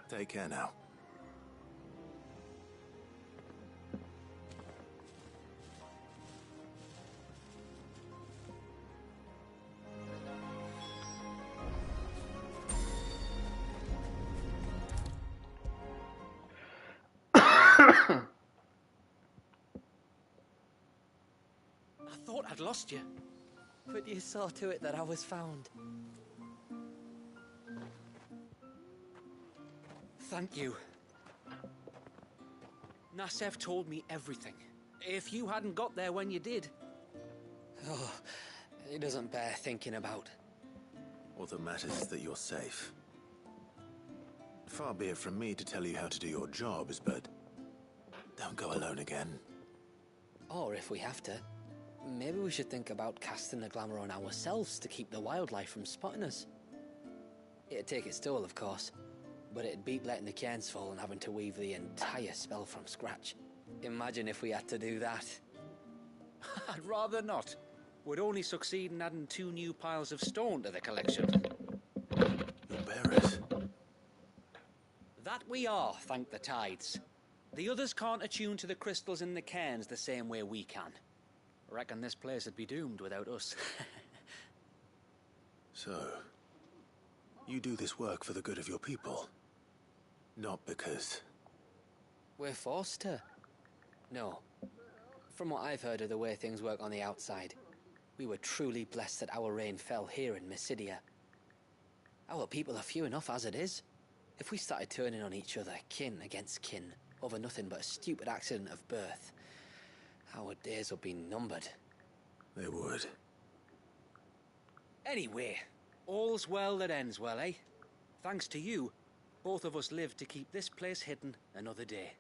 Take care now. I thought I'd lost you. But you saw to it that I was found. Thank you. Nasef told me everything. If you hadn't got there when you did... Oh, it doesn't bear thinking about. All that matters is that you're safe. Far be it from me to tell you how to do your jobs, but don't go alone again. Or if we have to, maybe we should think about casting the glamour on ourselves to keep the wildlife from spotting us. It'd take its toll, of course, but it'd beat letting the cairns fall and having to weave the entire spell from scratch. Imagine if we had to do that. I'd rather not. We'd only succeed in adding 2 new piles of stone to the collection. Your bearers. That we are, thank the tides. The others can't attune to the crystals in the cairns the same way we can. Reckon this place would be doomed without us. So, you do this work for the good of your people? Not because... We're forced to. No. From what I've heard of the way things work on the outside, we were truly blessed that our rain fell here in Mysidia. Our people are few enough as it is. If we started turning on each other, kin against kin, over nothing but a stupid accident of birth, our days would be numbered. They would. Anyway, all's well that ends well, eh? Thanks to you, both of us lived to keep this place hidden another day.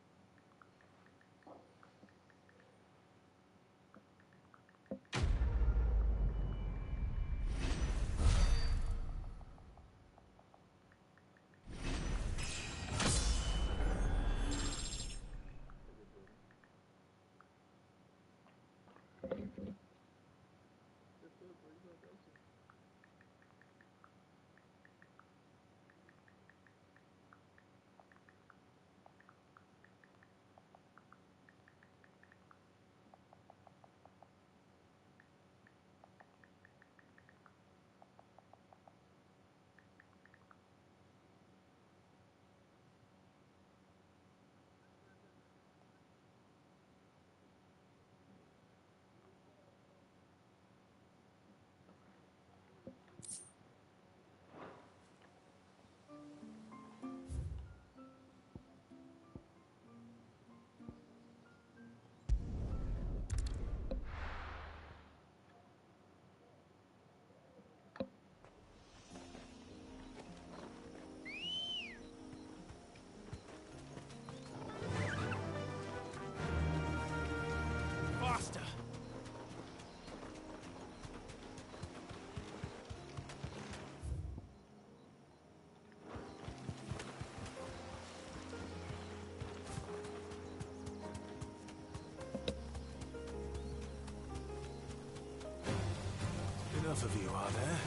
enough of you, are there?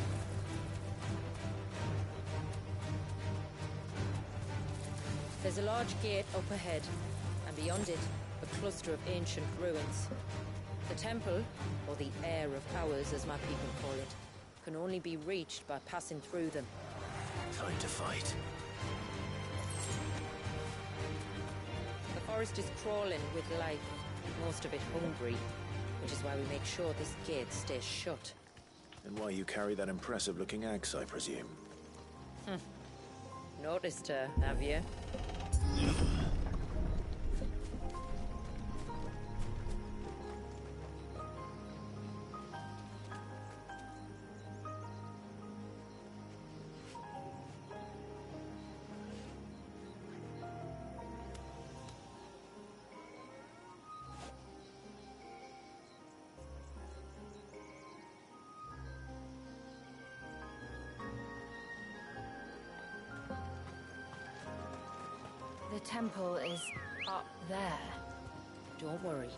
There's a large gate up ahead, and beyond it, a cluster of ancient ruins. The temple, or the Heir of Powers as my people call it, can only be reached by passing through them. Time to fight. The forest is crawling with life, most of it hungry, which is why we make sure this gate stays shut. And why you carry that impressive-looking axe, I presume? Noticed her, have you? The temple is up there. Don't worry.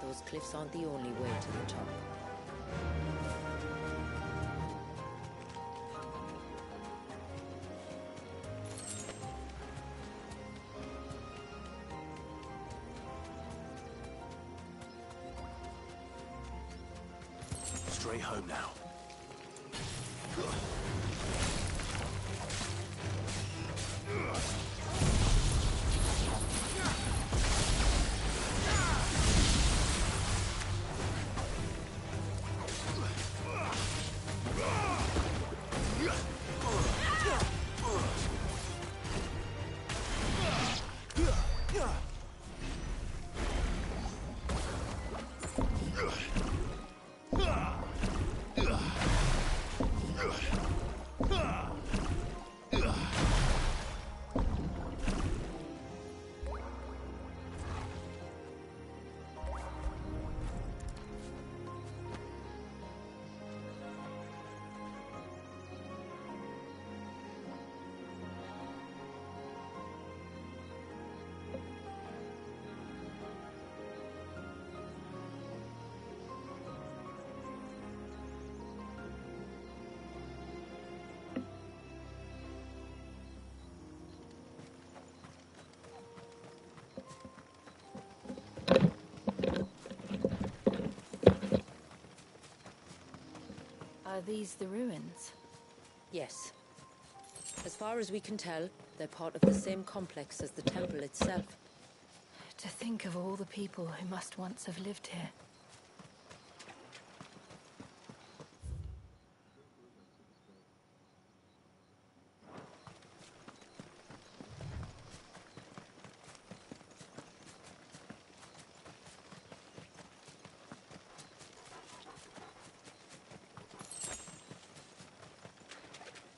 Those cliffs aren't the only way to the top. Straight home now. Are these the ruins? Yes. As far as we can tell, they're part of the same complex as the temple itself. To think of all the people who must once have lived here.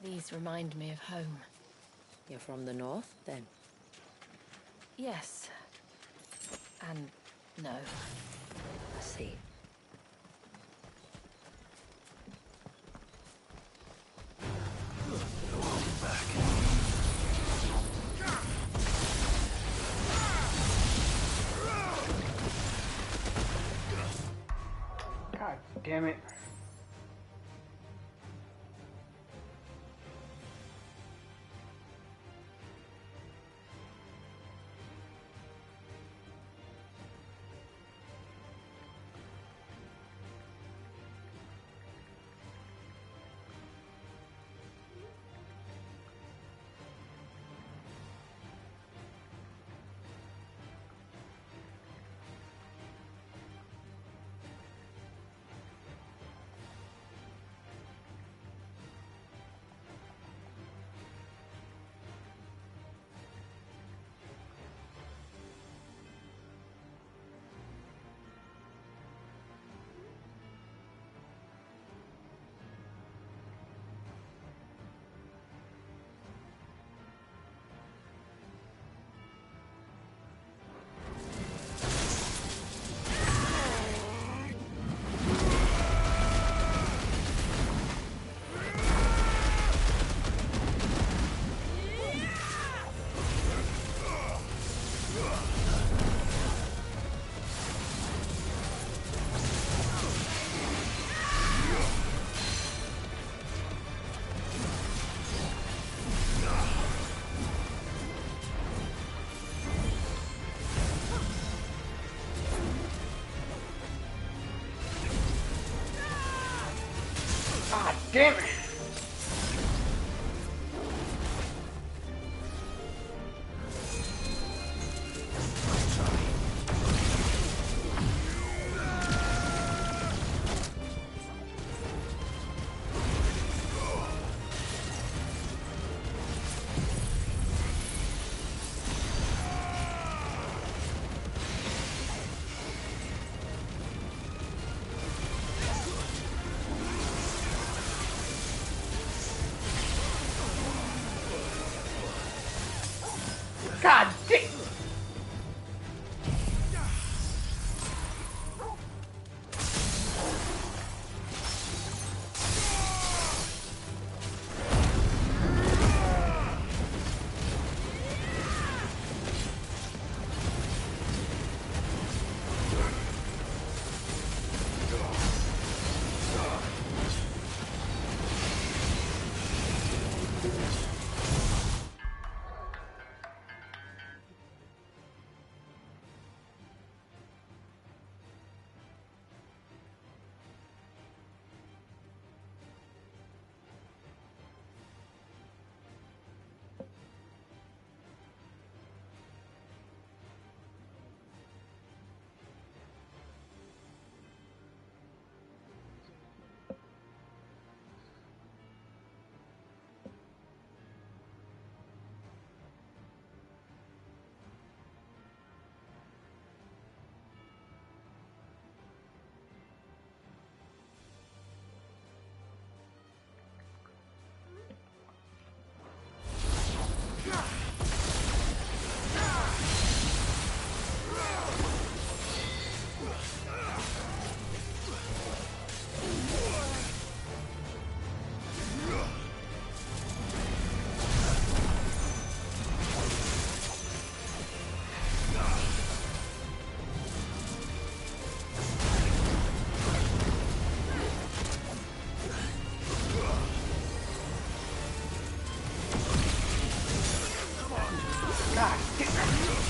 These remind me of home. You're from the north, then? Yes. And no. I see. God damn it. damn it! God damn! God damn!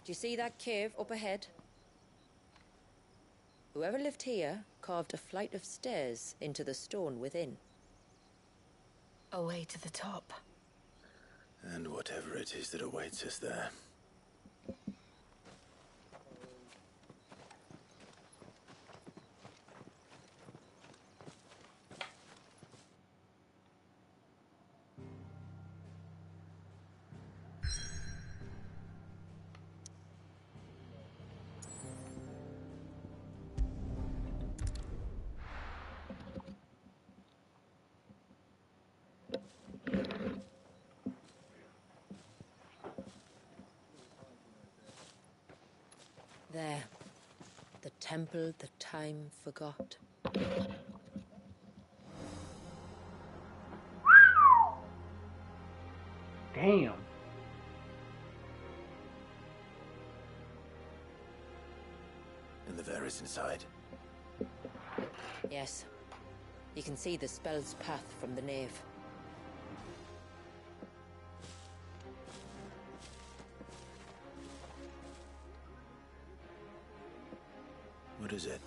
Do you see that cave up ahead? Whoever lived here carved a flight of stairs into the stone within. A way to the top. And whatever it is that awaits us there. There. The temple that time forgot. Damn. And the Varys inside. Yes. You can see the spell's path from the nave. What is it?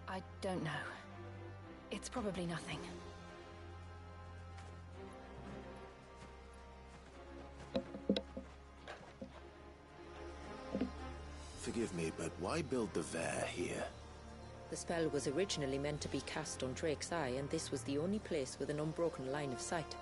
I don't know. It's probably nothing. forgive me, but why build the Vair here? The spell was originally meant to be cast on Drake's Eye, and this was the only place with an unbroken line of sight.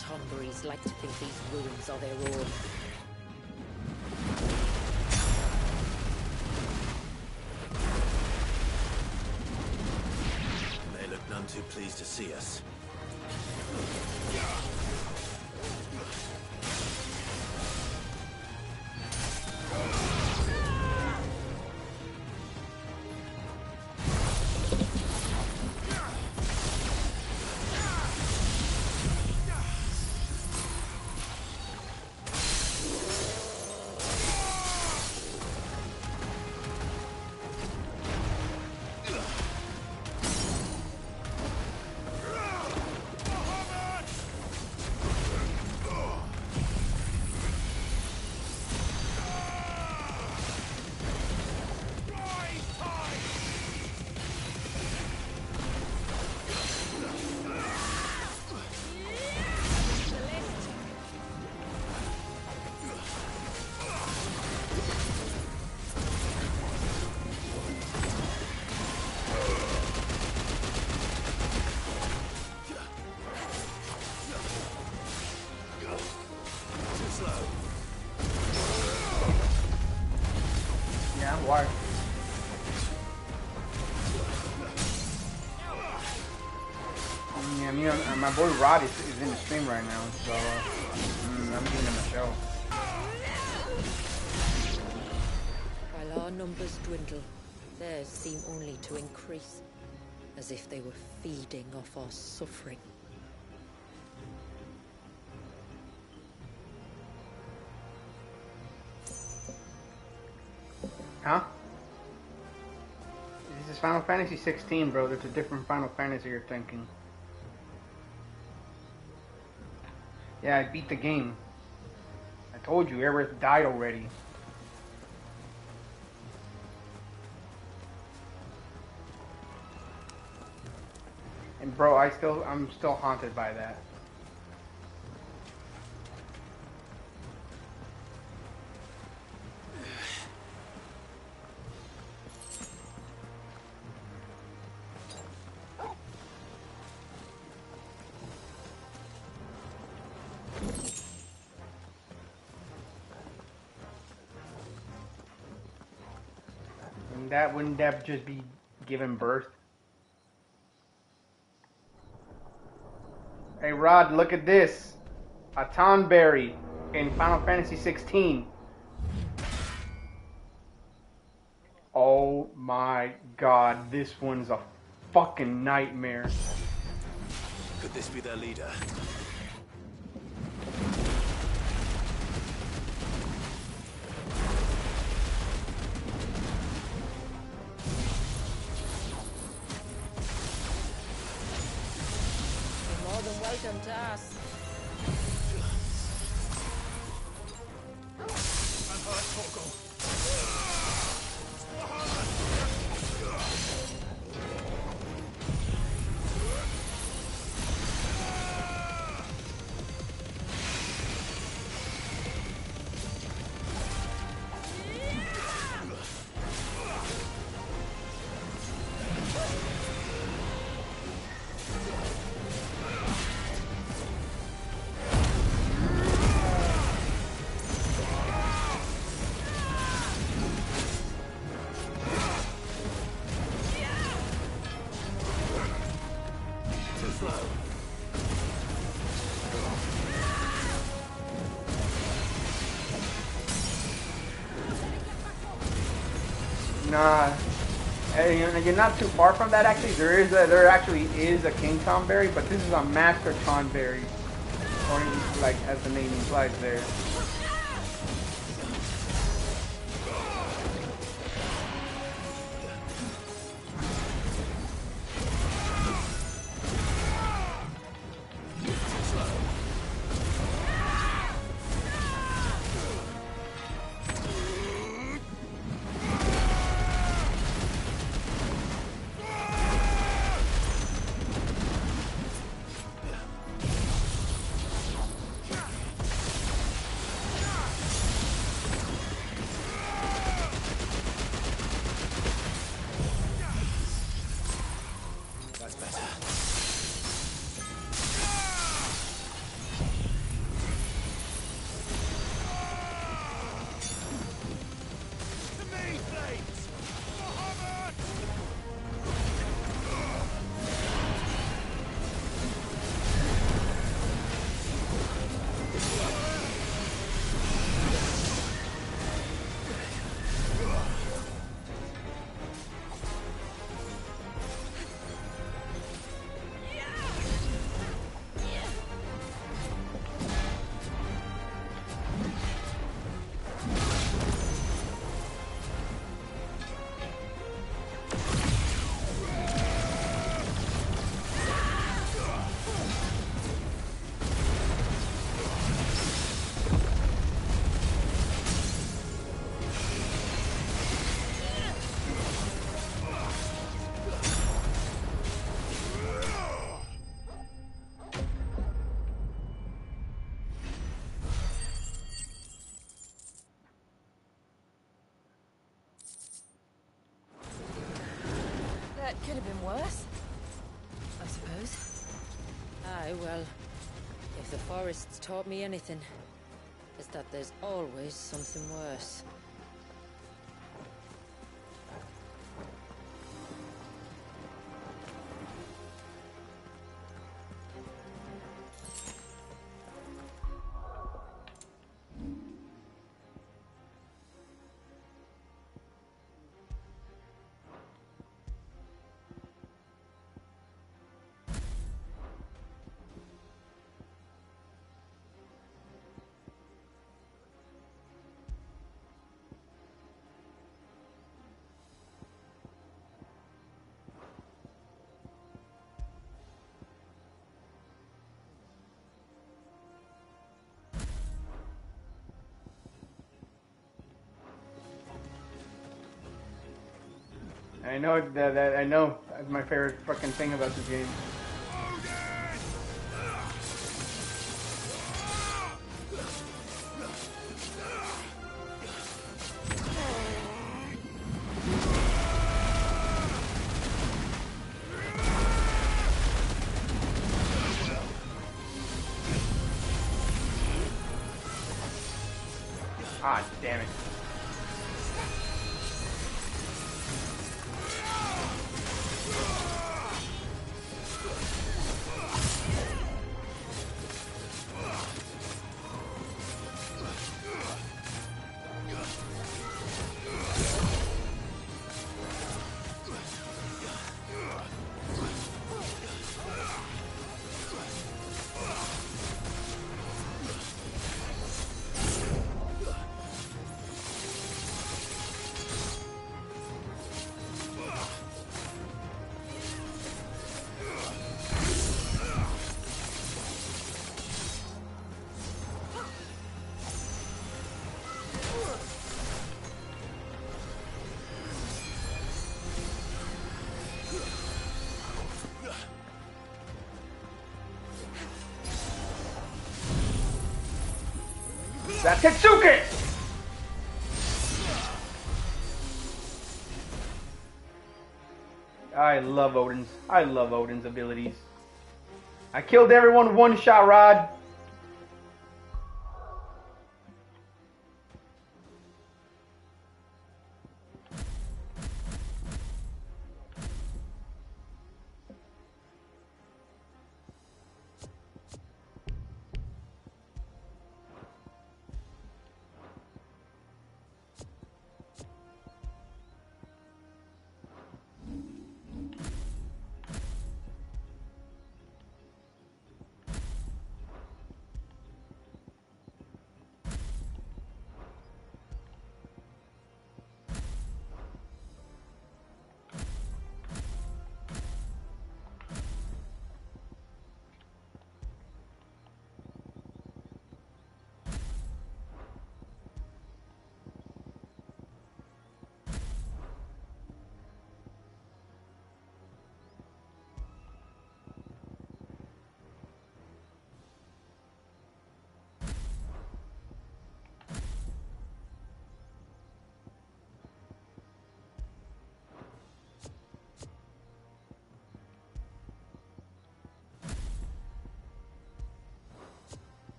Tonberries like to think these ruins are their own. They look none too pleased to see us. Why? Yeah, me and my boy Rod is in the stream right now, so I'm giving him a show. While our numbers dwindle, theirs seem only to increase, as if they were feeding off our suffering. Huh? This is Final Fantasy 16, bro. There's a different Final Fantasy you're thinking. Yeah, I beat the game. I told you, Aerith died already. And bro, I'm still haunted by that. Wouldn't that just be giving birth? Hey Rod, look at this. A Tonberry in Final Fantasy 16. Oh my god, this one's a fucking nightmare. Could this be their leader? Welcome to us. I'm hurt, Torgal. Nah, you're not too far from that. Actually, there actually is a King Tonberry, but this is a Master Tonberry, or like as the name implies there. Could have been worse, I suppose. Aye, well, if the forest's taught me anything, it's that there's always something worse. I know that I know. That's my favorite fucking thing about this game. Ah, damn it. Satsuki! I love Odin's abilities. I killed everyone with one shot rod.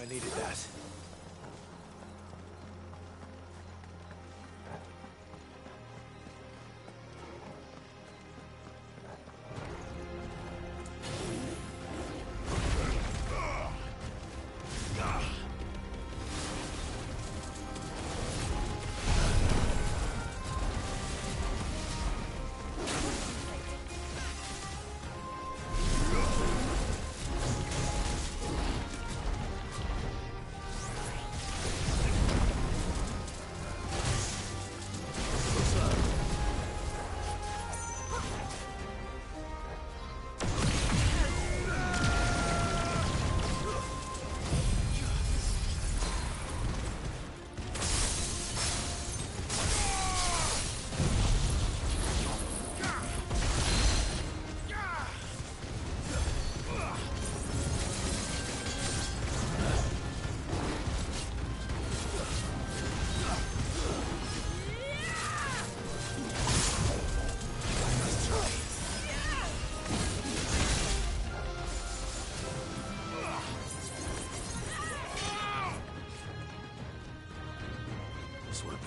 I needed that.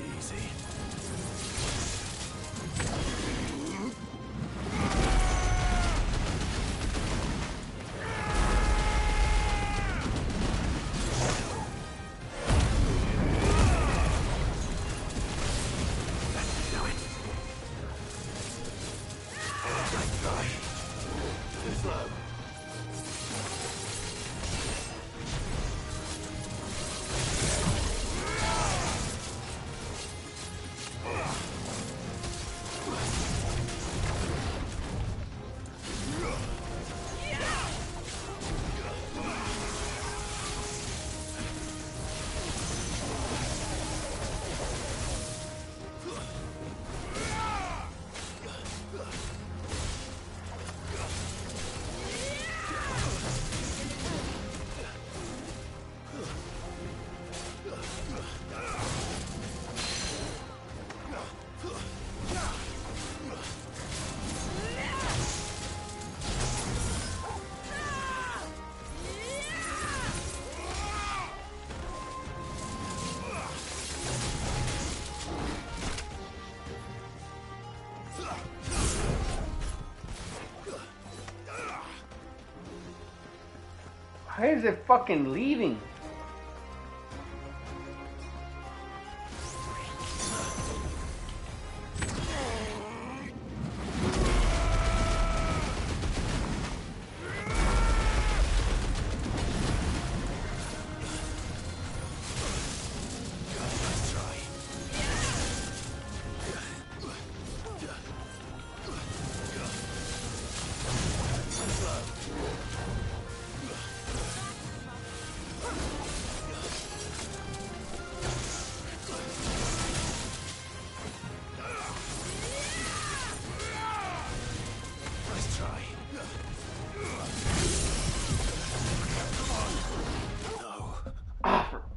Easy. Why is it fucking leaving?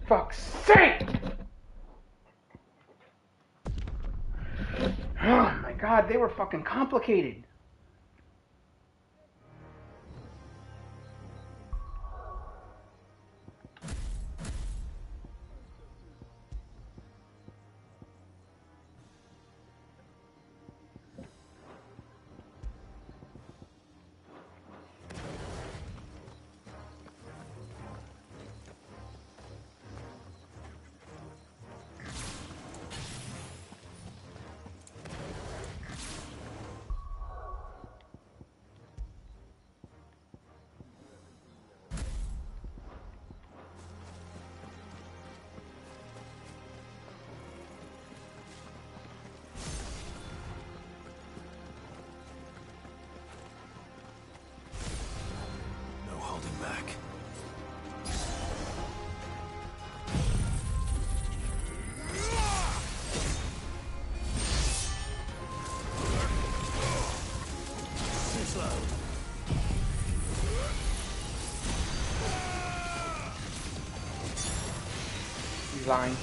Fuck's sake! Oh my god, they were fucking complicated. Line.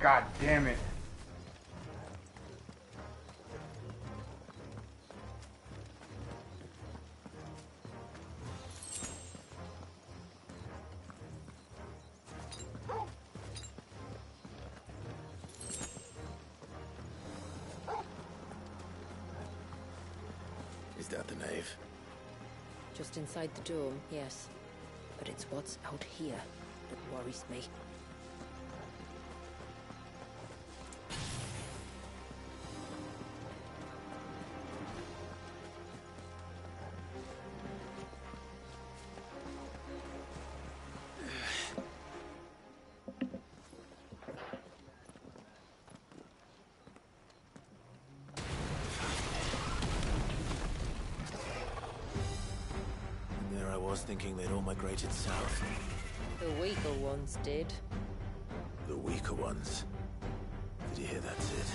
God damn it. Is that the nave? Just inside the dome, yes. But it's what's out here that worries me. Thinking they'd all migrated south. The weaker ones did. The weaker ones? Did you hear that, Sid?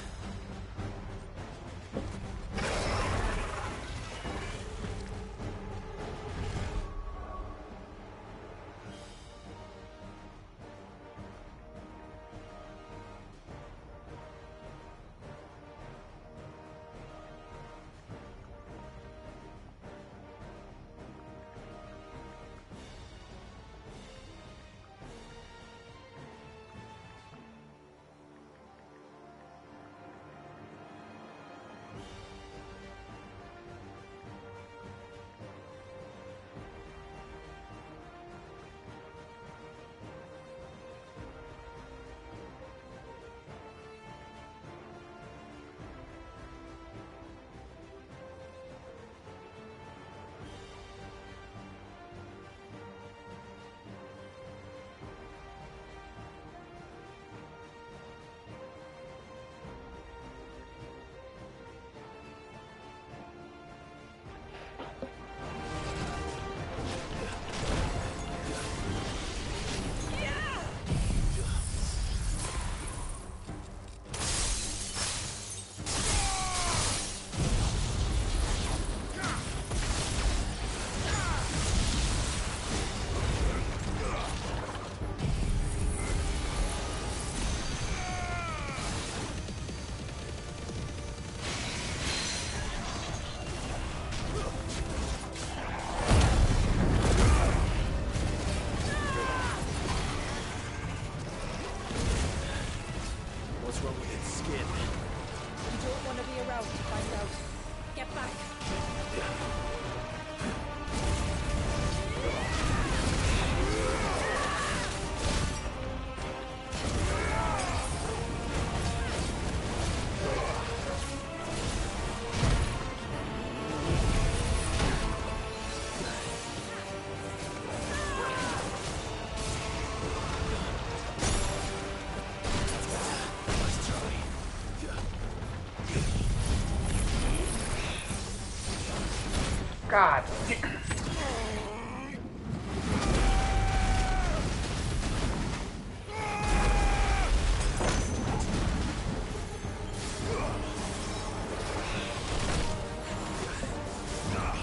God.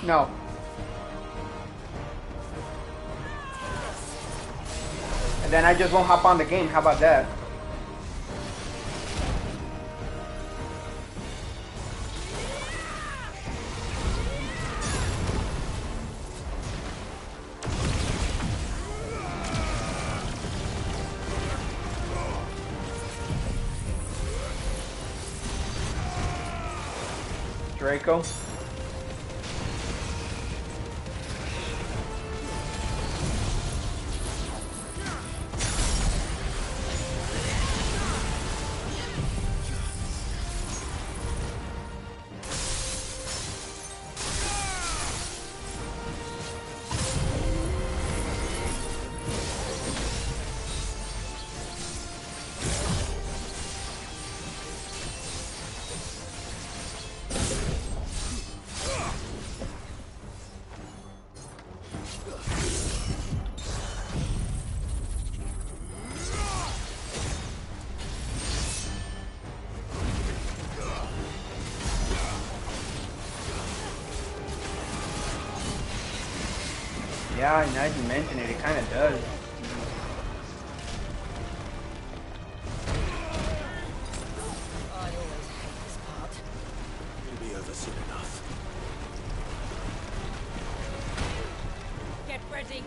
No. And then I just won't hop on the game. How about that? Draco. Yeah, now you mention it, it kind of does. It'll be over soon enough. Get ready.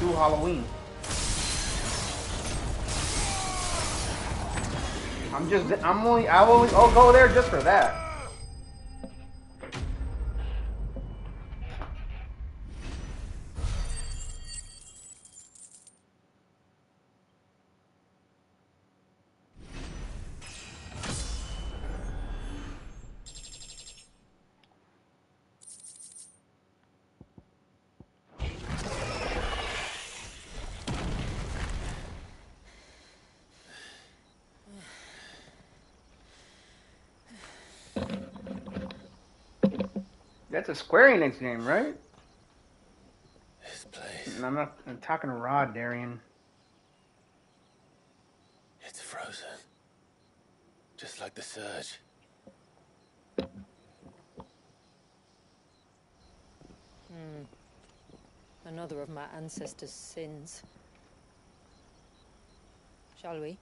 do Halloween. I'll go there just for that. That's a Square Enix game, right? This place. I'm talking to Rod, Darian. It's frozen. Just like the surge. Another of my ancestors' sins. Shall we?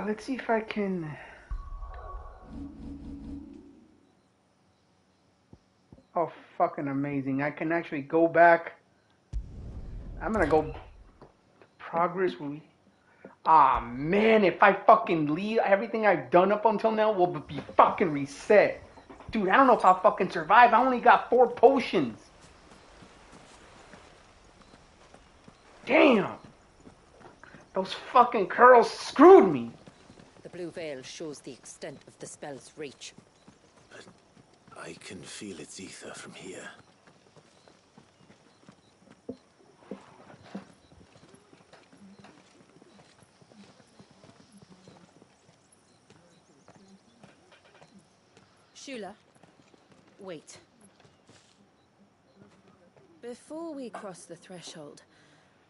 Let's see if I can... Oh, fucking amazing. I can actually go back. I'm gonna go... Progress. Man, if I fucking leave, everything I've done up until now will be fucking reset. Dude, I don't know if I'll fucking survive. I only got 4 potions. Damn. Those fucking curls screwed me. The blue veil shows the extent of the spell's reach. But I can feel its ether from here. Shula, wait. Before we cross the threshold,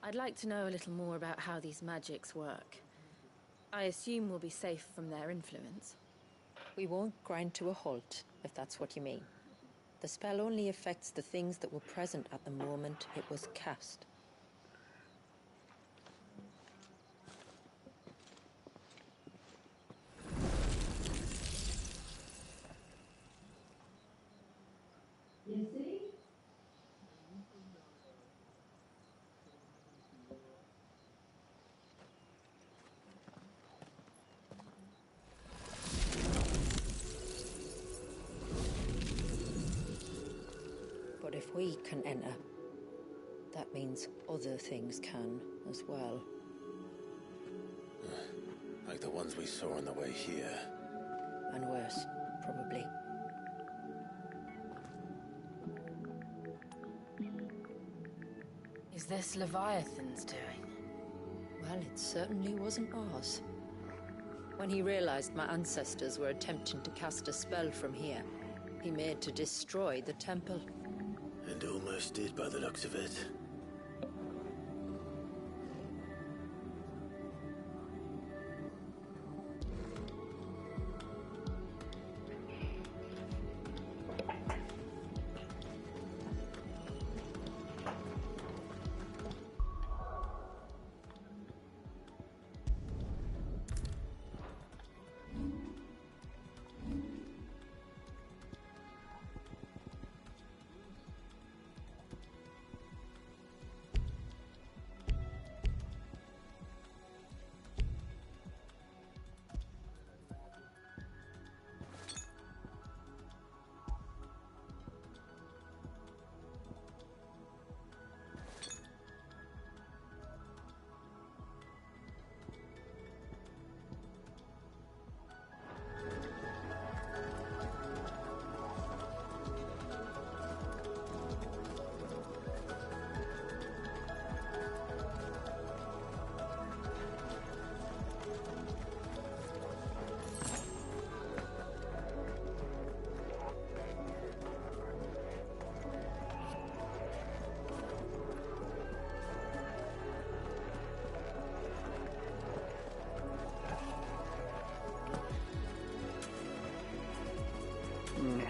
I'd like to know a little more about how these magics work. I assume we'll be safe from their influence. We won't grind to a halt, if that's what you mean. The spell only affects the things that were present at the moment it was cast. You see? But if we can enter, that means other things can as well. Like the ones we saw on the way here. And worse, probably. Is this Leviathan's doing? Well, it certainly wasn't ours. When he realized my ancestors were attempting to cast a spell from here, he made to destroy the temple. And almost did by the looks of it.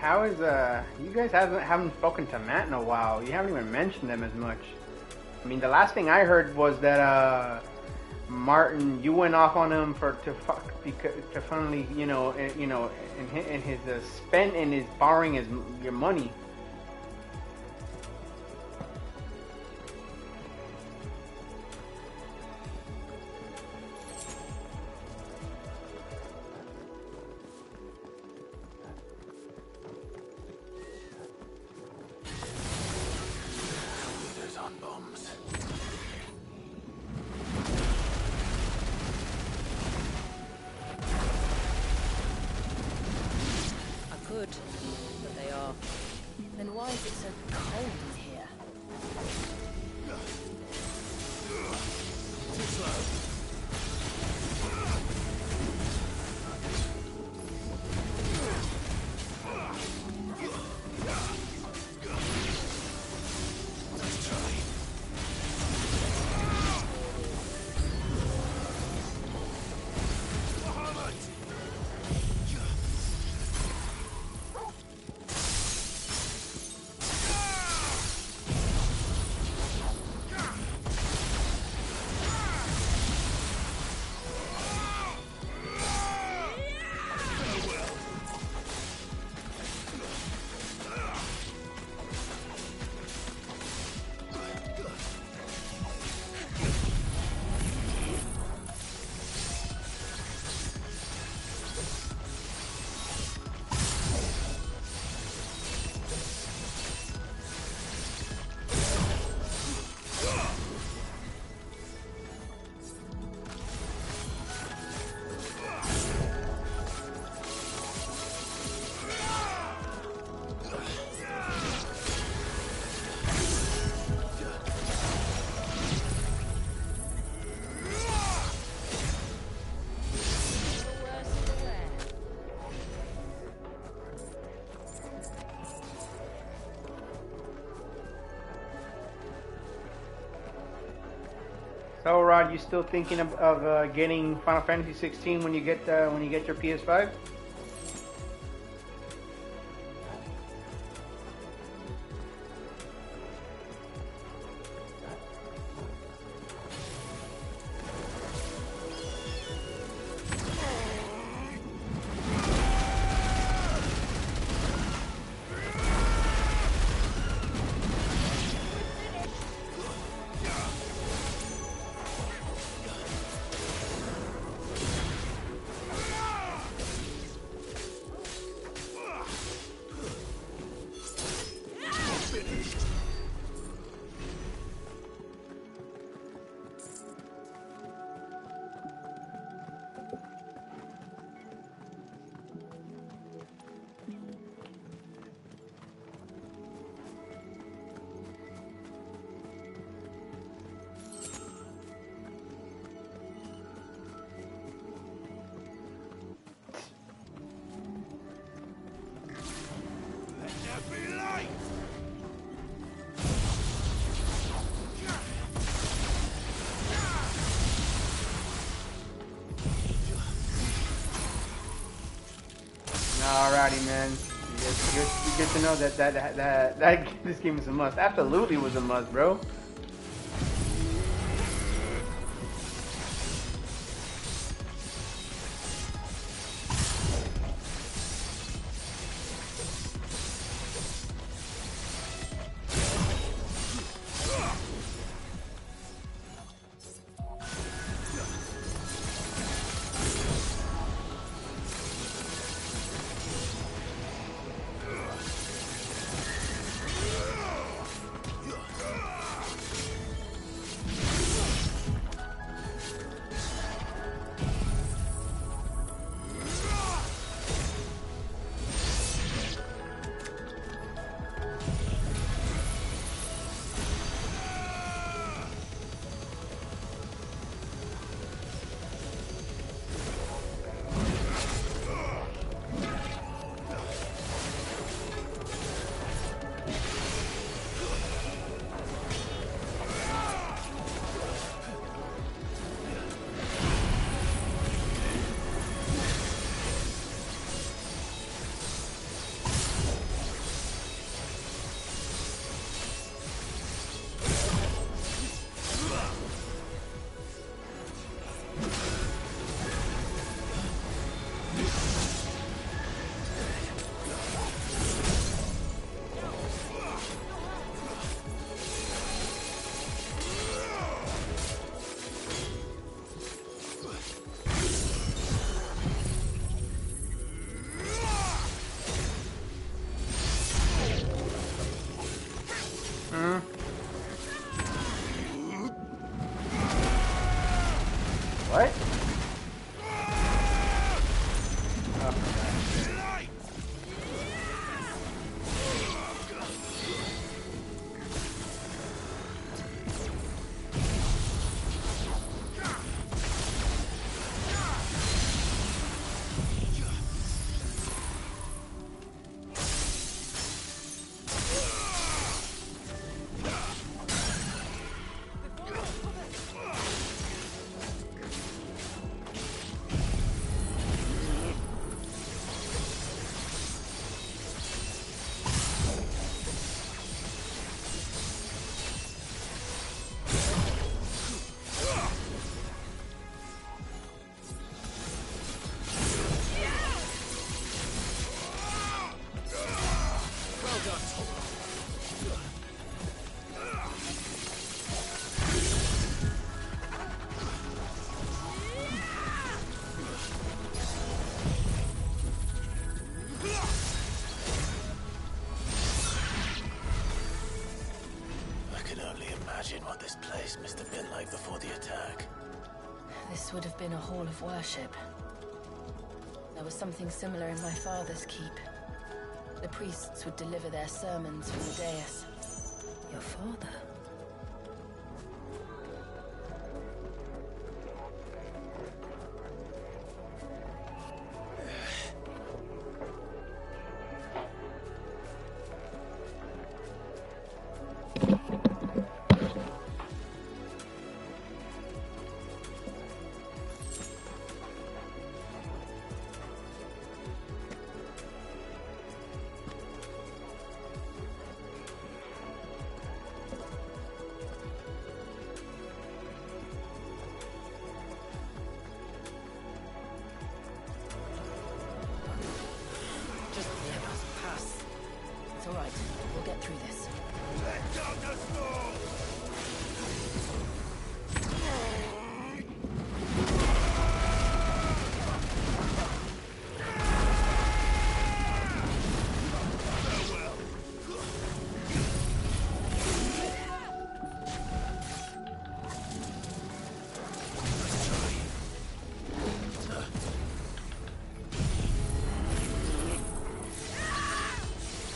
how is you guys haven't spoken to Matt in a while. You haven't even mentioned them as much. I mean, the last thing I heard was that Martin, you went off on him to finally, in his spent and his borrowing your money. But they are. Then why is it so cold in here? Too slow. So, Rod, you still thinking of getting Final Fantasy 16 when you get your PS5? Alrighty, man. You get to know that this game is a must. Absolutely was a must, bro. What? What this place must have been like before the attack. This would have been a hall of worship. There was something similar in my father's keep. The priests would deliver their sermons from the dais. Your father?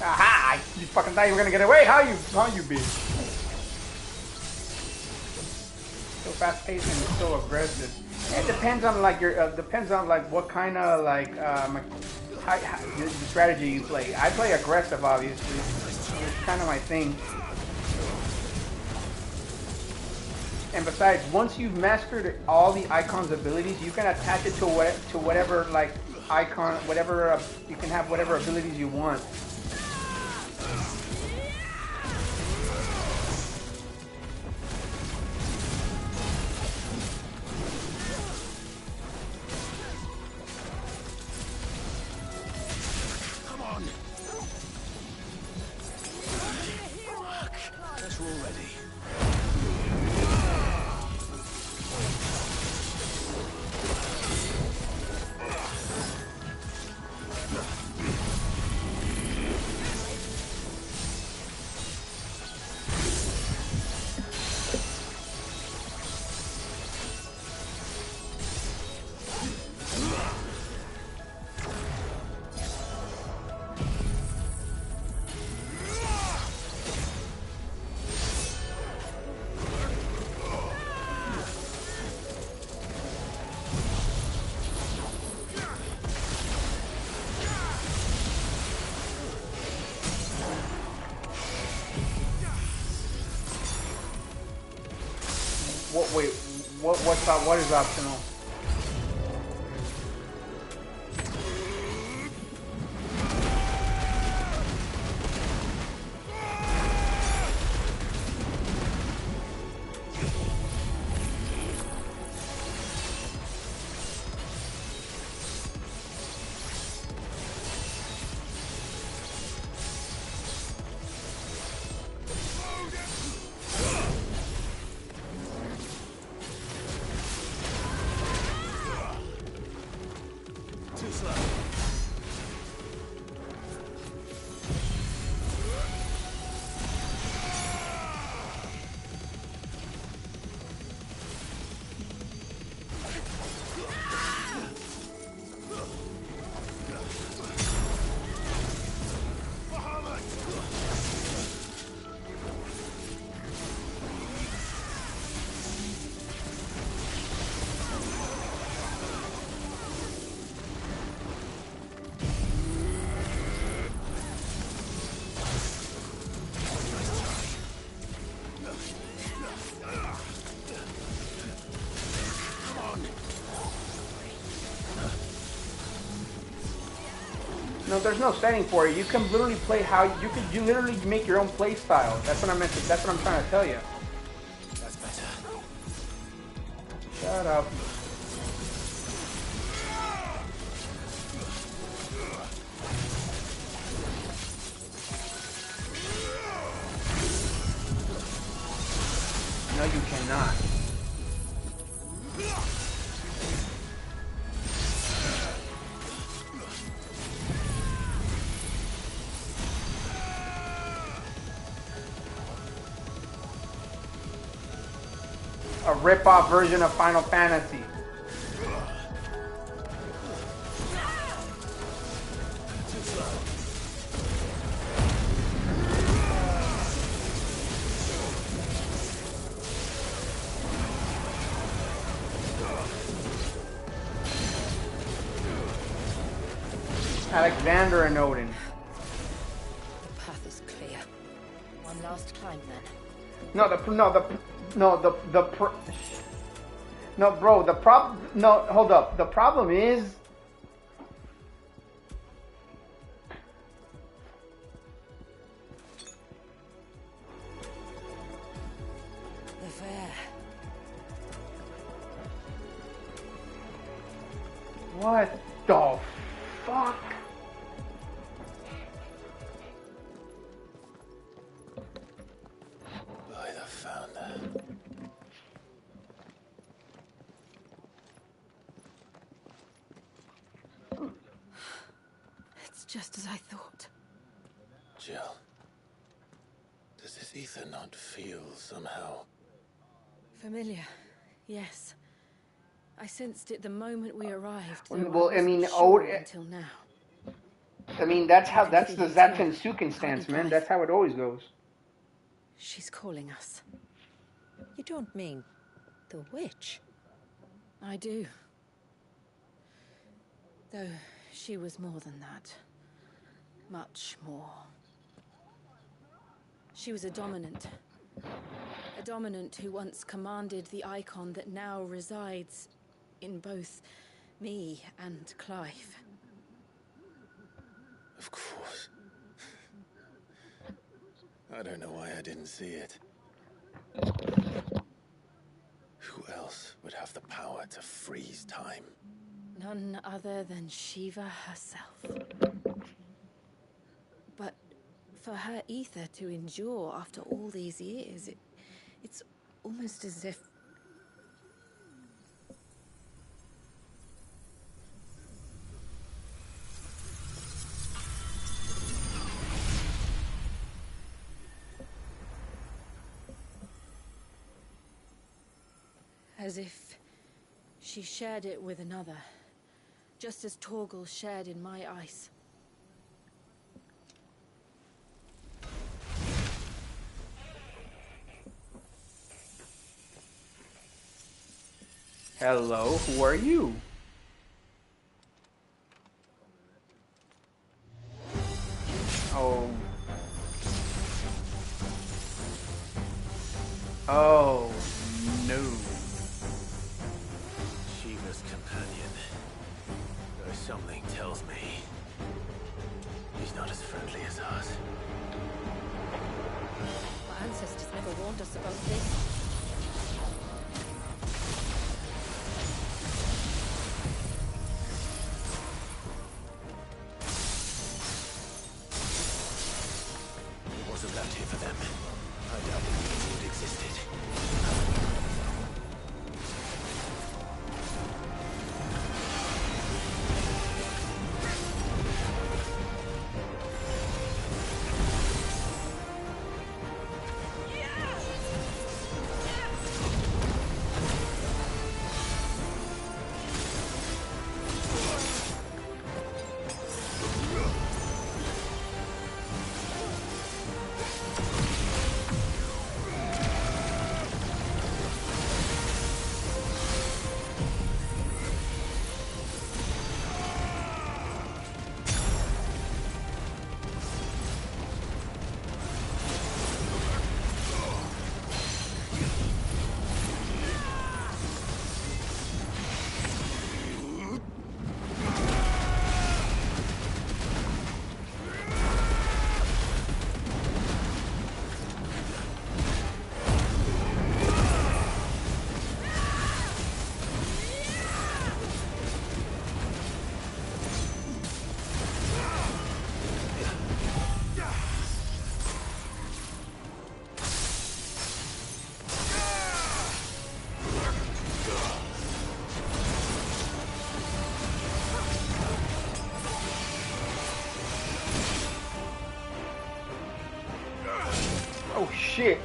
Aha! You fucking thought you were gonna get away? How you be? So fast paced and so aggressive. It depends on like your depends on like what kind of like the strategy you play. I play aggressive, obviously. It's kind of my thing. And besides, once you've mastered all the icon's abilities, you can attach it to whatever like icon, whatever you can have whatever abilities you want. Wait, what is optional? No, there's no setting for it. You can literally play how you literally make your own play style. That's what I meant to, that's what I'm trying to tell you. That's better. Shut up. No, you cannot. A rip-off version of Final Fantasy. Alexander and Odin. The path is clear. One last climb then. No, bro, the problem, no, hold up. The problem is, The fair. what the fuck? By the founder. It's just as I thought. Jill, does this ether not feel somehow? Familiar, yes. I sensed it the moment we arrived. Well, I mean, until now. I mean, that's the Zatsuken stance, man. That's how it always goes. She's calling us. You don't mean the witch? I do. Though she was more than that. Much more. She was a dominant. A dominant who once commanded the icon that now resides in both me and Clive. Of course. I don't know why I didn't see it. Who else would have the power to freeze time? None other than Shiva herself. But for her ether to endure after all these years, it's almost as if... as if she shared it with another, just as Torgal shared in my ice. Hello, who are you? Oh. Oh, no. Shiva's companion. Though something tells me he's not as friendly as us. Our ancestors never warned us about this. It wasn't left here for them. I doubt the wood existed. shit.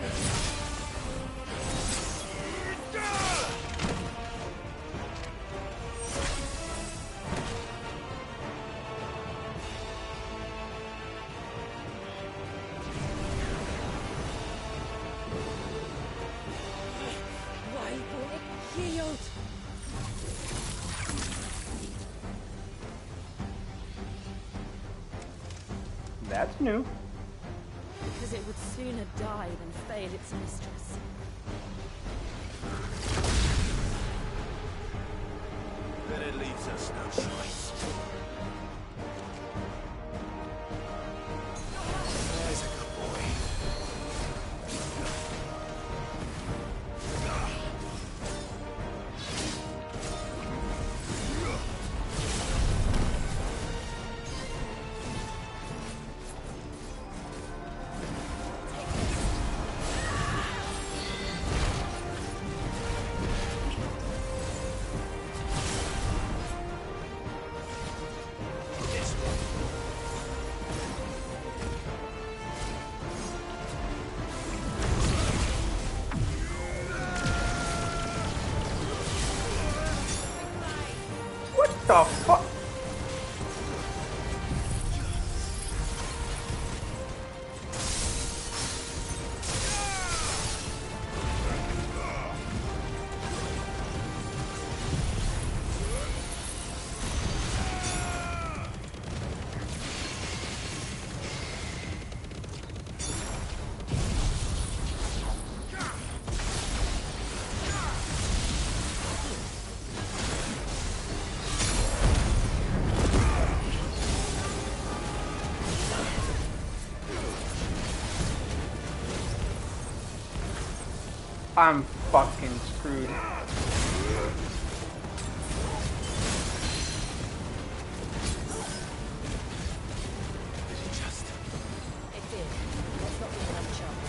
That's new. Because it would sooner die than fail its mistress. Then it leaves us no choice. There's a good boy. What the fuck? I'm fucking screwed. It did. Let's not give it another chance.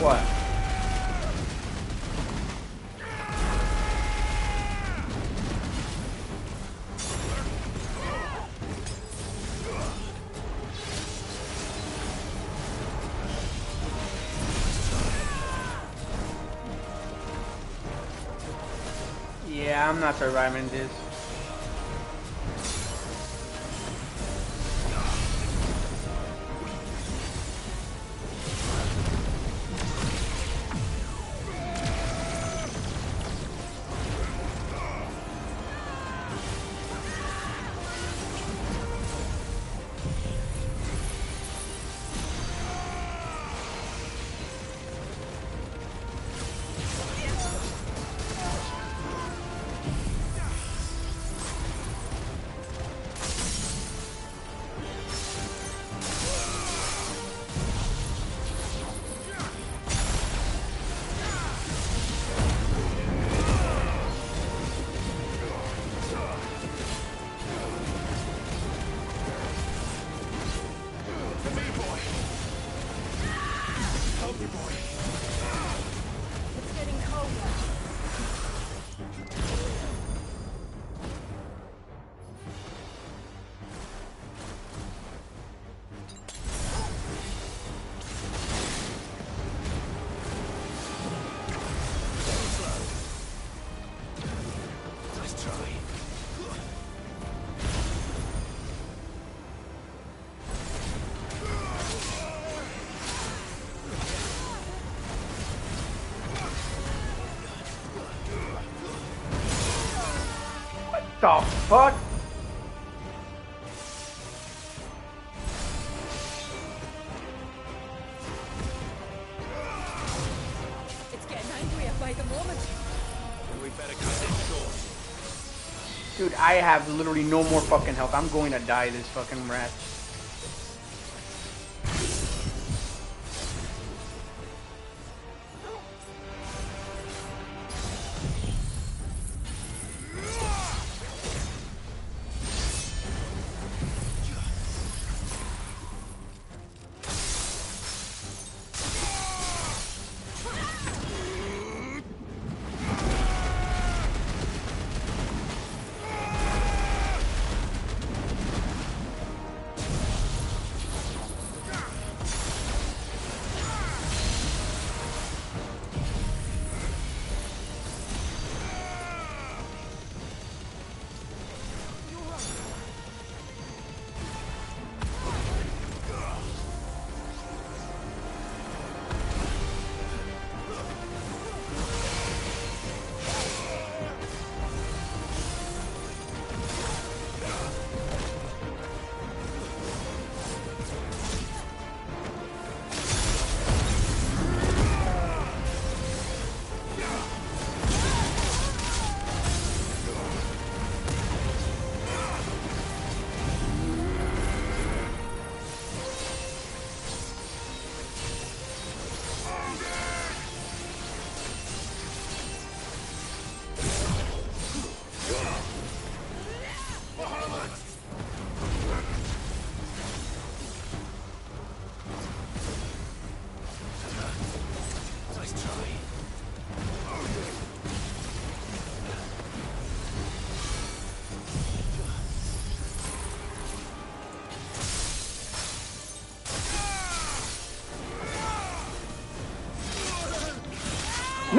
What? Yeah, I'm not surviving this. It's getting colder. Nice try. The fuck? It's getting angrier by the moment. We better cut it short. Dude, I have literally no more fucking health. I'm going to die this fucking rat.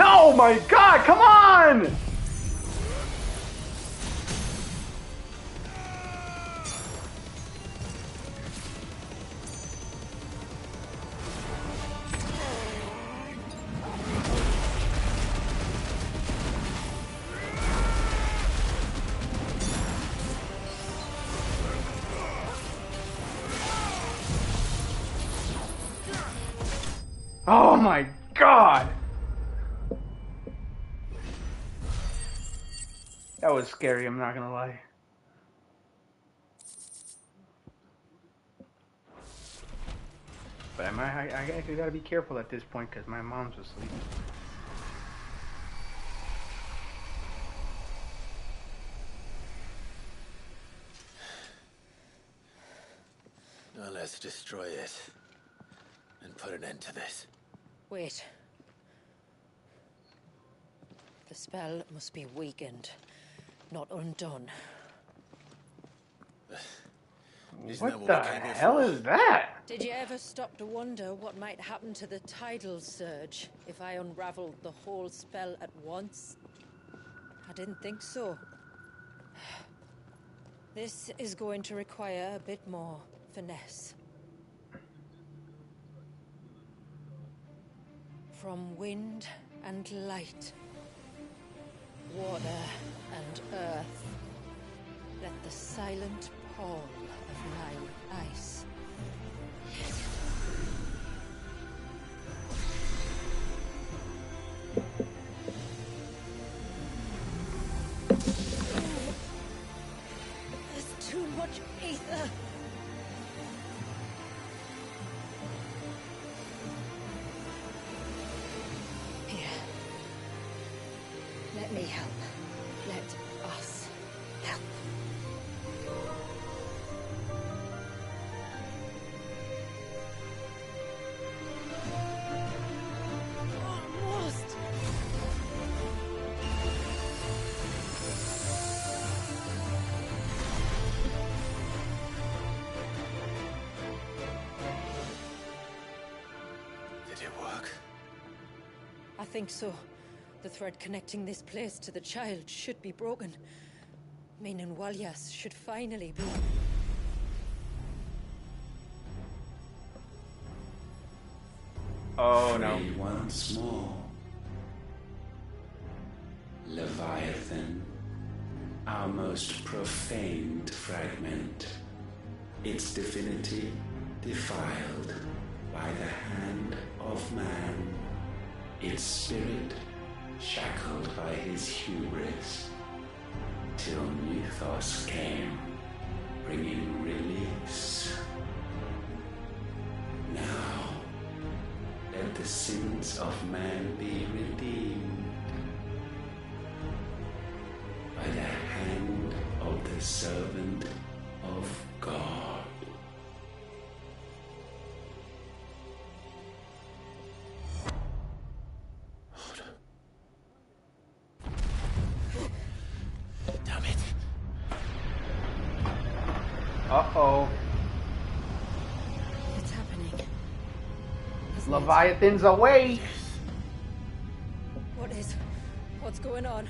No, my God, come on! Oh my God! That was scary, I'm not gonna lie. But I gotta be careful at this point because my mom's asleep. Now let's destroy it and put an end to this. Wait. The spell must be weakened, not undone. What the hell is that? Did you ever stop to wonder what might happen to the tidal surge if I unraveled the whole spell at once? I didn't think so. This is going to require a bit more finesse. From wind and light, water and earth, let the silent pall of my ice. There's too much ether. Let me help. Let us help. Almost. Did it work? I think so. The thread connecting this place to the child should be broken. Meaning Walyas should finally be... Oh no. Free once more. Leviathan, our most profaned fragment. Its divinity defiled by the hand of man. Its spirit shackled by his hubris, till Mythos came, bringing release. Now, let the sins of man be redeemed by the hand of the servant of God. Uh-oh. It's happening. Leviathan's away. What's going on?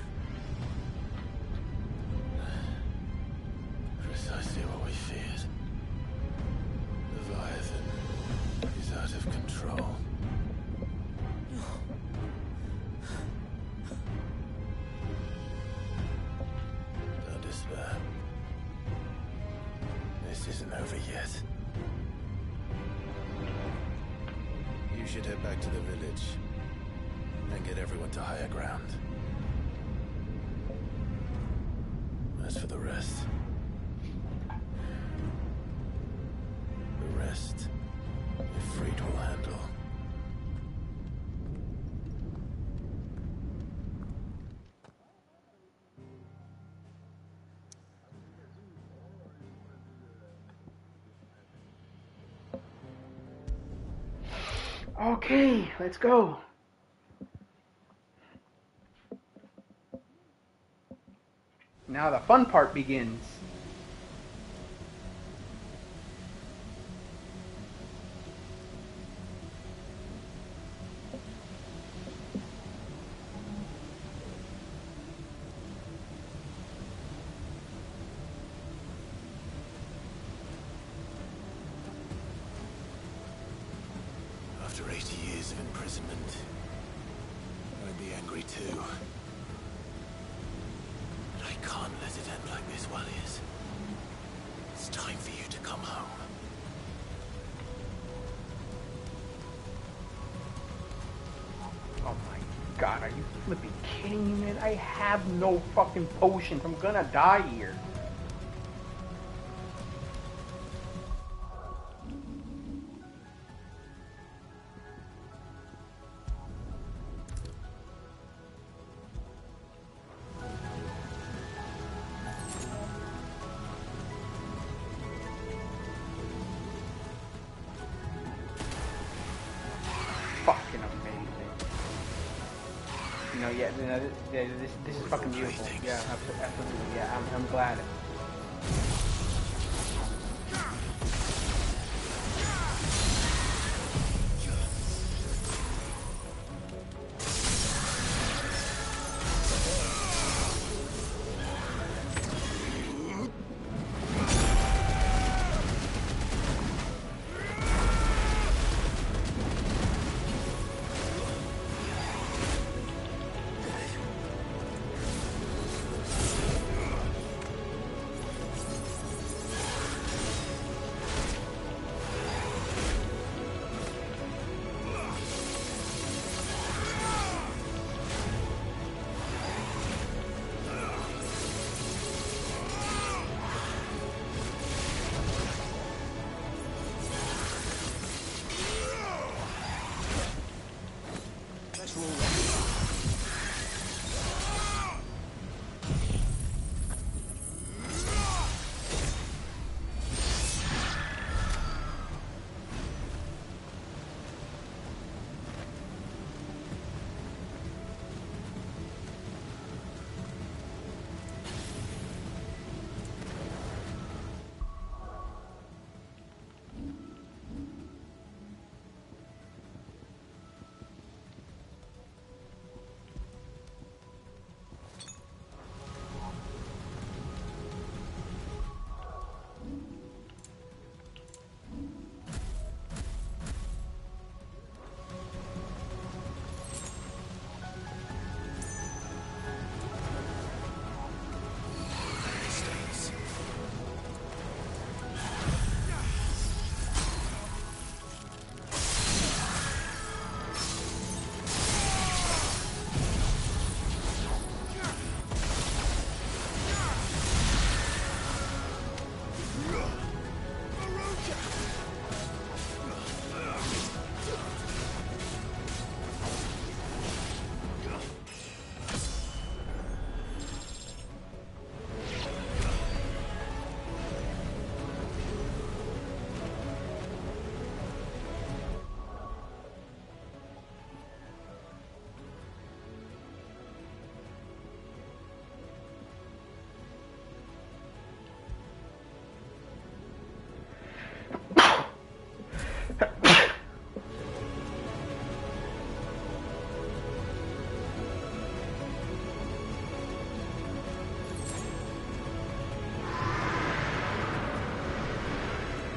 Precisely what we feared. Leviathan is out of control. Don't despair. This isn't over yet. You should head back to the village and get everyone to higher ground. As for the rest, Ifrit will handle. Okay, let's go. Now the fun part begins. After 80 years of imprisonment, I'd be angry too. But I can't let it end like this, Wallius. It's time for you to come home. Oh my god, are you flipping kidding me, man? I have no fucking potions. I'm gonna die here. This is fucking beautiful. Yeah, absolutely. Yeah, I'm glad.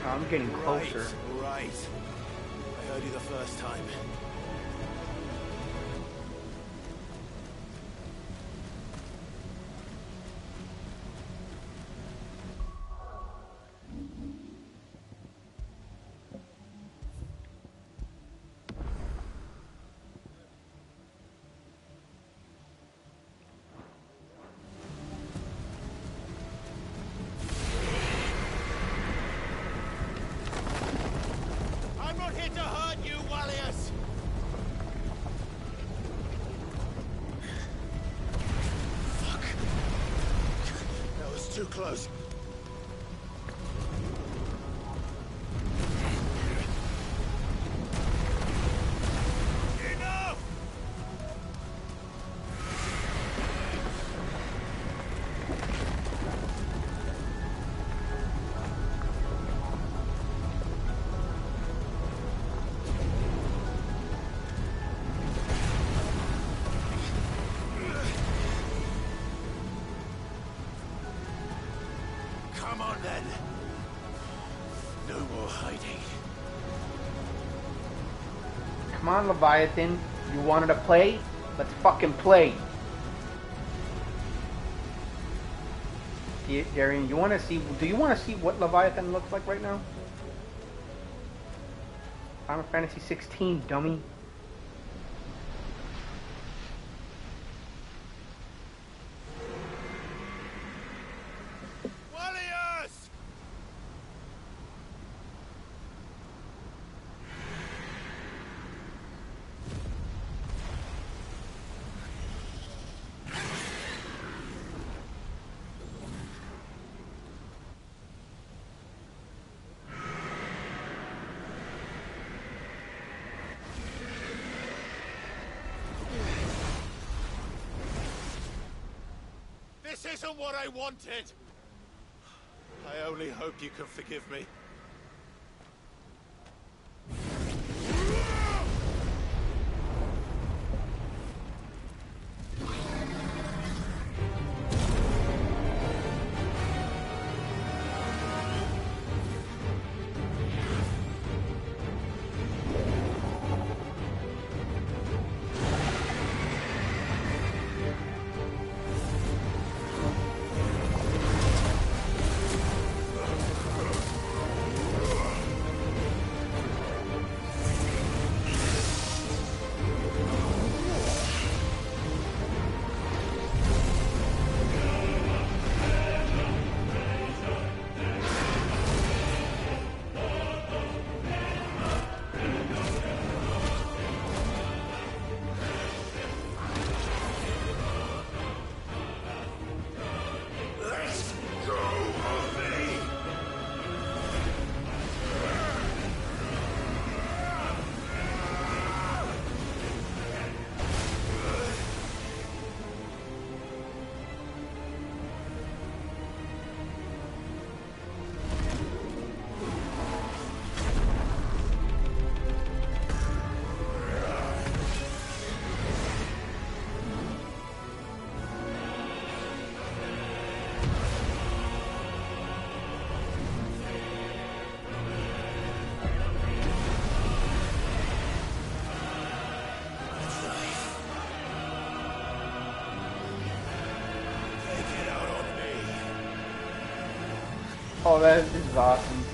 I'm getting closer. Right. I heard you the first time. I'm not here to hurt you, Wallius! Fuck. That was too close. Enough! Come on then. No more hiding. Come on, Leviathan. You wanted to play? Let's fucking play. Darian, you want to see? Do you want to see what Leviathan looks like right now? Final Fantasy 16, dummy. Warriors! This isn't what I wanted! I only hope you can forgive me. Oh, this is awesome.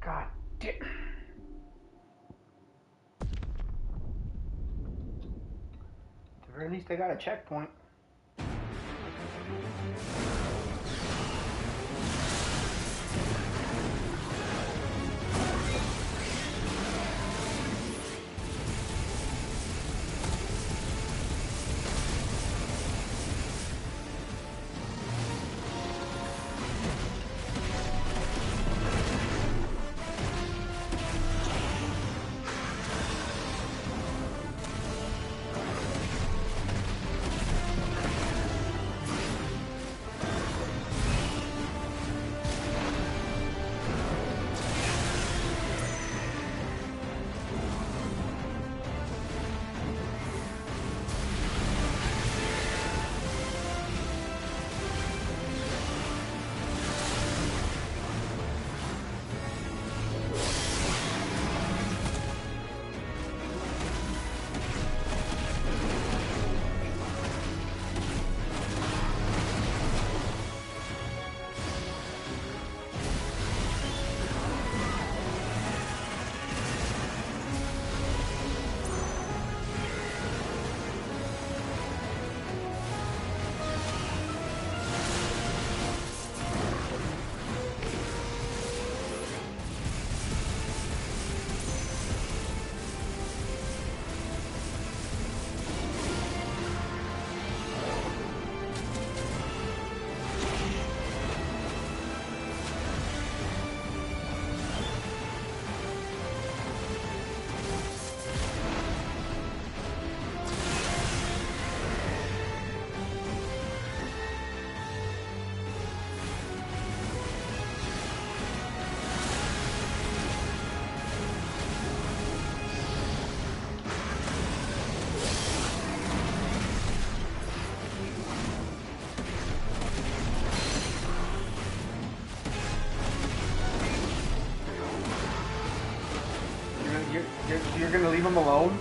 God damn. At the very least, I got a checkpoint. You're gonna leave him alone?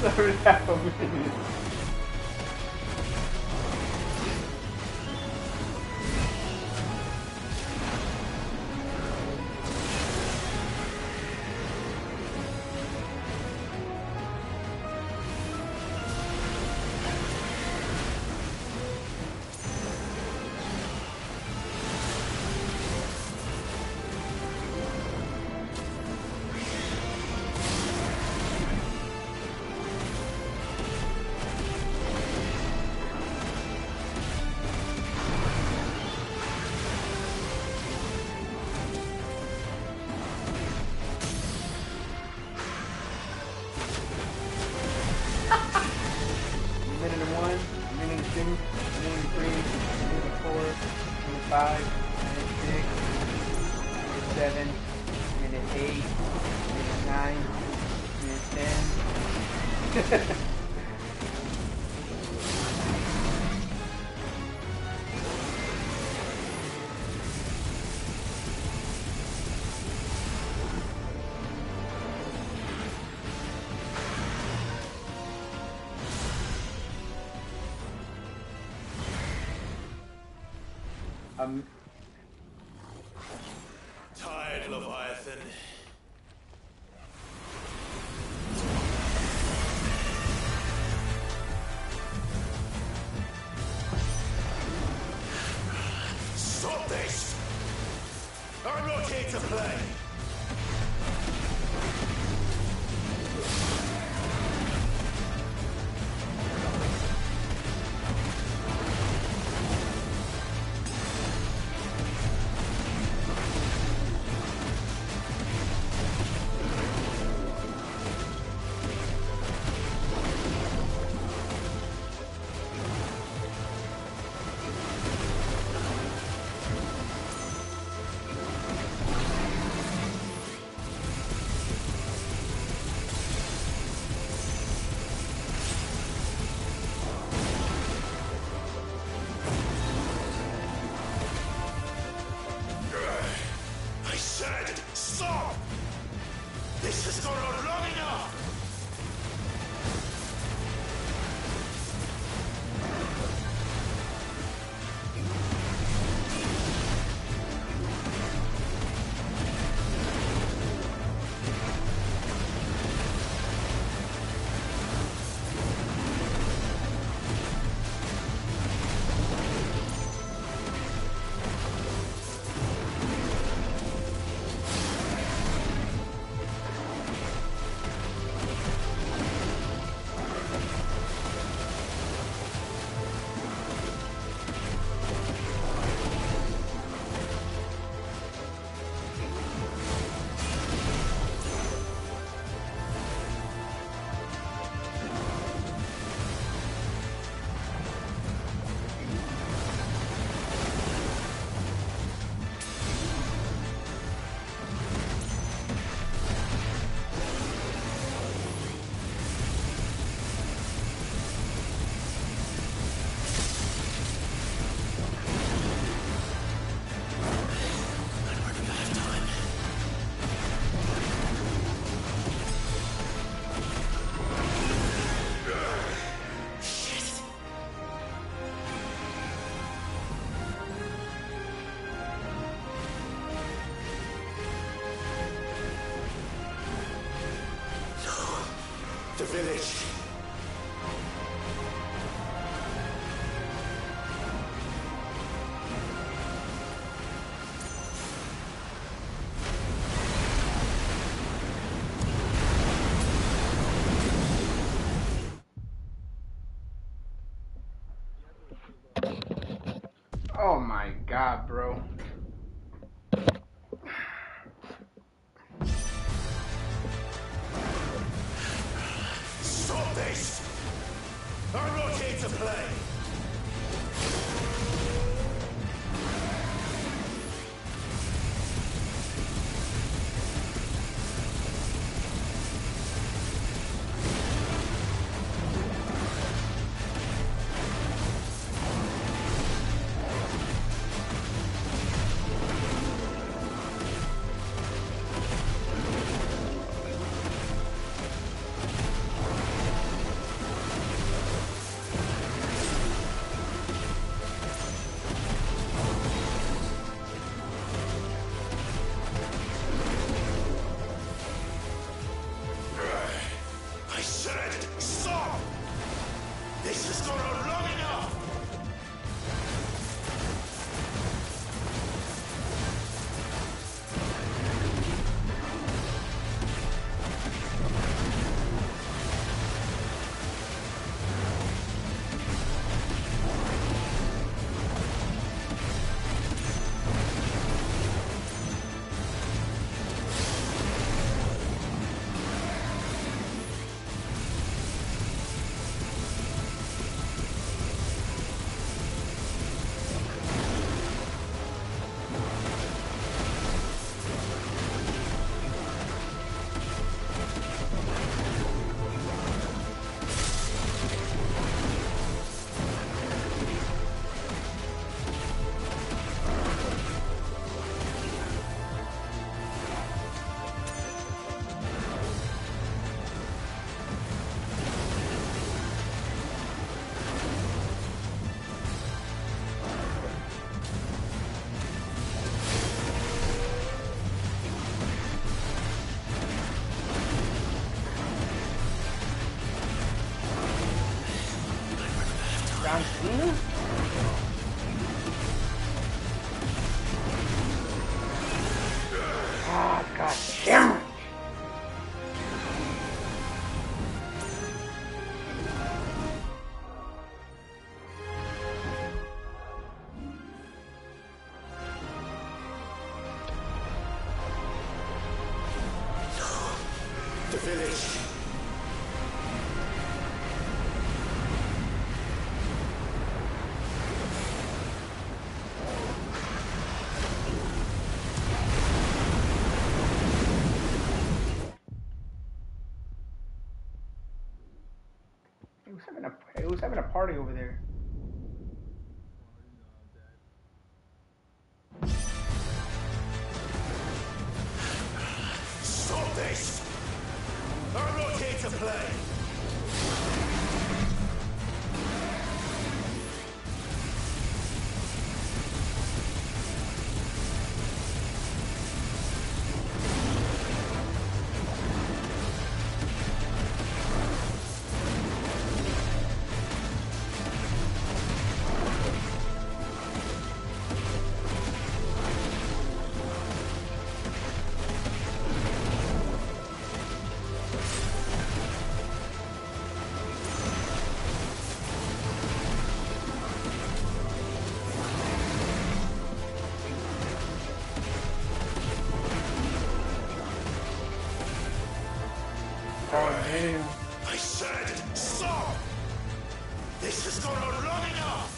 Sorry, half a minute. Tired, Leviathan. Stop this! I'm not here to play! village. Oh my god, bro. Stop this! I'm not here to play! John Cena? Ah, god damn it. The village. He was having a party over there. Stop this! I'm not here to play! I said, stop! This has gone on long enough!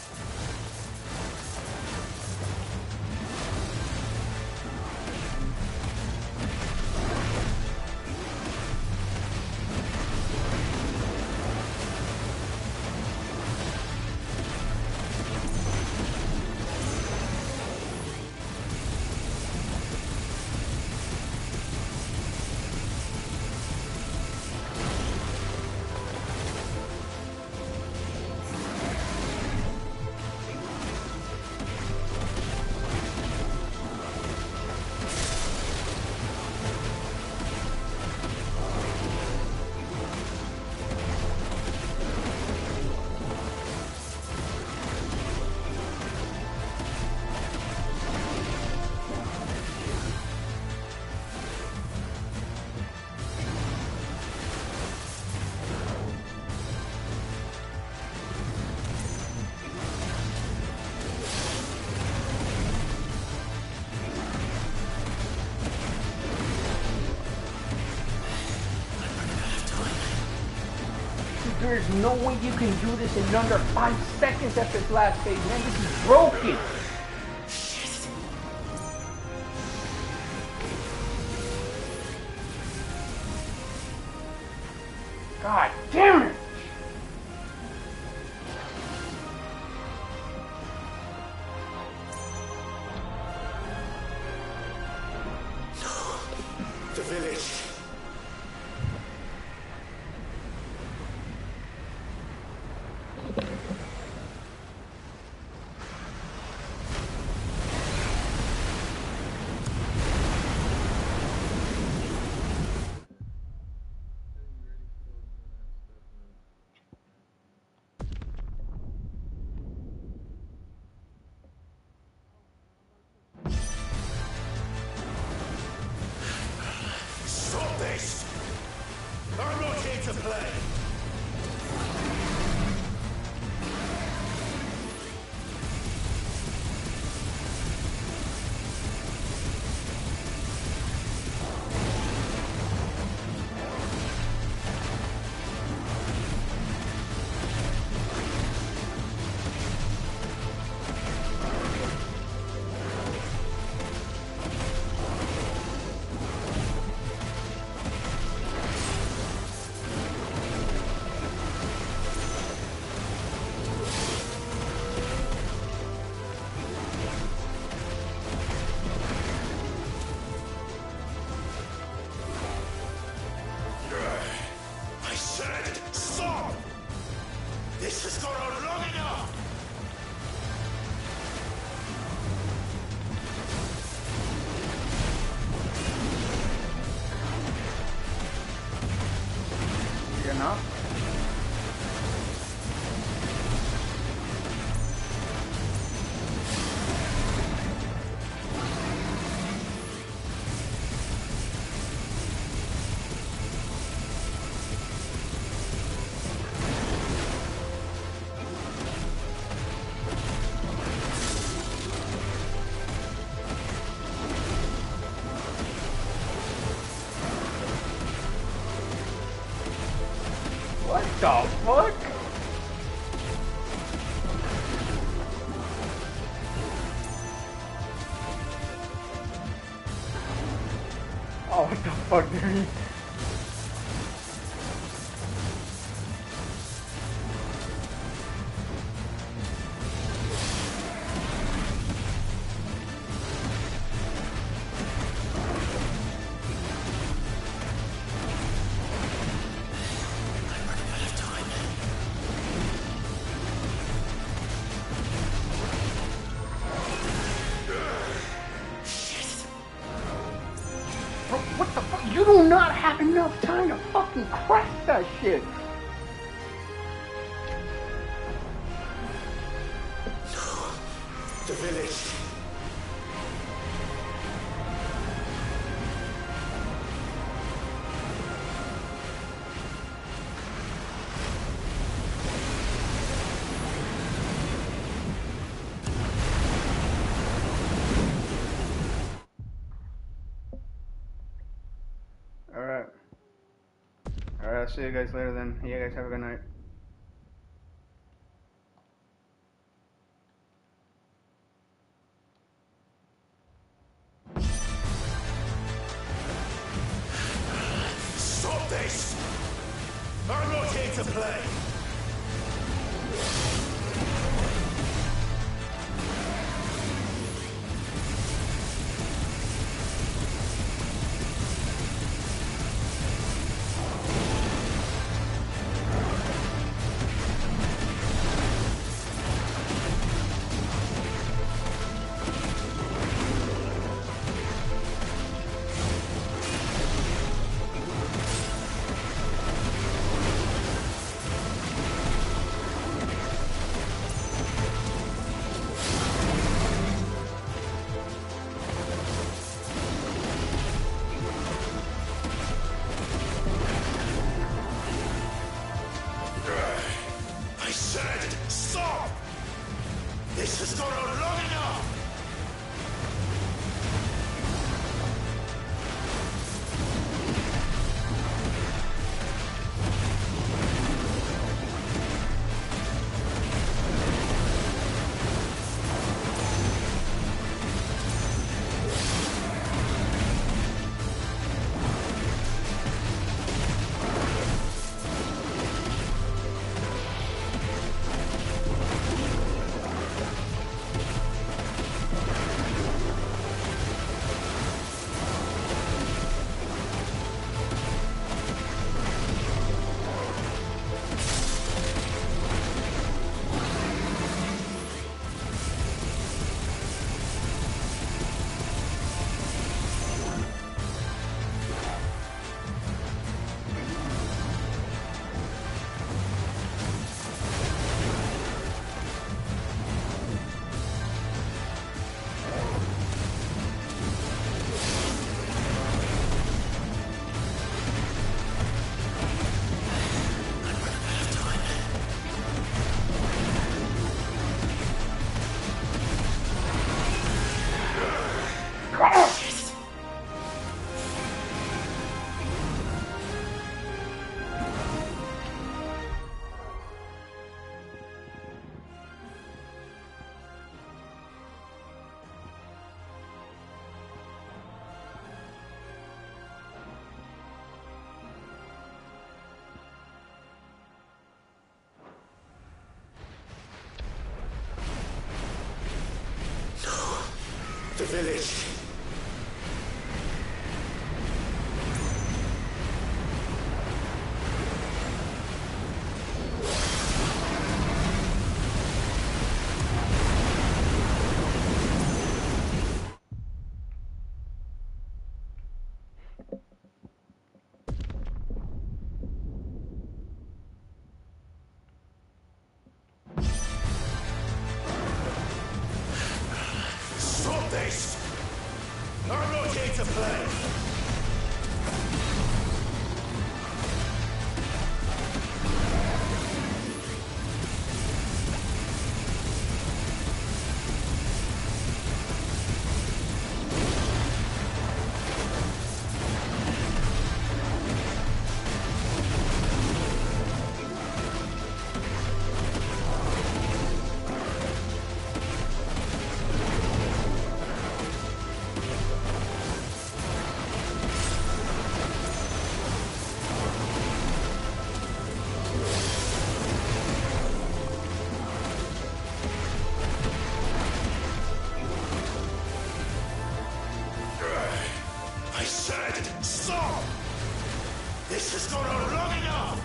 There's no way you can do this in under 5 seconds after this last phase, man. This is broken. God damn it! The village. Stop this! I'm not here to play! I said stop! This has gone on long enough! Enough? What the fuck? Oh, what the fuck, dude? Bro, what the fuck? You do not have enough time to fucking craft that shit. The village. Alright. Alright, I'll see you guys later then. You guys have a good night. Stop this! I'm not here to play! The village. Stop this! I'm not here to play! I said, stop! This has gone on long enough!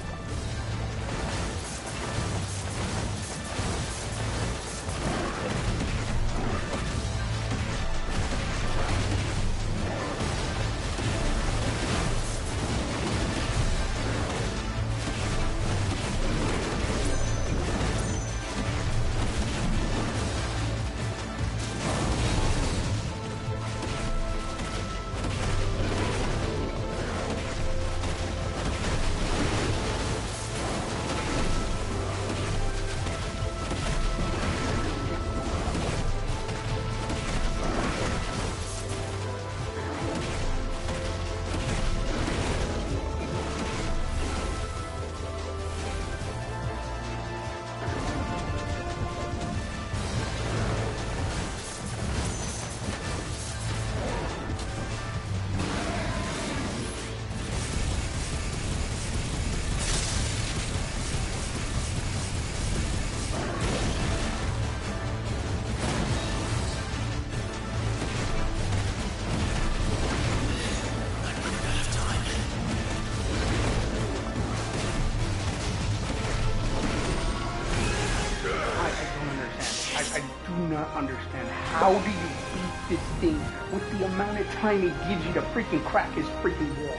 Understand how do you beat this thing with the amount of time it gives you to freaking crack his freaking wall?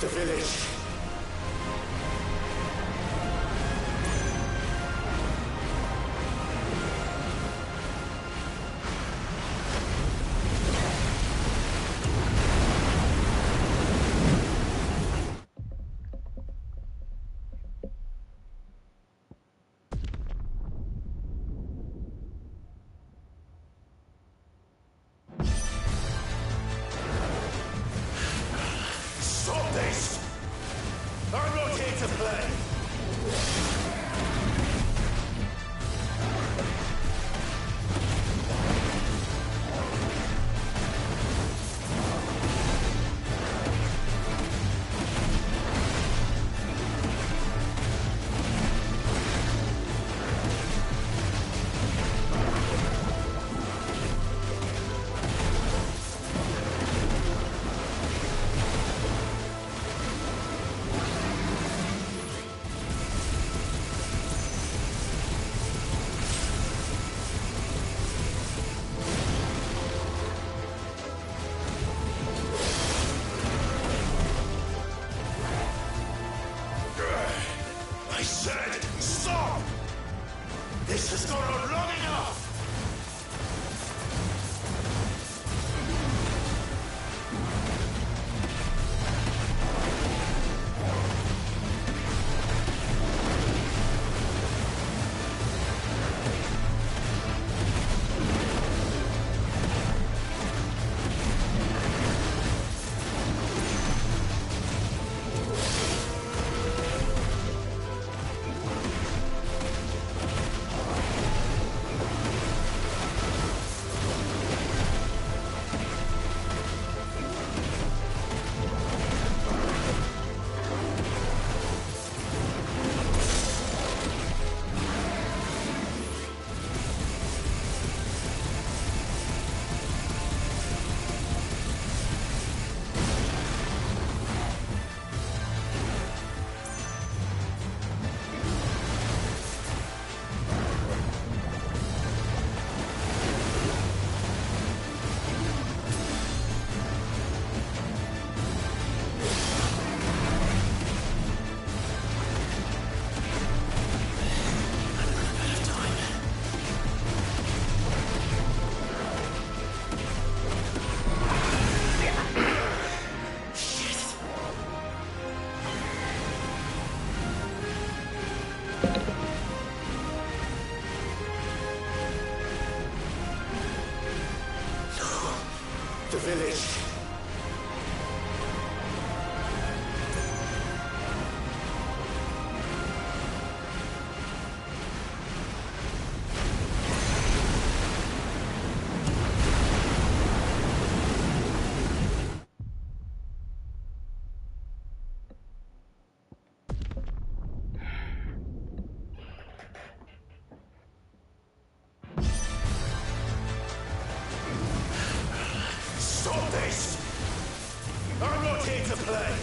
The village. Stop this! I'm not here to play! I said, stop! This has gone on long enough! village. Stop this! I'm not here to play!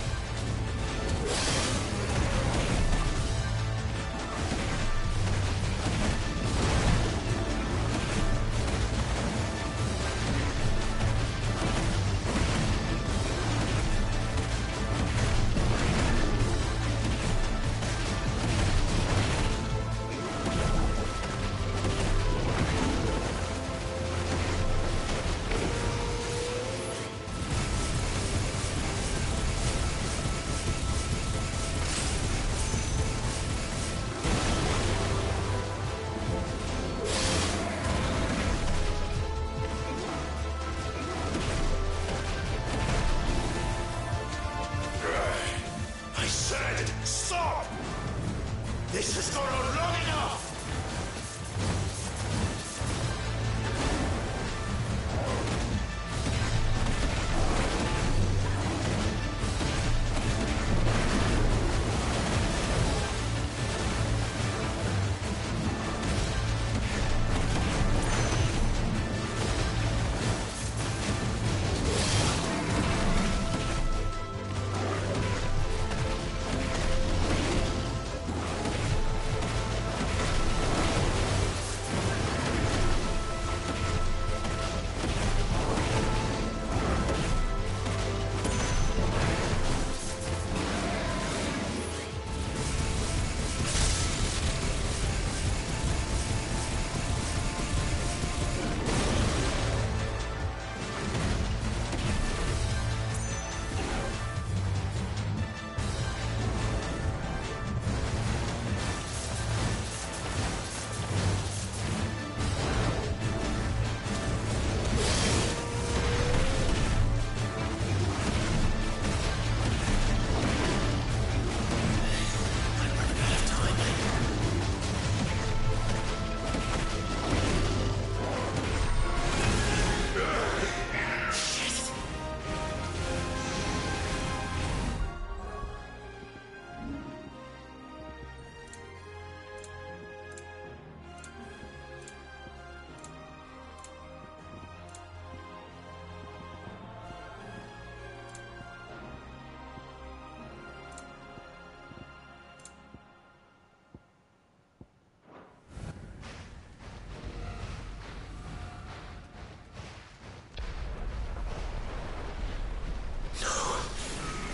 I said, stop! This has gone on long enough!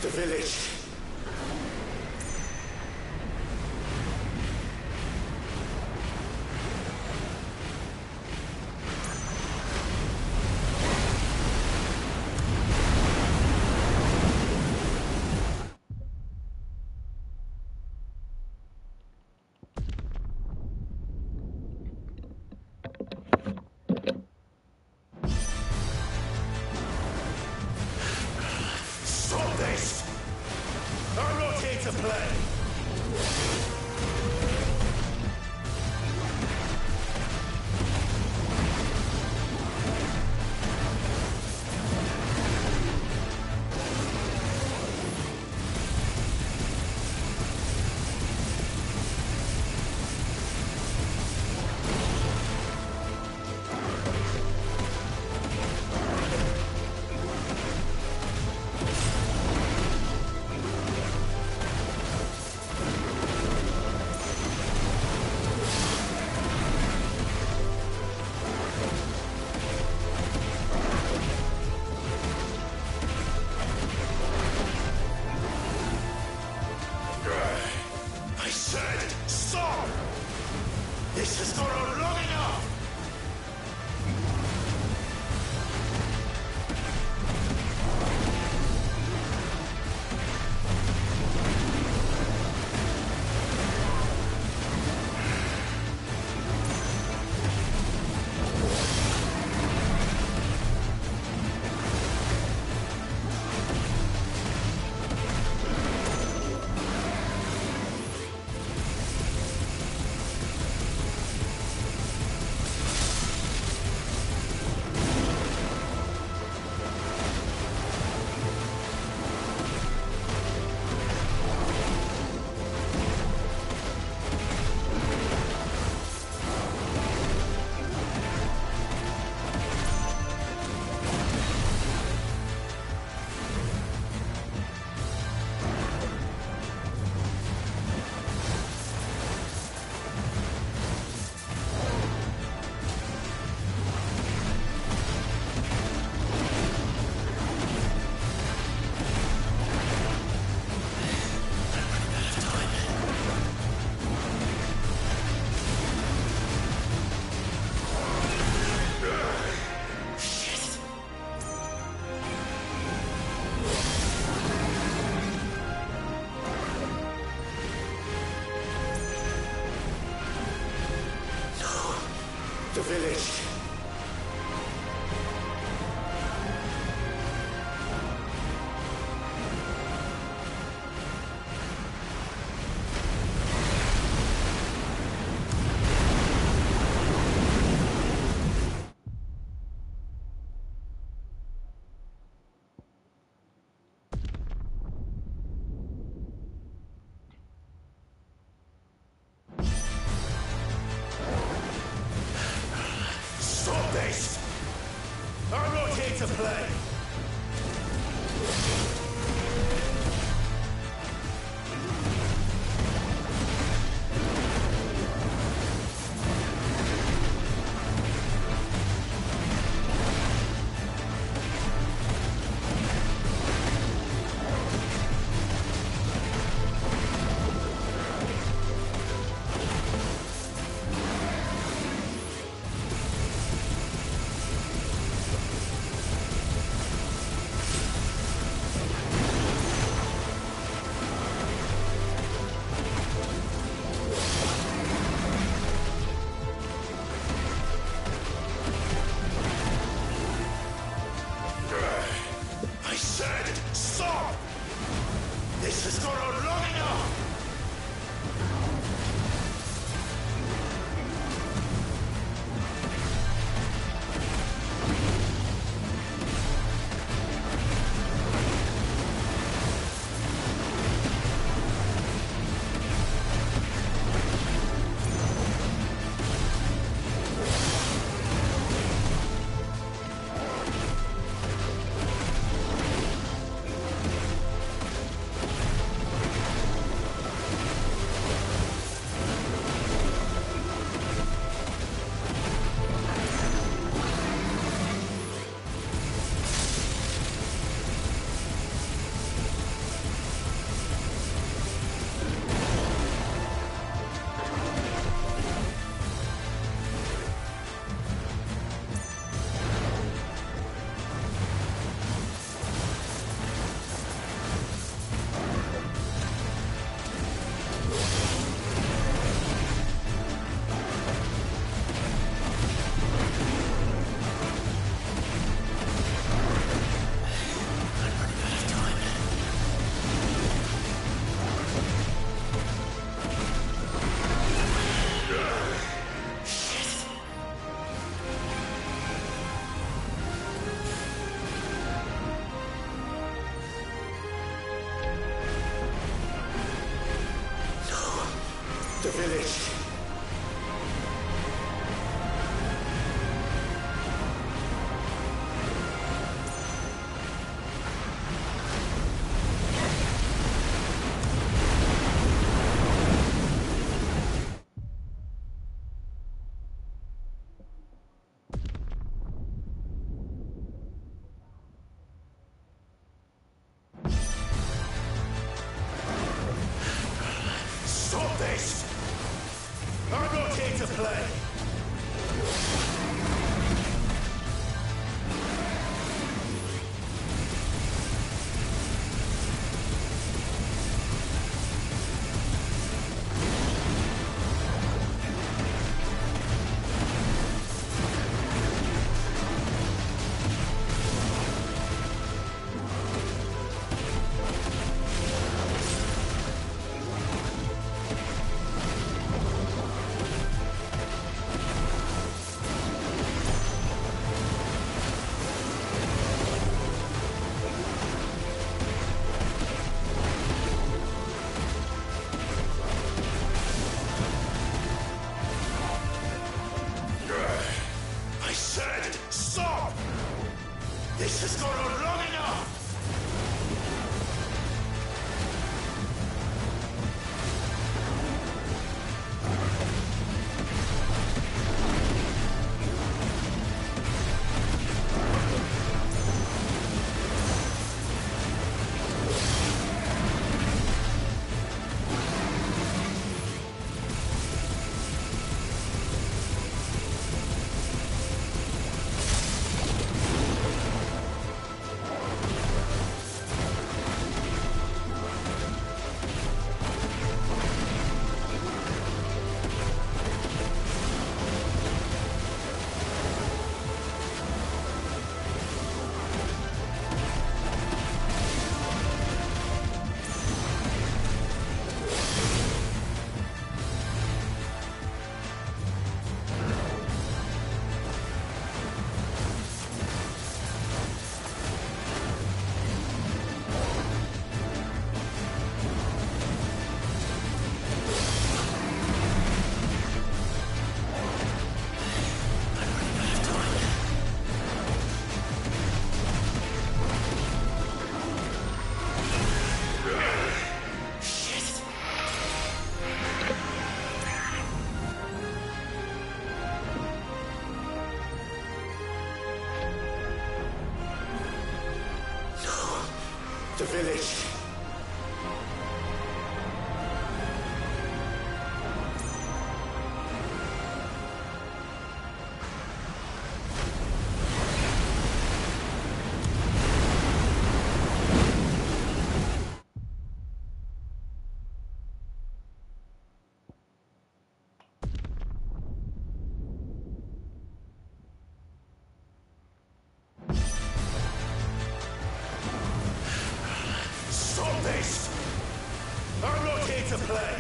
The village. Stop this! I'm not here to play! I said, stop! This has gone on long enough! The village. Stop this! I'm not here to play! I said, stop! This has gone on long enough! The village. Stop this! I'm not here to play! I said, stop! This has gone on long enough! the village. Stop this! I'm not here to play!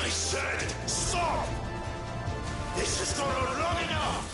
I said, stop! This has gone on long enough!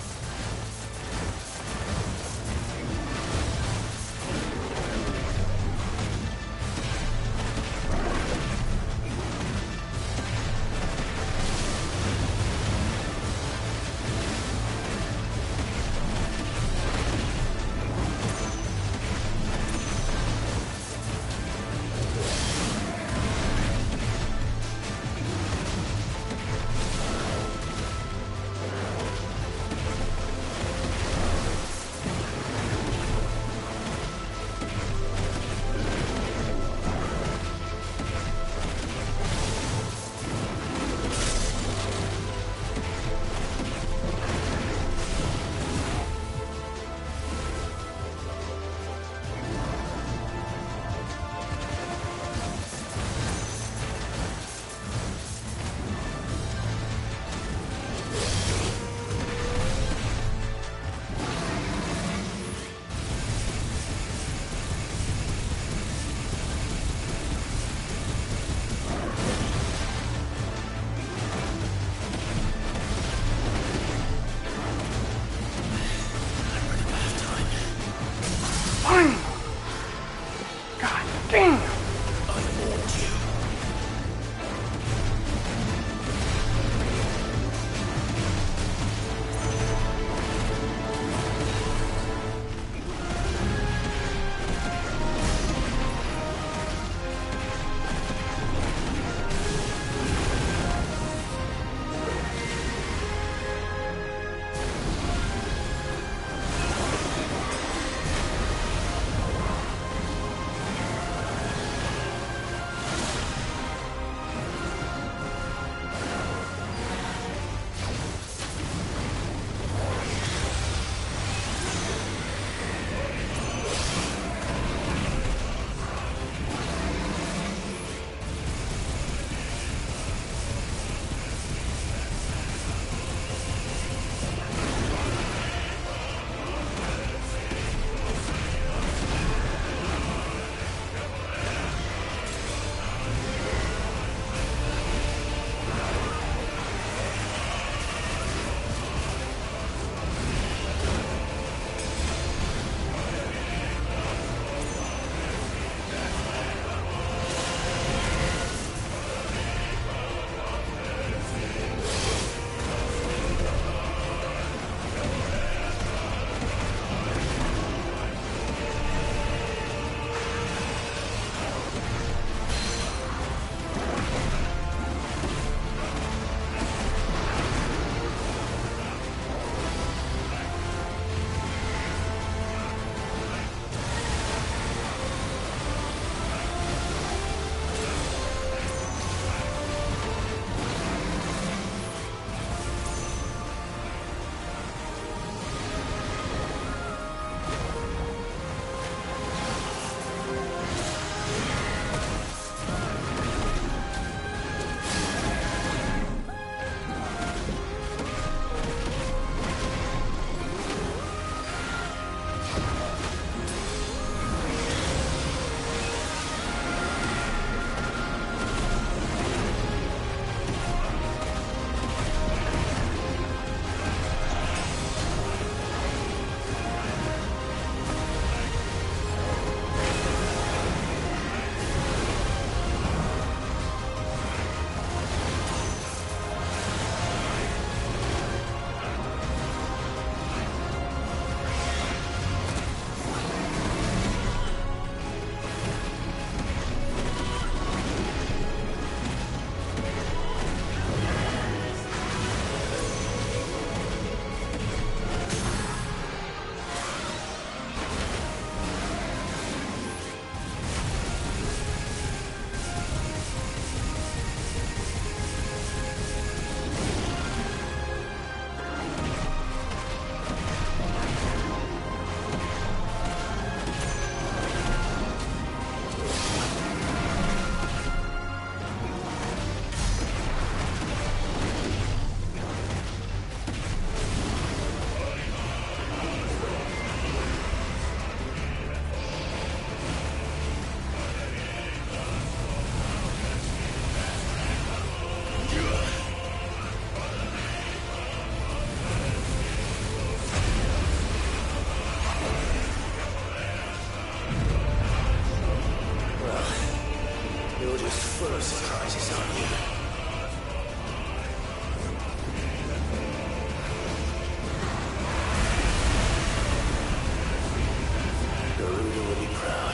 God damn! surprises, aren't you? Garuda will be proud.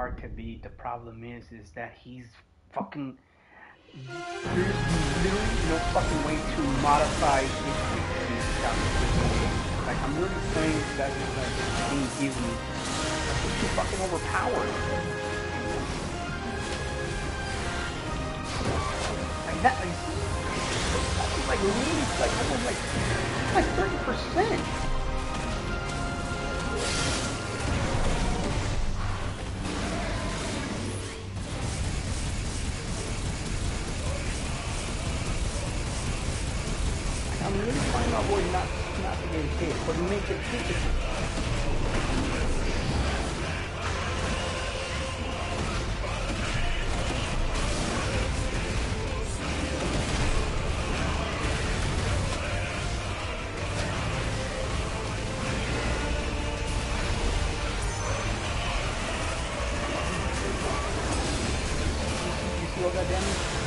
hard to beat. The problem is that he's fucking. There's literally no fucking way to modify his like, I'm really playing that like being given. It's too fucking overpowered. Like that, like literally, like almost like 30%. I'm really trying to avoid not to get hit, but make it difficult. You see all that damage?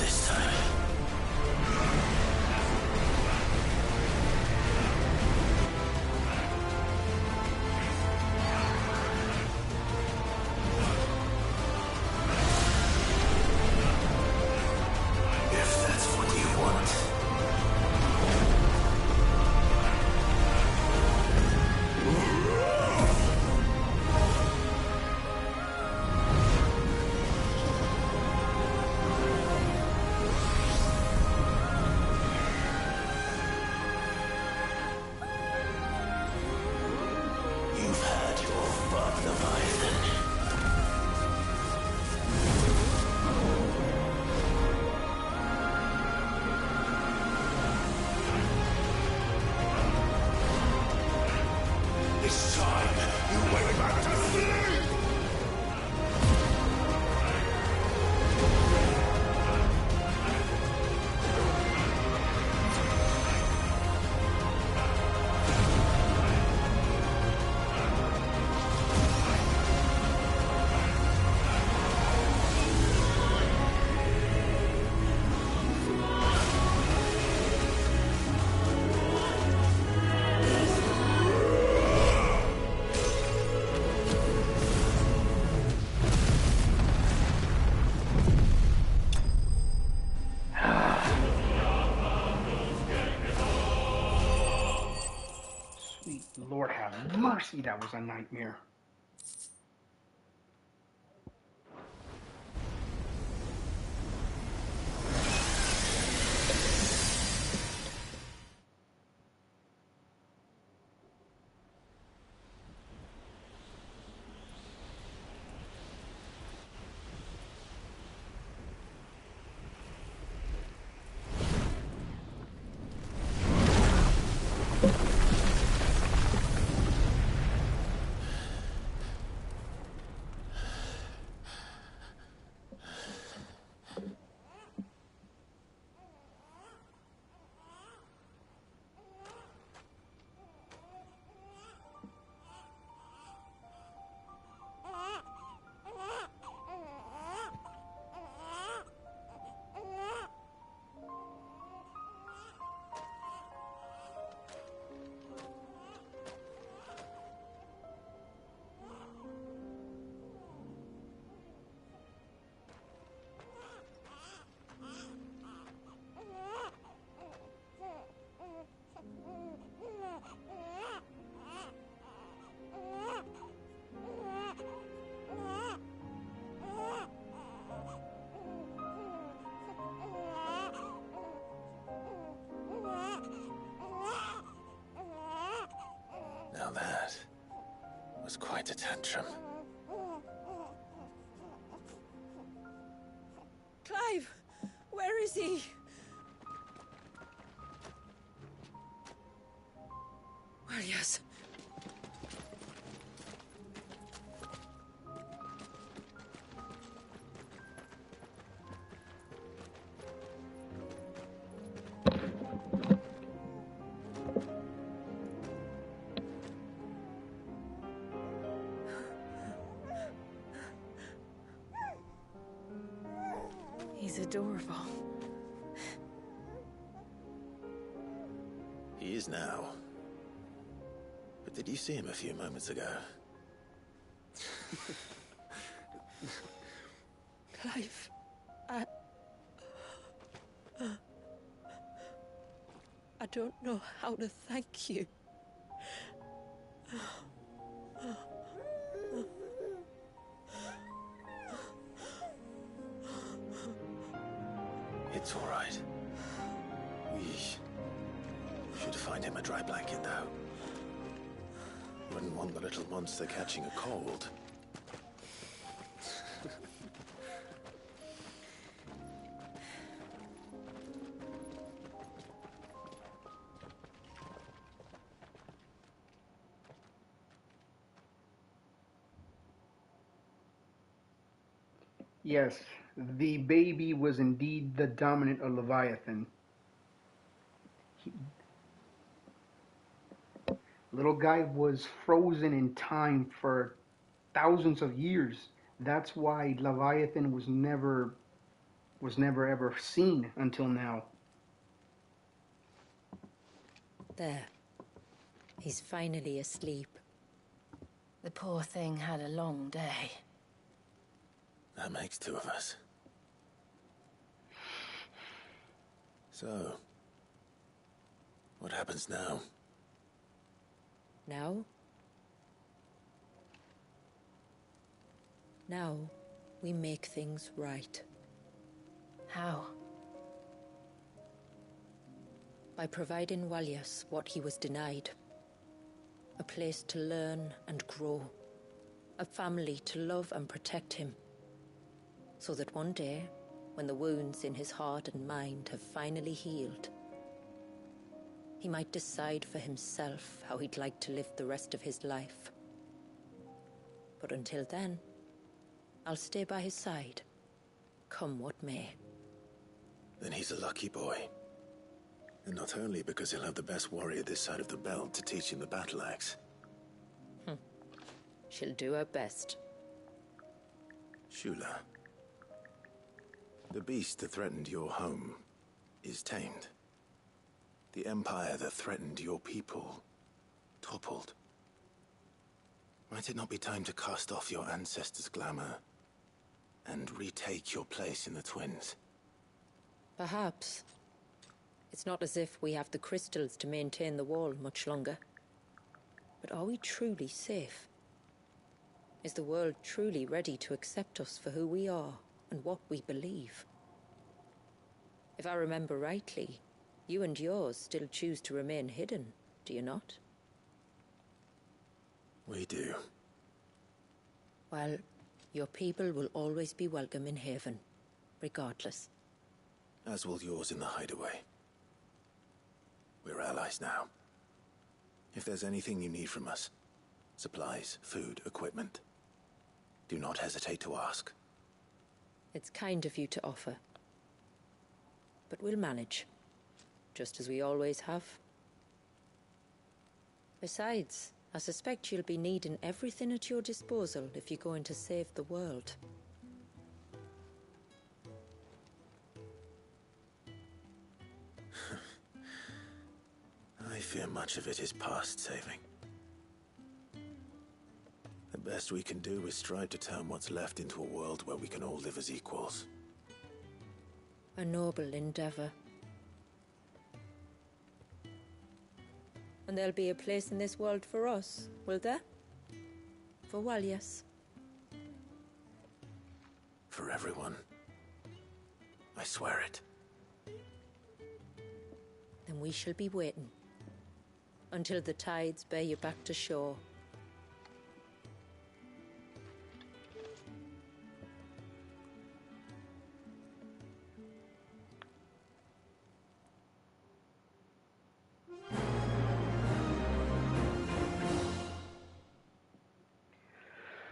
this time. If that's what you want. You've had your fun, Leviathan. It's time you went back to sleep! Sweet Lord have mercy, that was a nightmare. Now that was quite a tantrum. Clive! Where is he? Well, yes. He's adorable. He is now. But did you see him a few moments ago? Clive, I don't know how to thank you. It's all right. We should find him a dry blanket, though. Wouldn't want the little monster catching a cold. Yes, the baby was indeed the dominant of Leviathan. Little guy was frozen in time for thousands of years. That's why Leviathan was never was never ever seen until now. There. He's finally asleep. The poor thing had a long day. That makes two of us. So, what happens now? Now? Now, we make things right. How? By providing Walyas what he was denied. A place to learn and grow. A family to love and protect him. So that one day, when the wounds in his heart and mind have finally healed, he might decide for himself how he'd like to live the rest of his life. But until then, I'll stay by his side, come what may. Then he's a lucky boy. And not only because he'll have the best warrior this side of the belt to teach him the battle axe. She'll do her best. Shula, the beast that threatened your home is tamed. The empire that threatened your people toppled. Might it not be time to cast off your ancestors' glamour and retake your place in the Twins? Perhaps. It's not as if we have the crystals to maintain the wall much longer. But are we truly safe? Is the world truly ready to accept us for who we are and what we believe? If I remember rightly, you and yours still choose to remain hidden, do you not? We do. Well, your people will always be welcome in Haven, regardless. As will yours in the hideaway. We're allies now. If there's anything you need from us, supplies, food, equipment, do not hesitate to ask. It's kind of you to offer. But we'll manage, just as we always have. Besides, I suspect you'll be needing everything at your disposal if you're going to save the world. I fear much of it is past saving. The best we can do is strive to turn what's left into a world where we can all live as equals. A noble endeavor. And there'll be a place in this world for us, will there? For Walyas. For everyone. I swear it. Then we shall be waiting. Until the tides bear you back to shore.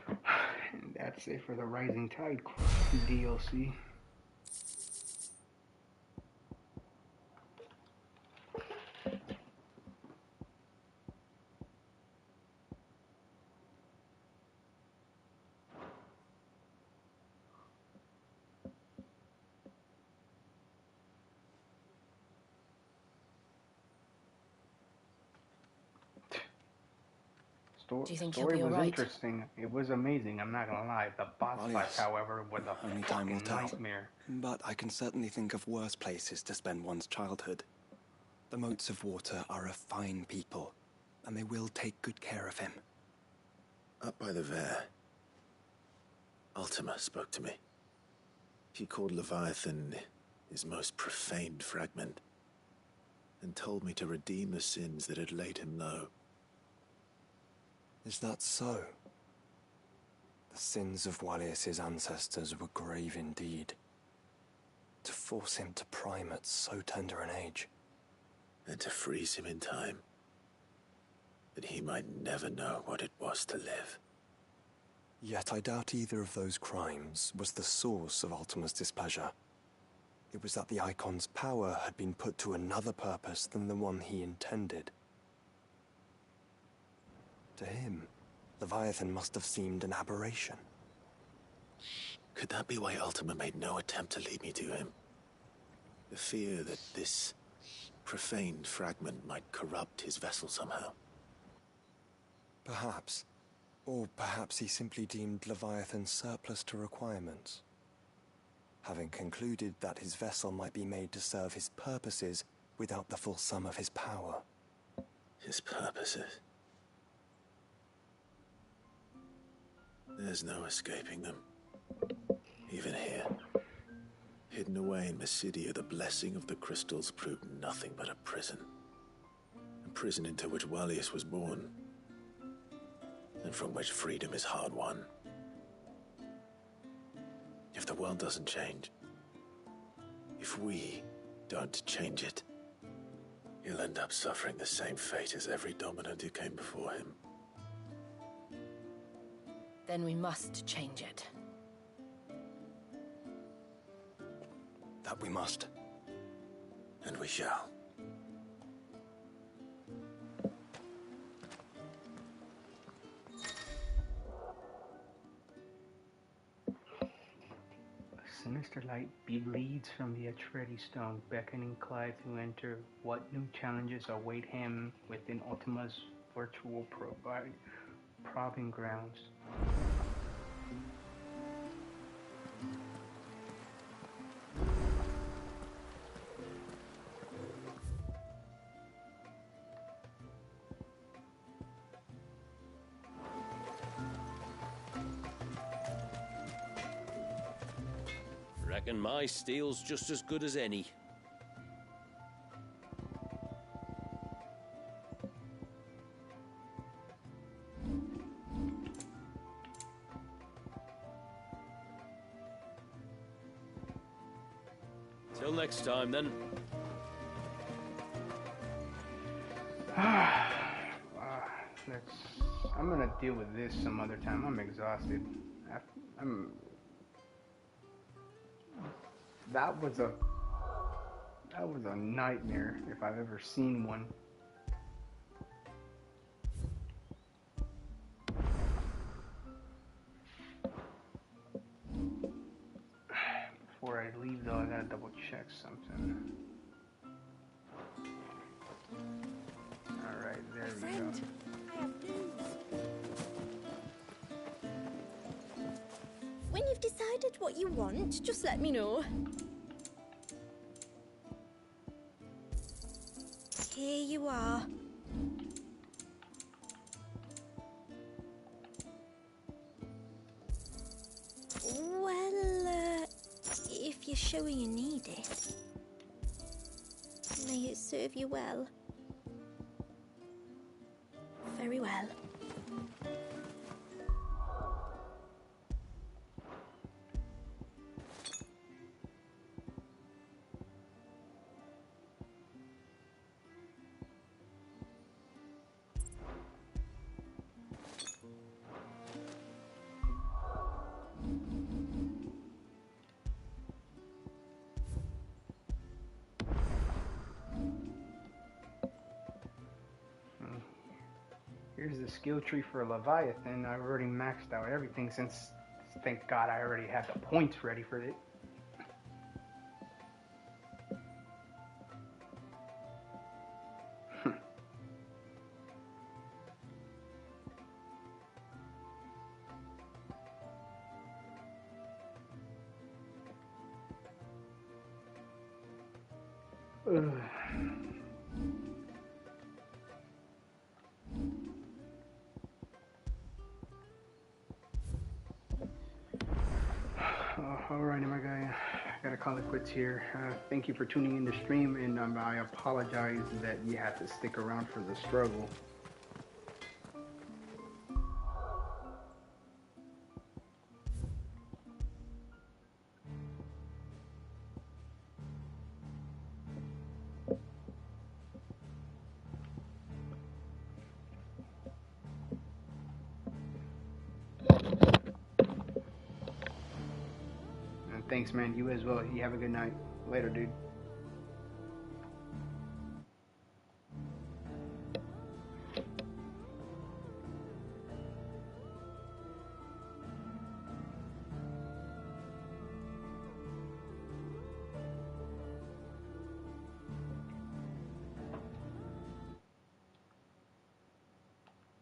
And that's it for the Rising Tide DLC. Do you think he'll Story be was alright? interesting. It was amazing, I'm not gonna lie. The boss Oh, fight, yes. however, was a Only time will fucking tell. nightmare. But I can certainly think of worse places to spend one's childhood. The Moats of Water are a fine people, and they will take good care of him. Up by the Vare, Ultima spoke to me. He called Leviathan his most profaned fragment, and told me to redeem the sins that had laid him low. Is that so? The sins of Walyas' ancestors were grave indeed. To force him to prime at so tender an age. And to freeze him in time, that he might never know what it was to live. Yet I doubt either of those crimes was the source of Ultima's displeasure. It was that the Icon's power had been put to another purpose than the one he intended. To him, Leviathan must have seemed an aberration. Could that be why Ultima made no attempt to lead me to him? The fear that this profaned fragment might corrupt his vessel somehow. Perhaps. Or perhaps he simply deemed Leviathan surplus to requirements. Having concluded that his vessel might be made to serve his purposes without the full sum of his power. His purposes? There's no escaping them. Even here. Hidden away in Mysidia, the blessing of the crystals proved nothing but a prison. A prison into which Wallius was born, and from which freedom is hard won. If the world doesn't change, if we don't change it, he'll end up suffering the same fate as every dominant who came before him. Then we must change it. That we must. And we shall. A sinister light bleeds from the Atreides stone, beckoning Clive to enter. What new challenges await him within Ultima's virtual proving grounds? Reckon my steel's just as good as any. Till next time, then. I'm gonna deal with this some other time. I'm exhausted. That was a nightmare if I've ever seen one. Before I leave though, I gotta double check something. Alright, there we go. I have news. When you've decided what you want, just let me know. Here you are. Well, if you're sure you need it, may it serve you well. Very well. Here's the skill tree for Leviathan. I've already maxed out everything since, thank God, I already had the points ready for it. Alrighty, my guy. I gotta call it quits here. Thank you for tuning in the stream, and I apologize that you had to stick around for the struggle. Thanks, man. You as well. You have a good night. Later, dude.